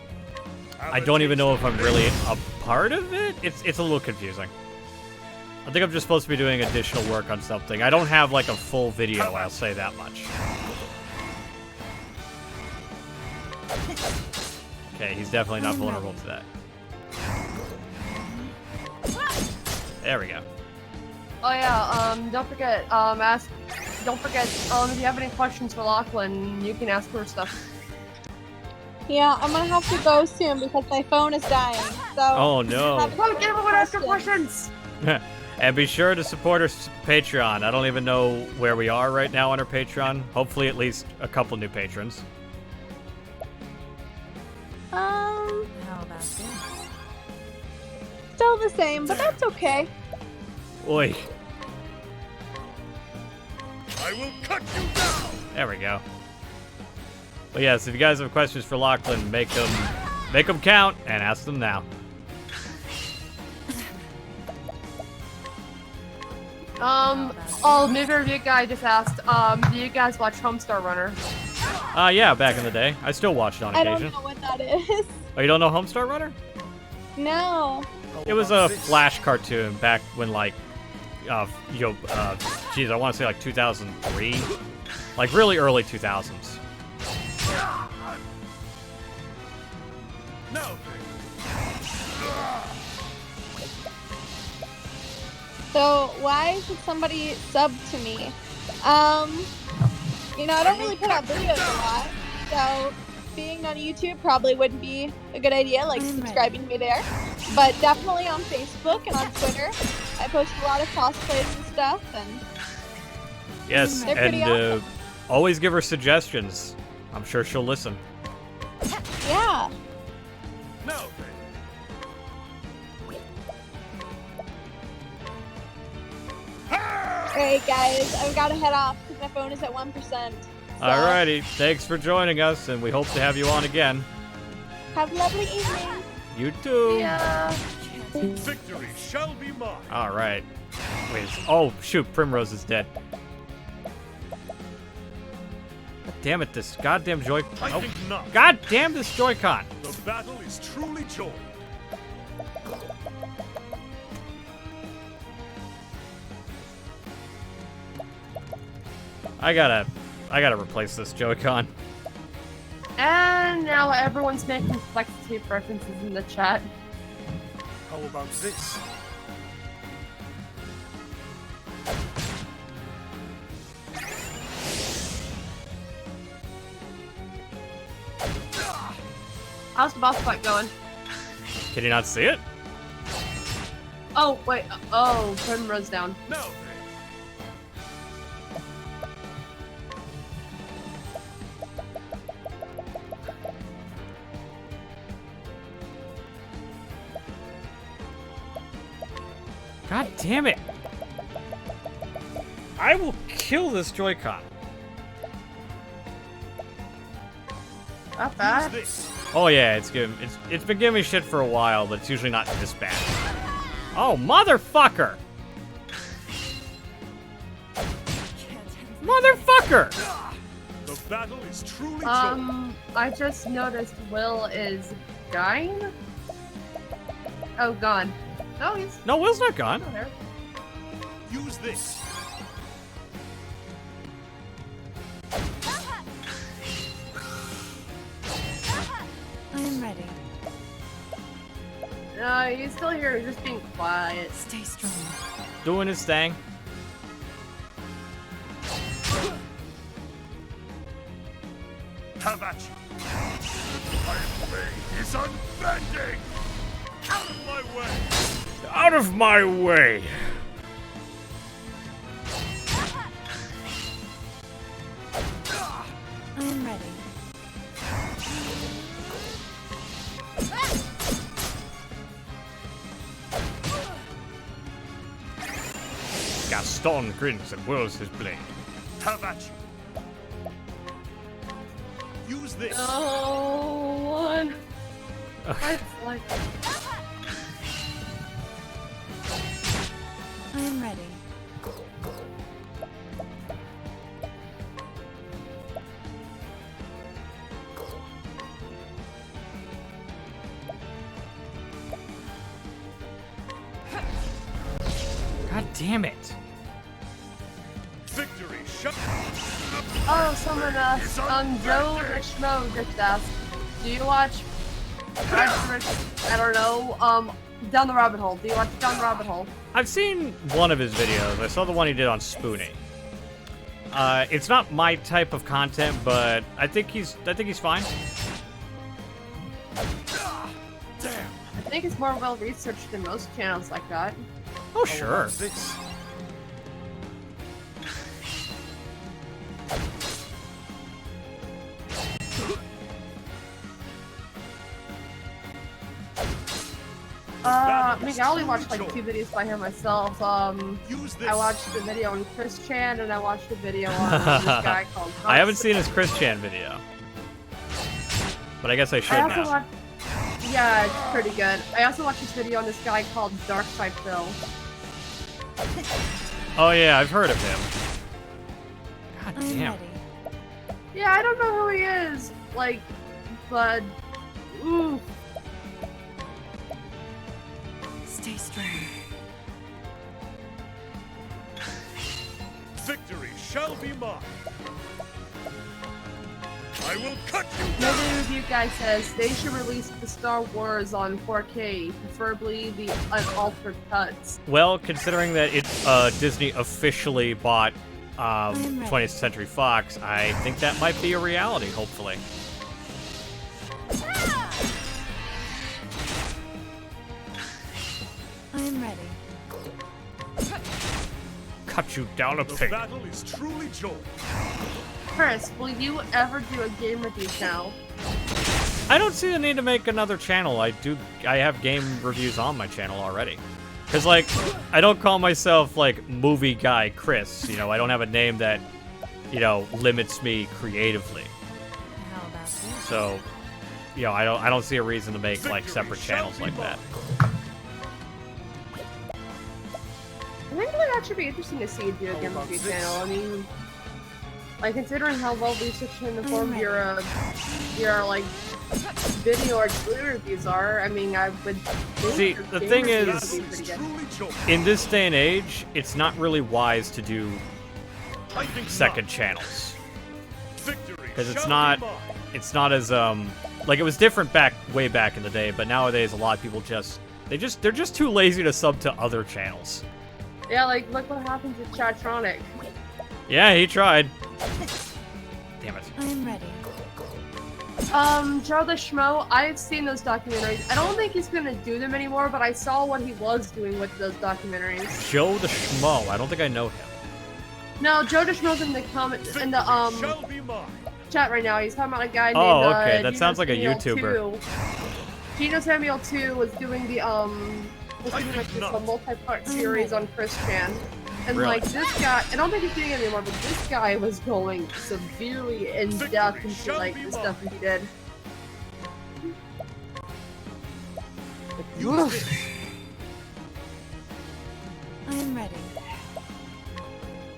don't even know if I'm really a part of it. It's a little confusing. I think I'm just supposed to be doing additional work on something. I don't have like a full video, I'll say that much. Okay, he's definitely not vulnerable to that. There we go. Oh yeah, don't forget, if you have any questions for Lachlan, you can ask her stuff. Yeah, I'm gonna have to go soon because my phone is dying. So. Oh no. Come get everyone ask her questions. And be sure to support our Patreon. I don't even know where we are right now on our Patreon. Hopefully at least a couple new patrons. How about this? Still the same, but that's okay. Oi. I will cut you down. There we go. But yes, if you guys have questions for Lachlan, make them count and ask them now. Maybe a review guy just asked, do you guys watch Homestar Runner? Yeah, back in the day. I still watch it on I occasion. don't know what that is. Oh, you don't know Homestar Runner? No. It was a Flash cartoon back when, like, geez, I want to say like 2003, like really early 2000s. No. So why should somebody sub to me? I don't really put out videos a lot, so being on YouTube probably wouldn't be a good idea, like subscribing to me there. But definitely on Facebook and on Twitter. I post a lot of cosplays and stuff, and Yes, they're pretty and awesome. always give her suggestions. I'm sure she'll listen. Yeah. No. Alright guys, I've got to head off because my phone is at 1%. So Alrighty, thanks for joining us, and we hope to have you on again. have a lovely evening. You too. Yeah. Victory shall be mine. Alright. Wait, oh shoot, Primrose is dead. God damn it, this goddamn Joy... I Oh, think not. God damn this Joy-Con! The battle is truly joined. I gotta replace this Joy-Con. And now everyone's making complexity references in the chat. How about this? How's the boss fight going? Can you not see it? Oh, wait. Oh, Primrose down. No. God damn it! I will kill this Joy-Con. Not bad. Oh yeah, it's been giving me shit for a while, but it's usually not this bad. Oh motherfucker! Motherfucker! The battle is truly joined. I just noticed Will is dying. Oh, gone. No, he's No, Will's not gone. still there. Use this. I'm ready. No, he's still here. He's just being quiet. Stay strong. Doing his thing. Have at you. My blade is unbending. Out of my way. Out of my way! I'm ready. Gaston grins and whirls his blade. Have at you. Use this. No one. It's like I'm ready. God damn it! Victory shall. oh, someone asked. Joe the Schmo just asked, do you watch? I don't know. Down the Rabbit Hole. Do you watch Down the Rabbit Hole? I've seen one of his videos. I saw the one he did on Spoonie. It's not my type of content, but I think he's fine. Damn. I think it's more well researched than most channels like that. Oh sure. This. I mean, I only watched like 2 videos by him myself. Use this. I watched the video on Chris Chan, and I watched a video on this guy called. I haven't seen his Chris Chan video, but I guess I should I also now. watched. Yeah, it's pretty good. I also watched this video on this guy called Dark Side Phil. Oh yeah, I've heard of him. God I'm damn. ready. Yeah, I don't know who he is, like, but ooh, Stay strong. Victory shall be mine. I will cut you another down. review guy says they should release the Star Wars on 4K, preferably the unaltered cuts. Well, considering that Disney officially bought 20th Century Fox, I think that might be a reality. Hopefully. shoot down a The pig. battle is truly joy. Chris, will you ever do a game review channel? I don't see the need to make another channel. I have game reviews on my channel already. Cause like, I don't call myself like movie guy Chris. You know, I don't have a name that, you know, limits me creatively. How about this? So, you know, I don't see a reason to make like separate channels like that. I think it would actually be interesting to see you do a game review channel. I mean, like considering how well researched and informed your like video or movie reviews are, I mean, I would think See, your the game thing reviews is, would be pretty good. in this day and age, it's not really wise to do second channels. Because it's not as like it was different way back in the day, but nowadays a lot of people they're just too lazy to sub to other channels. Yeah, like look what happens with Chatronic. Yeah, he tried. Damn it. I'm ready. Joe the Schmo, I've seen those documentaries. I don't think he's gonna do them anymore, but I saw what he was doing with those documentaries. Joe the Schmo. I don't think I know him. No, Joe the Schmo's in the chat right now. He's talking about a guy named Oh, okay. That Gino sounds like a Samuel YouTuber. 2. Gino Samuel 2 was doing the was doing like this multi-part series on Chris Chan. And Really? like this guy, I don't think he's doing it anymore, but this guy was going severely in depth into like the stuff that he did. I'm ready.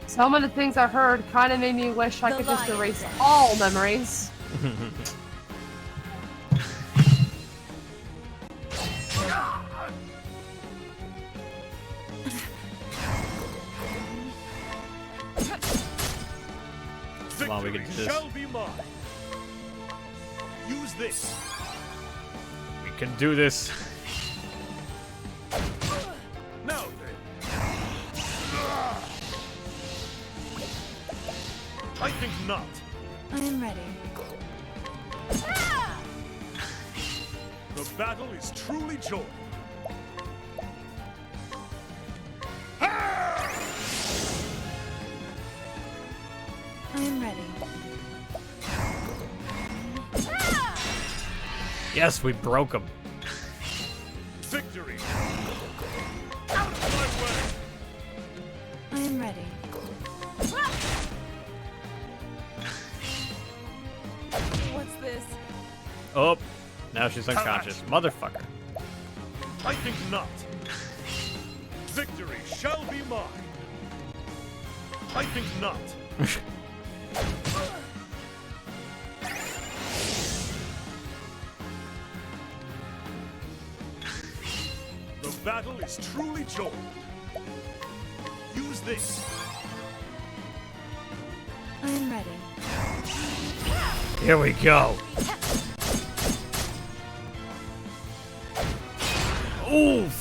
Some of the things I heard kind of made me wish I could just erase all memories. Come on, we can do this. Shall be mine. Use this. We can do this. Now then. I think not. I'm ready. The battle is truly joy. I'm ready. Yes, we broke him. Victory. Out of my way. I'm ready. What's this? Oh, now she's unconscious. Motherfucker. I think not. Victory shall be mine. I think not. The battle is truly joined. Use this. I'm ready. Here we go. Oof!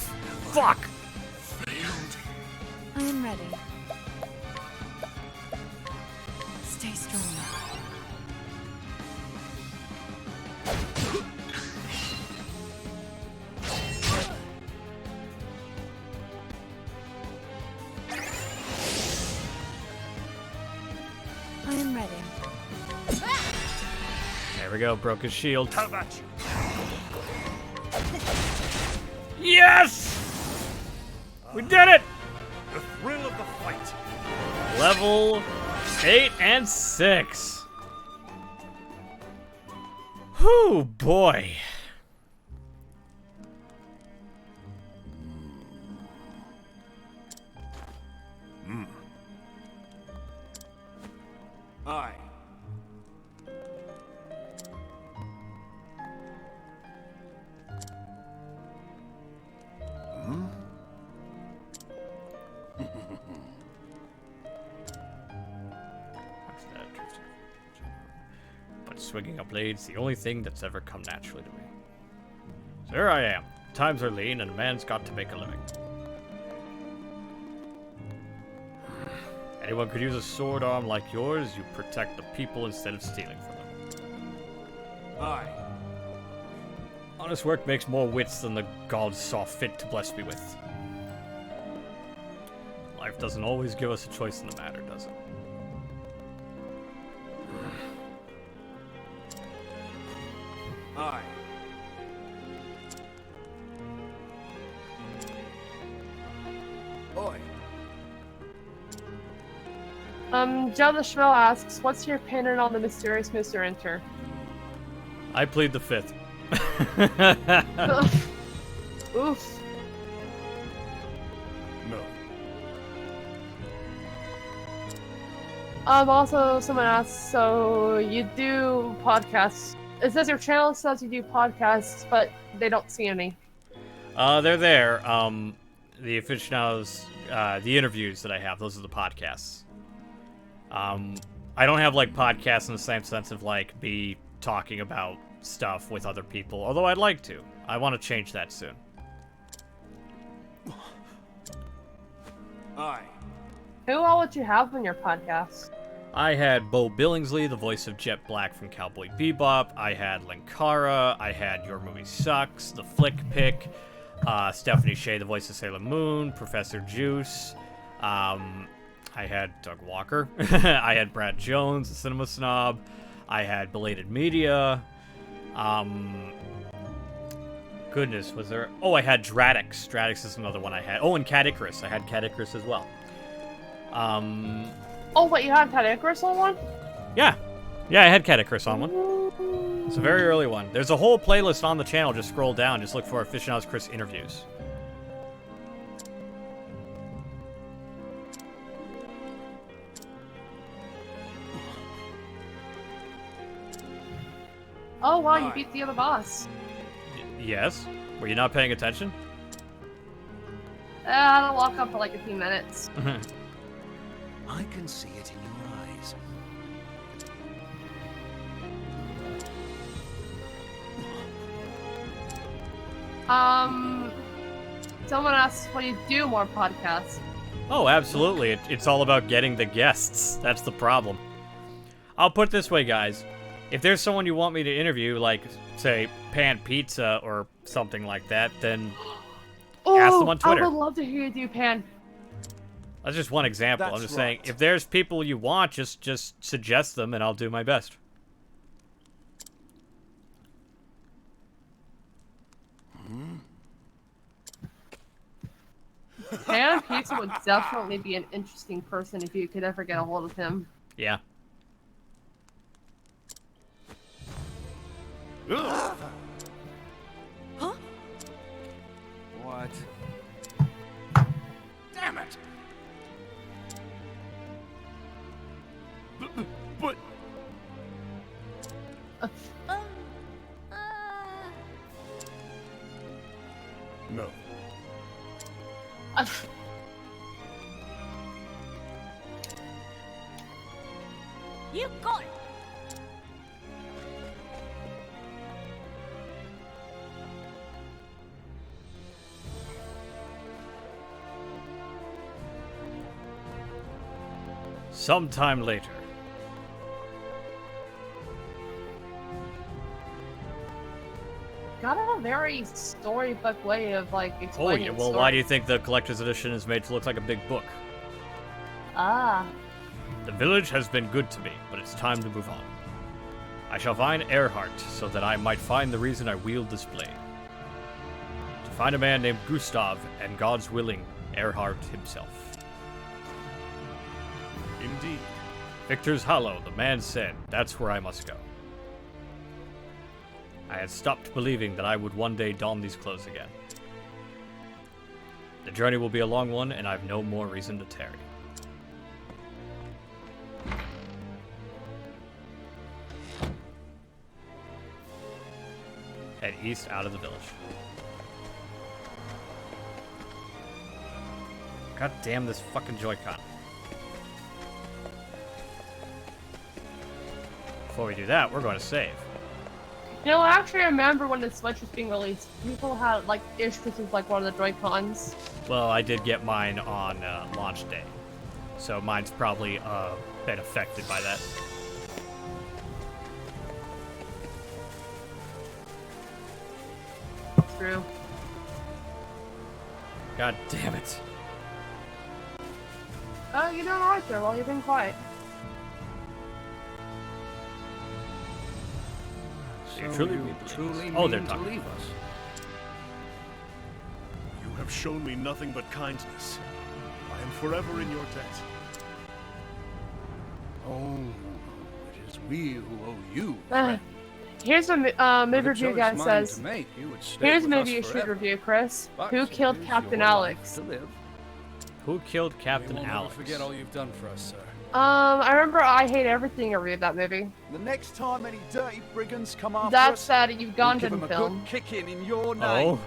Fuck! I'm ready. Stay strong. I'm ready. There we go, broke his shield. How about you? Yes! We did it! The thrill of the fight. Level 8 and 6. Whew, boy. Aye. But swinging a blade's the only thing that's ever come naturally to me. So here I am. Times are lean and a man's got to make a living. Anyone could use a sword arm like yours, you protect the people instead of stealing from them. Aye. Honest work makes more wits than the gods saw fit to bless me with. Life doesn't always give us a choice in the matter, does it? Alright. Oi. Joe the Schmo asks, what's your opinion on the mysterious Mr. Enter? I plead the fifth. Oof. No. Also, someone asks, so you do podcasts. It says your channel says you do podcasts, but they don't see any. They're there. The aficionados, the interviews that I have, those are the podcasts. I don't have, like, podcasts in the same sense of, like, me talking about stuff with other people, although I'd like to. I want to change that soon. Alright. Who all would you have on your podcast? I had Bo Billingsley, the voice of Jet Black from Cowboy Bebop. I had Linkara. I had Your Movie Sucks, The Flick Pick. Stephanie Shea, the voice of Sailor Moon. Professor Juice. I had Doug Walker. I had Brad Jones, the Cinema Snob. I had Belated Media. Goodness, was there... Oh, I had Dradix. Dradix is another one I had. Oh, and Cat Icarus. I had Cat Icarus as well. Oh, wait, you had Cat Icarus on one? Yeah. Yeah, I had Cat Icarus on one. It's a very early one. There's a whole playlist on the channel. Just scroll down. Just look for Aficionados Chris interviews. Oh, wow, you beat the other boss. Yes? Were you not paying attention? I don't walk up for like a few minutes. I can see it in your eyes. Someone asks, what do you do more podcasts? Oh, absolutely. It's all about getting the guests. That's the problem. I'll put it this way, guys. If there's someone you want me to interview, like, say, Pan Pizza or something like that, then ask them on Twitter. I would love to hear you do Pan. That's just one example. I'm just saying, if there's people you want, just suggest them, and I'll do my best. Pan Pizza would definitely be an interesting person if you could ever get a hold of him. Yeah. Huh? What? Damn it! But... No. You got it! Sometime later. Got a very storybook way of, like, Oh, explaining yeah. Well, why do you think the collector's edition is made to look like a big book? Ah. The village has been good to me, but it's time to move on. I shall find Earhart, so that I might find the reason I wield this blade. To find a man named Gustav, and God's willing, Earhart himself. Indeed. Victor's Hollow, the man said, that's where I must go. I had stopped believing that I would one day don these clothes again. The journey will be a long one, and I've no more reason to tarry. Head east out of the village. God damn this fucking Joy-Con. Before we do that, we're going to save. You know, I actually remember when the Switch was being released, people had, like, issues with, like, one of the Joy-Cons. Well, I did get mine on launch day, so mine's probably been affected by that. True. God damn it. Oh, you're doing alright there. Well, you've been quiet. So You truly you mean to leave truly us. Oh, they're mean to talking. leave us. You have shown me nothing but kindness. I am forever in your debt. Oh, it is we who owe you. Here's a movie review guy mine says. to make, you would stay Here's a with us movie you should forever. review, Chris. But Who it killed is Captain your life Alex? to live. Who killed Captain We will Alex? never forget all you've done for us, sir. I remember I Hate Everything. I reviewed that movie. The next time any dirty brigands come after That's us, that we'll Ugandan give 'em a film. good kicking in your name. Oh.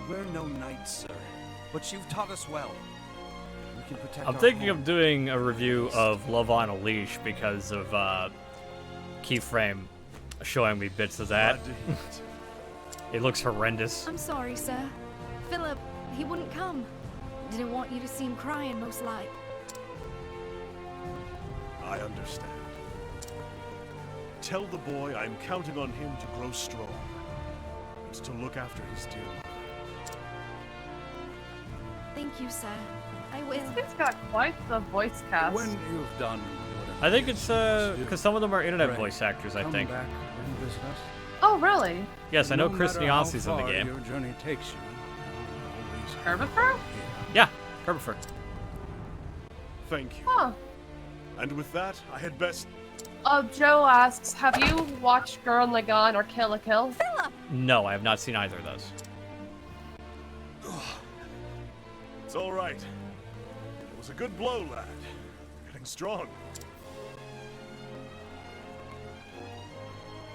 We're no knights, sir, but you've taught us well. We can protect I'm our thinking home. of doing a review of Love on a Leash because of Keyframe showing me bits of that. It looks horrendous. I'm sorry, sir. Philip, he wouldn't come. Didn't want you to see him crying, most like. I understand. Tell the boy I'm counting on him to grow strong. And to look after his dear mother. Thank you, sir. I will. He's got quite the voice cast. When you've done I think it's because some of them are internet voice actors, I come think. back and visit us. Oh, really? Yes, I know No Chris matter how Niassi's in the far game. Your journey takes you. Herbivore? Yeah, Herbivore. Thank you. Huh. And with that, I had best... Joe asks, have you watched Girl in Lagan or Kill la Kill? No, I have not seen either of those. It's all right. It was a good blow, lad. Getting strong.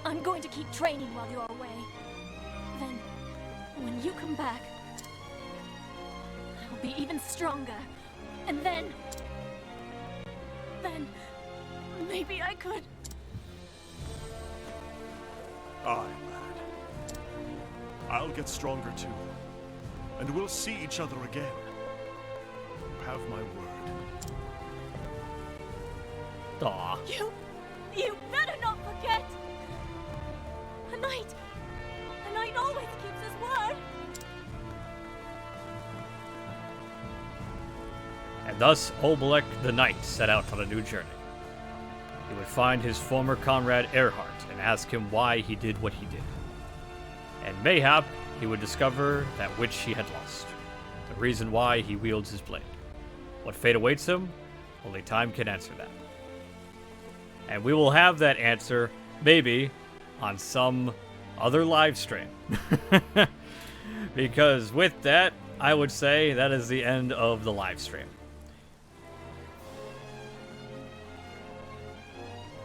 I'm going to keep training while you're away. Then, when you come back, I'll be even stronger. And then maybe I could. Aye, lad. I'll get stronger too. And we'll see each other again. You have my word. Aw. You better not forget. A knight always keeps his word. And thus, Obelek the Knight set out on a new journey. He would find his former comrade Erhard and ask him why he did what he did. And mayhap he would discover that which he had lost, the reason why he wields his blade. What fate awaits him? Only time can answer that. And we will have that answer, maybe, on some other live stream. Because with that, I would say that is the end of the live stream.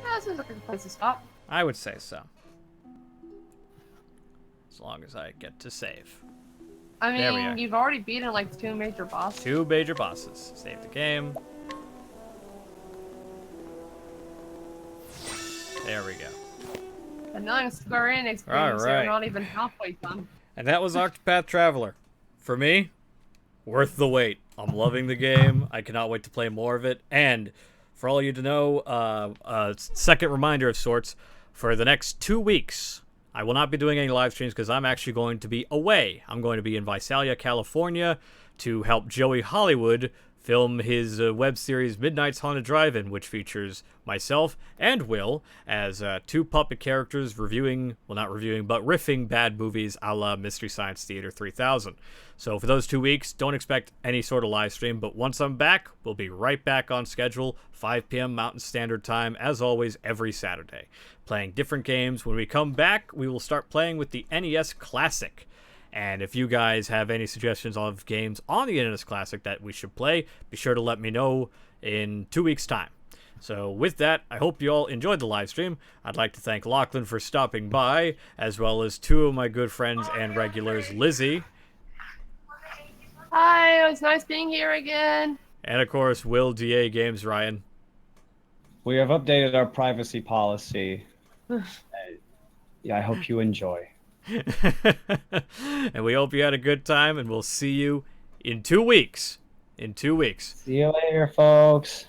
That seems like a good place to stop. I would say so. As long as I get to save. I There we mean, are. you've already beaten like 2 major bosses. 2 major bosses. Save the game. There we go. Annoying Square Enix games Alright. are not even halfway done. And that was Octopath Traveler. For me, worth the wait. I'm loving the game. I cannot wait to play more of it. And for all you to know, a second reminder of sorts, for the next 2 weeks, I will not be doing any live streams because I'm actually going to be away. I'm going to be in Visalia, California to help Joey Hollywood film his web series Midnight's Haunted Drive-In, which features myself and Will as 2 puppet characters reviewing, well, not reviewing, but riffing bad movies a la Mystery Science Theater 3000. So for those 2 weeks, don't expect any sort of live stream, but once I'm back, we'll be right back on schedule, 5 p.m. Mountain Standard Time, as always, every Saturday, playing different games. When we come back, we will start playing with the NES Classic. And if you guys have any suggestions of games on the NES Classic that we should play, be sure to let me know in 2 weeks' time. So with that, I hope you all enjoyed the live stream. I'd like to thank Lachlan for stopping by, as well as 2 of my good friends and regulars, Lizzie. Hi, it was nice being here again. And of course, Will DA Games, Ryan. We have updated our privacy policy. Yeah, I hope you enjoy. And we hope you had a good time, and we'll see you in 2 weeks. In 2 weeks. See you later, folks.